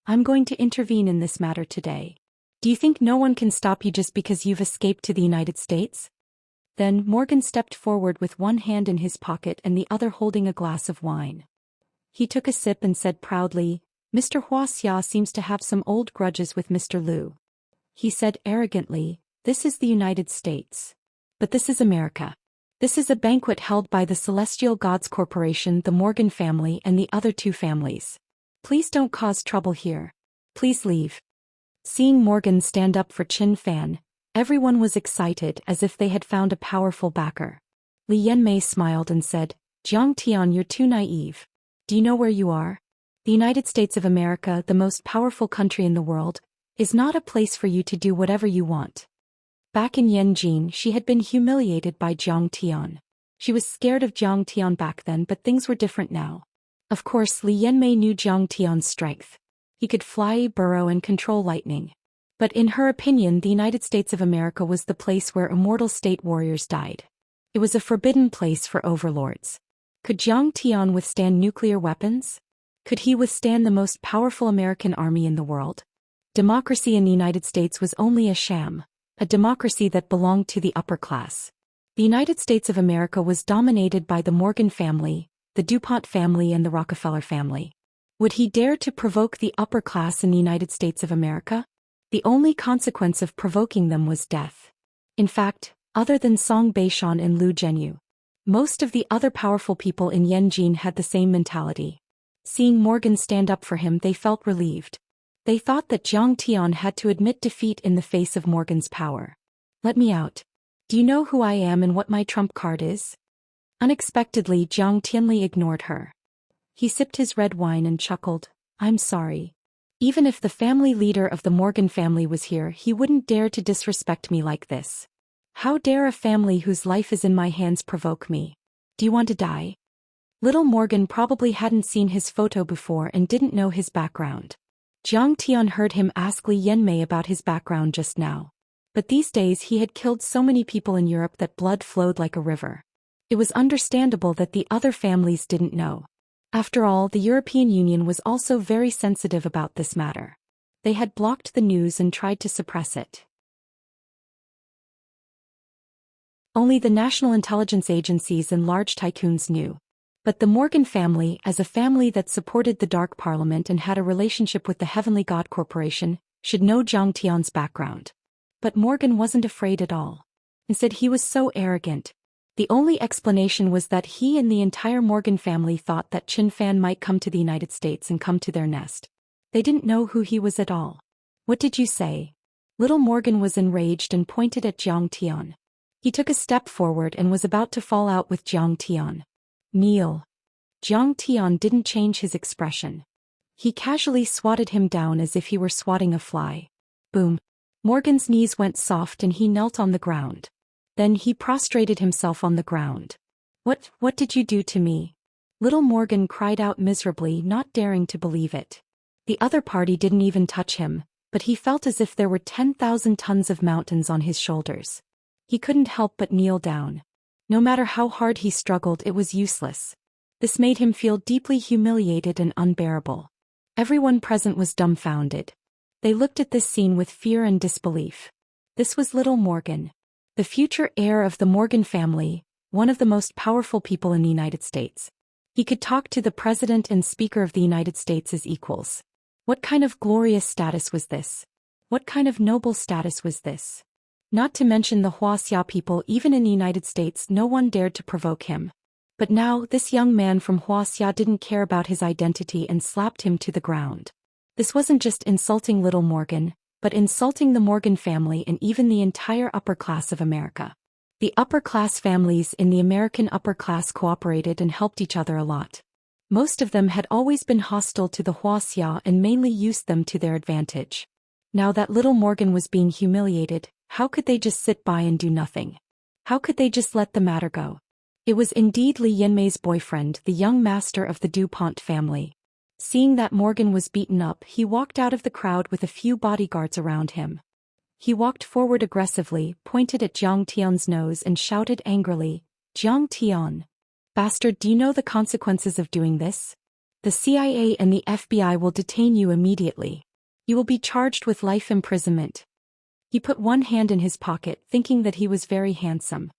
I'm going to intervene in this matter today. Do you think no one can stop you just because you've escaped to the United States? Then Morgan stepped forward with one hand in his pocket and the other holding a glass of wine. He took a sip and said proudly, Mr. Wuxia seems to have some old grudges with Mr. Lu. He said arrogantly, this is the United States. But this is America. This is a banquet held by the Celestial Gods Corporation, the Morgan family and the other two families. Please don't cause trouble here. Please leave. Seeing Morgan stand up for Qin Fan, everyone was excited as if they had found a powerful backer. Li Yanmei smiled and said, Jiang Tian, you're too naive. Do you know where you are? The United States of America, the most powerful country in the world, is not a place for you to do whatever you want. Back in Yanjin, she had been humiliated by Jiang Tian. She was scared of Jiang Tian back then, but things were different now. Of course, Li Yanmei knew Jiang Tian's strength. He could fly, burrow, and control lightning. But in her opinion, the United States of America was the place where immortal state warriors died. It was a forbidden place for overlords. Could Jiang Tian withstand nuclear weapons? Could he withstand the most powerful American army in the world? Democracy in the United States was only a sham. A democracy that belonged to the upper class. The United States of America was dominated by the Morgan family, the DuPont family and the Rockefeller family. Would he dare to provoke the upper class in the United States of America? The only consequence of provoking them was death. In fact, other than Song Beishan and Lu Zhenyu, most of the other powerful people in Yanjin had the same mentality. Seeing Morgan stand up for him, they felt relieved. They thought that Jiang Tian had to admit defeat in the face of Morgan's power. Let me out. Do you know who I am and what my trump card is? Unexpectedly, Jiang Tianli ignored her. He sipped his red wine and chuckled. I'm sorry. Even if the family leader of the Morgan family was here, he wouldn't dare to disrespect me like this. How dare a family whose life is in my hands provoke me? Do you want to die? Little Morgan probably hadn't seen his photo before and didn't know his background. Jiang Tian heard him ask Li Yanmei about his background just now. But these days he had killed so many people in Europe that blood flowed like a river. It was understandable that the other families didn't know. After all, the European Union was also very sensitive about this matter. They had blocked the news and tried to suppress it. Only the national intelligence agencies and large tycoons knew. But the Morgan family, as a family that supported the Dark Parliament and had a relationship with the Heavenly God Corporation, should know Jiang Tian's background. But Morgan wasn't afraid at all. Instead, he was so arrogant. The only explanation was that he and the entire Morgan family thought that Qin Fan might come to the United States and come to their nest. They didn't know who he was at all. What did you say? Little Morgan was enraged and pointed at Jiang Tian. He took a step forward and was about to fall out with Jiang Tian. Kneel. Jiang Tian didn't change his expression. He casually swatted him down as if he were swatting a fly. Boom. Morgan's knees went soft and he knelt on the ground. Then he prostrated himself on the ground. What did you do to me? Little Morgan cried out miserably, not daring to believe it. The other party didn't even touch him, but he felt as if there were 10,000 tons of mountains on his shoulders. He couldn't help but kneel down. No matter how hard he struggled, it was useless. This made him feel deeply humiliated and unbearable. Everyone present was dumbfounded. They looked at this scene with fear and disbelief. This was little Morgan, the future heir of the Morgan family, one of the most powerful people in the United States. He could talk to the President and Speaker of the United States as equals. What kind of glorious status was this? What kind of noble status was this? Not to mention the Wuxia people. Even in the United States, no one dared to provoke him. But now, this young man from Wuxia didn't care about his identity and slapped him to the ground. This wasn't just insulting little Morgan, but insulting the Morgan family and even the entire upper class of America. The upper class families in the American upper class cooperated and helped each other a lot. Most of them had always been hostile to the Wuxia and mainly used them to their advantage. Now that little Morgan was being humiliated, how could they just sit by and do nothing? How could they just let the matter go? It was indeed Li Yanmei's boyfriend, the young master of the DuPont family. Seeing that Morgan was beaten up, he walked out of the crowd with a few bodyguards around him. He walked forward aggressively, pointed at Zhang Tian's nose and shouted angrily, "Zhang Tian! Bastard, do you know the consequences of doing this? The CIA and the FBI will detain you immediately. You will be charged with life imprisonment." He put one hand in his pocket, thinking that he was very handsome.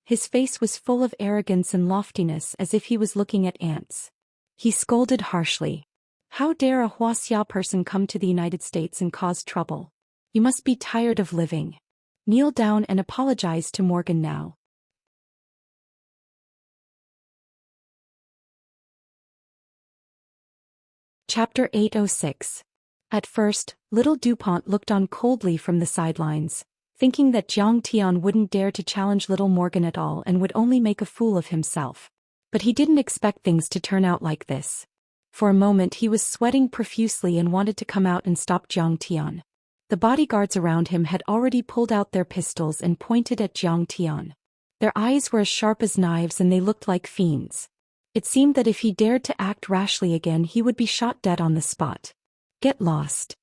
His face was full of arrogance and loftiness, as if he was looking at ants. He scolded harshly. "How dare a Wuxia person come to the United States and cause trouble? You must be tired of living. Kneel down and apologize to Morgan now." Chapter 806. At first, little DuPont looked on coldly from the sidelines, thinking that Zhang Tian wouldn't dare to challenge little Morgan at all and would only make a fool of himself. But he didn't expect things to turn out like this. For a moment he was sweating profusely and wanted to come out and stop Zhang Tian. The bodyguards around him had already pulled out their pistols and pointed at Zhang Tian. Their eyes were as sharp as knives and they looked like fiends. It seemed that if he dared to act rashly again, he would be shot dead on the spot. Get lost.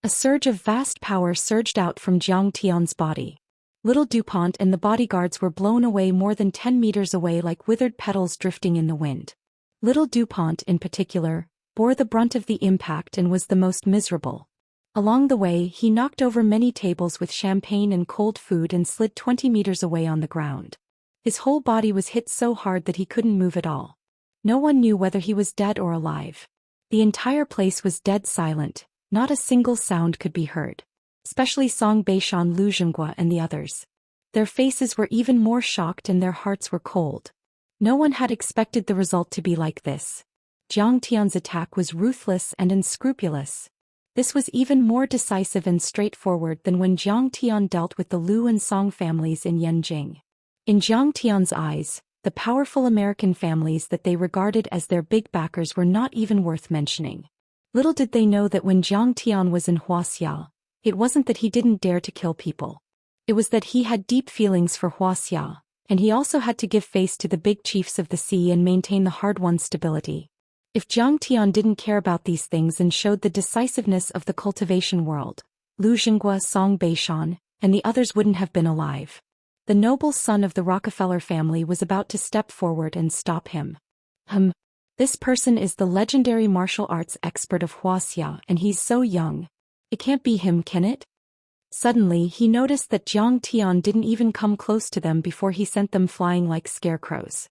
A surge of vast power surged out from Zhang Tian's body. Little DuPont and the bodyguards were blown away more than 10 meters away like withered petals drifting in the wind. Little DuPont, in particular, bore the brunt of the impact and was the most miserable. Along the way, he knocked over many tables with champagne and cold food and slid 20 meters away on the ground. His whole body was hit so hard that he couldn't move at all. No one knew whether he was dead or alive. The entire place was dead silent, not a single sound could be heard. Especially Song Beishan, Lu Zhenghua and the others. Their faces were even more shocked and their hearts were cold. No one had expected the result to be like this. Zhang Tian's attack was ruthless and unscrupulous. This was even more decisive and straightforward than when Zhang Tian dealt with the Lu and Song families in Yanjing. In Zhang Tian's eyes, the powerful American families that they regarded as their big backers were not even worth mentioning. Little did they know that when Zhang Tian was in Wuxia, it wasn't that he didn't dare to kill people. It was that he had deep feelings for Wuxia, and he also had to give face to the big chiefs of the sea and maintain the hard-won stability. If Zhang Tian didn't care about these things and showed the decisiveness of the cultivation world, Lu Zhenghua, Song Beishan, and the others wouldn't have been alive. The noble son of the Rockefeller family was about to step forward and stop him. This person is the legendary martial arts expert of Wuxia, and he's so young. It can't be him, can it? Suddenly he noticed that Zhang Tian didn't even come close to them before he sent them flying like scarecrows.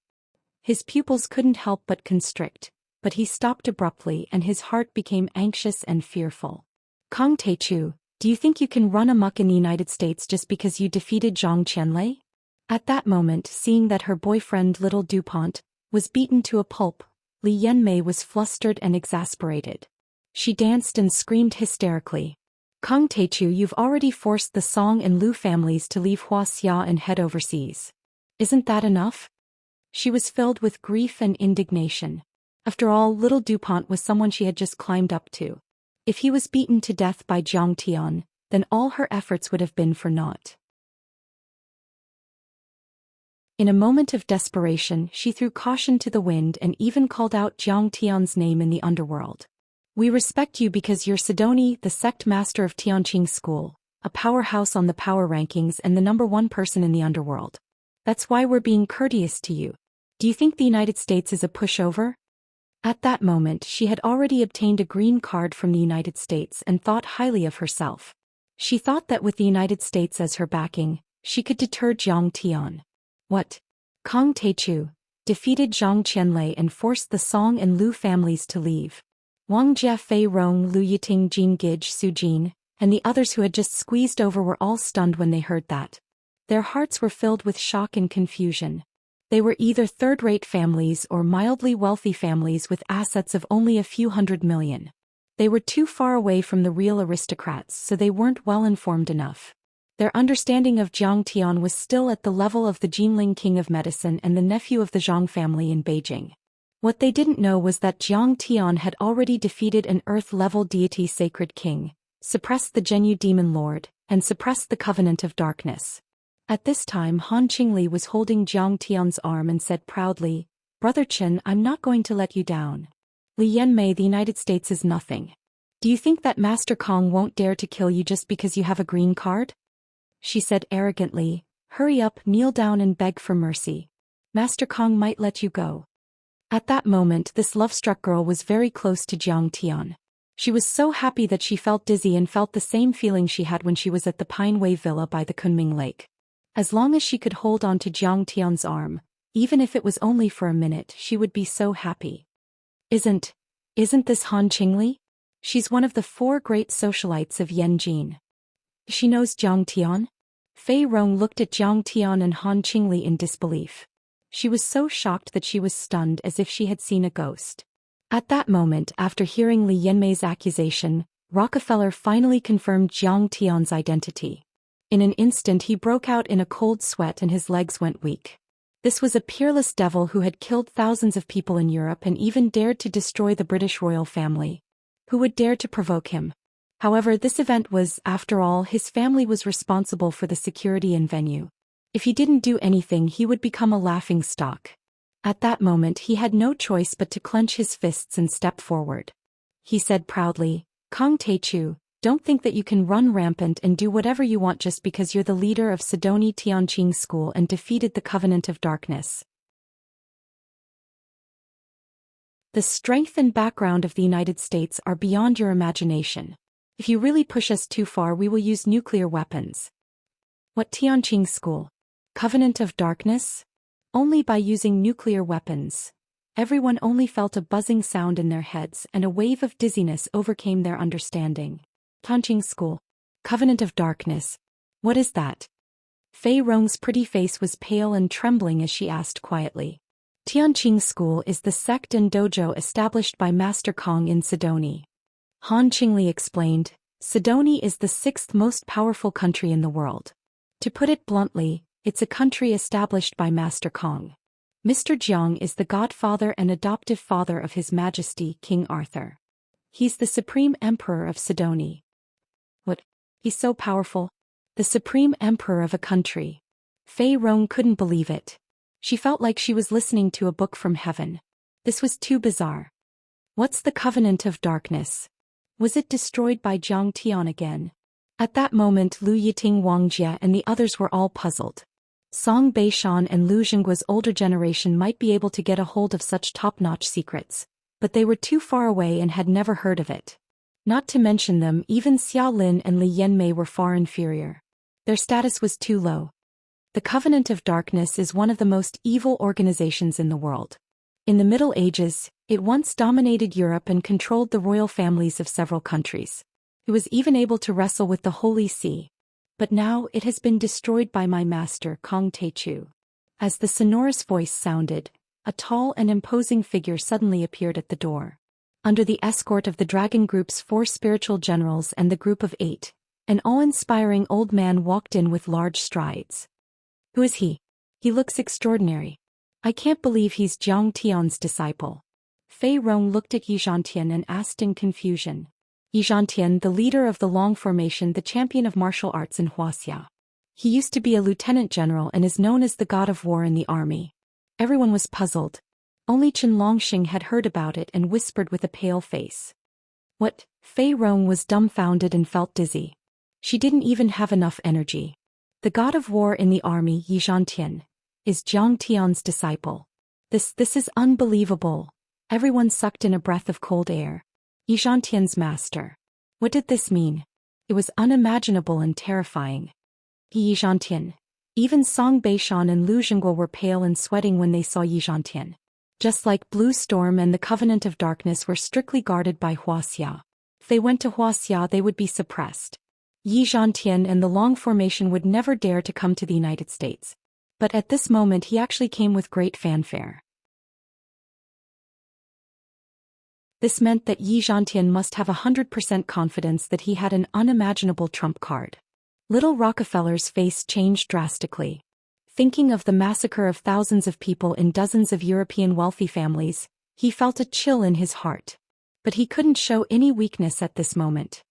His pupils couldn't help but constrict, but he stopped abruptly and his heart became anxious and fearful. Kang Teichu, do you think you can run amok in the United States just because you defeated Zhang Qianlei? At that moment, seeing that her boyfriend little DuPont was beaten to a pulp, Li Yanmei was flustered and exasperated. She danced and screamed hysterically. Kang Teichu, you've already forced the Song and Lu families to leave Wuxia and head overseas. Isn't that enough? She was filled with grief and indignation. After all, little DuPont was someone she had just climbed up to. If he was beaten to death by Zhang Tian, then all her efforts would have been for naught. In a moment of desperation, she threw caution to the wind and even called out Zhang Tian's name in the underworld. We respect you because you're Sidoni, the sect master of Tianqing School, a powerhouse on the power rankings and the #1 person in the underworld. That's why we're being courteous to you. Do you think the United States is a pushover? At that moment she had already obtained a green card from the United States and thought highly of herself. She thought that with the United States as her backing, she could deter Jiang Tian. What? Kang Teichu defeated Zhang Qianlei and forced the Song and Lu families to leave. Wang Jie, Fei Rong, Lu Yiting, Jin Gij, Su Jin, and the others who had just squeezed over were all stunned when they heard that. Their hearts were filled with shock and confusion. They were either third-rate families or mildly wealthy families with assets of only a few hundred million. They were too far away from the real aristocrats, so they weren't well informed enough. Their understanding of Jiang Tian was still at the level of the Jinling king of medicine and the nephew of the Zhang family in Beijing. What they didn't know was that Jiang Tian had already defeated an earth-level deity sacred king, suppressed the Zhenyu demon lord, and suppressed the covenant of darkness. At this time Han Qingli was holding Jiang Tian's arm and said proudly, "Brother Chen, I'm not going to let you down. Li Yanmei, the United States is nothing. Do you think that Master Kong won't dare to kill you just because you have a green card?" She said arrogantly, "Hurry up, kneel down and beg for mercy. Master Kong might let you go." At that moment this love-struck girl was very close to Jiang Tian. She was so happy that she felt dizzy and felt the same feeling she had when she was at the Pine Wave Villa by the Kunming Lake. As long as she could hold on to Jiang Tian's arm, even if it was only for a minute, she would be so happy. Isn't this Han Qingli? She's one of the 4 great socialites of Yanjin. She knows Jiang Tian? Fei Rong looked at Jiang Tian and Han Qingli in disbelief. She was so shocked that she was stunned as if she had seen a ghost. At that moment, after hearing Li Yanmei's accusation, Rockefeller finally confirmed Jiang Tian's identity. In an instant he broke out in a cold sweat and his legs went weak. This was a peerless devil who had killed thousands of people in Europe and even dared to destroy the British royal family. Who would dare to provoke him? However, this event was, after all, his family was responsible for the security and venue. If he didn't do anything, he would become a laughingstock. At that moment he had no choice but to clench his fists and step forward. He said proudly, "Kang Teichu, don't think that you can run rampant and do whatever you want just because you're the leader of Sidoni Tianqing School and defeated the Covenant of Darkness." The strength and background of the United States are beyond your imagination. If you really push us too far, we will use nuclear weapons. What Tianqing School? Covenant of Darkness? Only by using nuclear weapons. Everyone only felt a buzzing sound in their heads and a wave of dizziness overcame their understanding. Tianqing School. Covenant of Darkness. What is that? Fei Rong's pretty face was pale and trembling as she asked quietly. Tianqing School is the sect and dojo established by Master Kong in Sidoni. Han Qingli explained, Sidoni is the 6th most powerful country in the world. To put it bluntly, it's a country established by Master Kong. Mr. Jiang is the godfather and adoptive father of His Majesty King Arthur. He's the Supreme Emperor of Sidoni. What? He's so powerful? The Supreme Emperor of a country. Fei Rong couldn't believe it. She felt like she was listening to a book from heaven. This was too bizarre. What's the Covenant of Darkness? Was it destroyed by Jiang Tian again? At that moment Lu Yiting, Wang Jie and the others were all puzzled. Song Beishan and Lu Zhengguo's older generation might be able to get a hold of such top-notch secrets, but they were too far away and had never heard of it. Not to mention them, even Xia Lin and Li Yanmei were far inferior. Their status was too low. The Covenant of Darkness is one of the most evil organizations in the world. In the Middle Ages, it once dominated Europe and controlled the royal families of several countries. It was even able to wrestle with the Holy See. But now it has been destroyed by my master Kang Teichu. As the sonorous voice sounded, a tall and imposing figure suddenly appeared at the door. Under the escort of the Dragon Group's 4 spiritual generals and the Group of 8, an awe-inspiring old man walked in with large strides. Who is he? He looks extraordinary. I can't believe he's Jiang Tian's disciple. Fei Rong looked at Xianxia and asked in confusion. Xianxia, the leader of the Long Formation, the champion of martial arts in Wuxia. He used to be a lieutenant general and is known as the god of war in the army. Everyone was puzzled. Only Chen Longxing had heard about it and whispered with a pale face. What? Fei Rong was dumbfounded and felt dizzy. She didn't even have enough energy. The god of war in the army, Xianxia, is Jiang Tian's disciple. This is unbelievable. Everyone sucked in a breath of cold air. Xianxia's master. What did this mean? It was unimaginable and terrifying. Xianxia. Even Song Beishan and Lu Zhengguo were pale and sweating when they saw Xianxia. Just like Blue Storm and the Covenant of Darkness were strictly guarded by Wuxia. If they went to Wuxia, they would be suppressed. Xianxia and the Long Formation would never dare to come to the United States. But at this moment he actually came with great fanfare. This meant that Xianxia must have 100% confidence that he had an unimaginable trump card. Little Rockefeller's face changed drastically. Thinking of the massacre of thousands of people in dozens of European wealthy families, he felt a chill in his heart. But he couldn't show any weakness at this moment.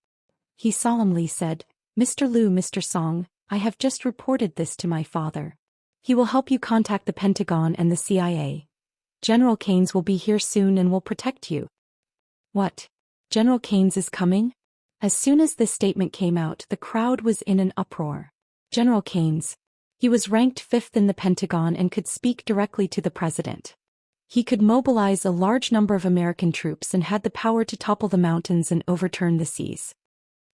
He solemnly said, "Mr. Lu, Mr. Song, I have just reported this to my father. He will help you contact the Pentagon and the CIA. General Keynes will be here soon and will protect you." What? General Keynes is coming? As soon as this statement came out, the crowd was in an uproar. General Keynes. He was ranked 5th in the Pentagon and could speak directly to the president. He could mobilize a large number of American troops and had the power to topple the mountains and overturn the seas.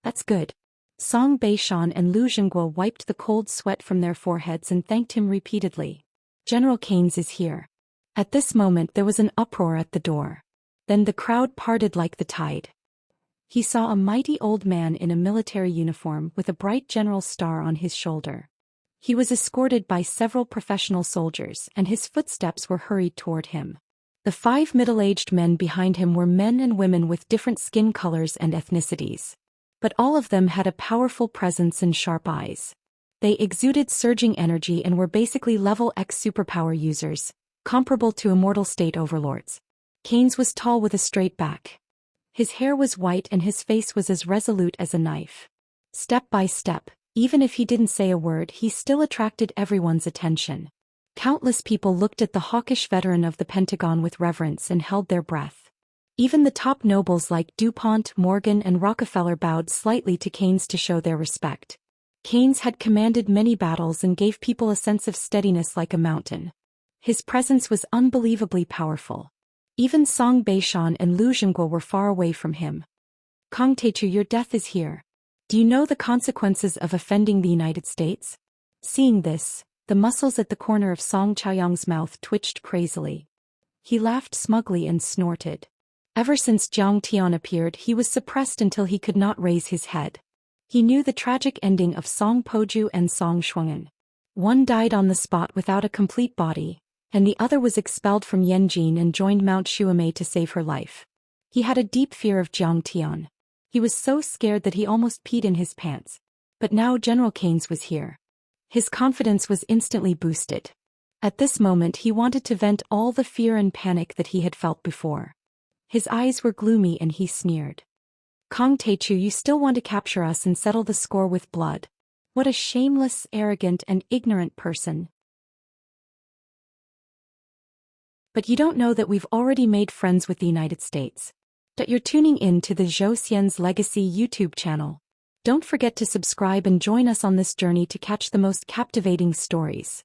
That's good. Song Beishan and Lu Zhengguo wiped the cold sweat from their foreheads and thanked him repeatedly. General Keynes is here. At this moment there was an uproar at the door. Then the crowd parted like the tide. He saw a mighty old man in a military uniform with a bright general star on his shoulder. He was escorted by several professional soldiers and his footsteps were hurried toward him. The 5 middle-aged men behind him were men and women with different skin colors and ethnicities. But all of them had a powerful presence and sharp eyes. They exuded surging energy and were basically level X superpower users, comparable to immortal state overlords. Keynes was tall with a straight back. His hair was white and his face was as resolute as a knife. Step by step, even if he didn't say a word, he still attracted everyone's attention. Countless people looked at the hawkish veteran of the Pentagon with reverence and held their breath. Even the top nobles like DuPont, Morgan, and Rockefeller bowed slightly to Keynes to show their respect. Keynes had commanded many battles and gave people a sense of steadiness like a mountain. His presence was unbelievably powerful. Even Song Beishan and Lu Zhengguo were far away from him. "Kong Teichu, your death is here. Do you know the consequences of offending the United States?" Seeing this, the muscles at the corner of Song Chaoyang's mouth twitched crazily. He laughed smugly and snorted. Ever since Jiang Tian appeared, he was suppressed until he could not raise his head. He knew the tragic ending of Song Poju and Song Shuang'an. One died on the spot without a complete body, and the other was expelled from Yanjin and joined Mount Shuamei to save her life. He had a deep fear of Jiang Tian. He was so scared that he almost peed in his pants. But now General Keynes was here. His confidence was instantly boosted. At this moment he wanted to vent all the fear and panic that he had felt before. His eyes were gloomy and he sneered. "Kong Teichu, you still want to capture us and settle the score with blood? What a shameless, arrogant, and ignorant person. But you don't know that we've already made friends with the United States. That you're tuning in to the Zhou Xian's Legacy YouTube channel. Don't forget to subscribe and join us on this journey to catch the most captivating stories.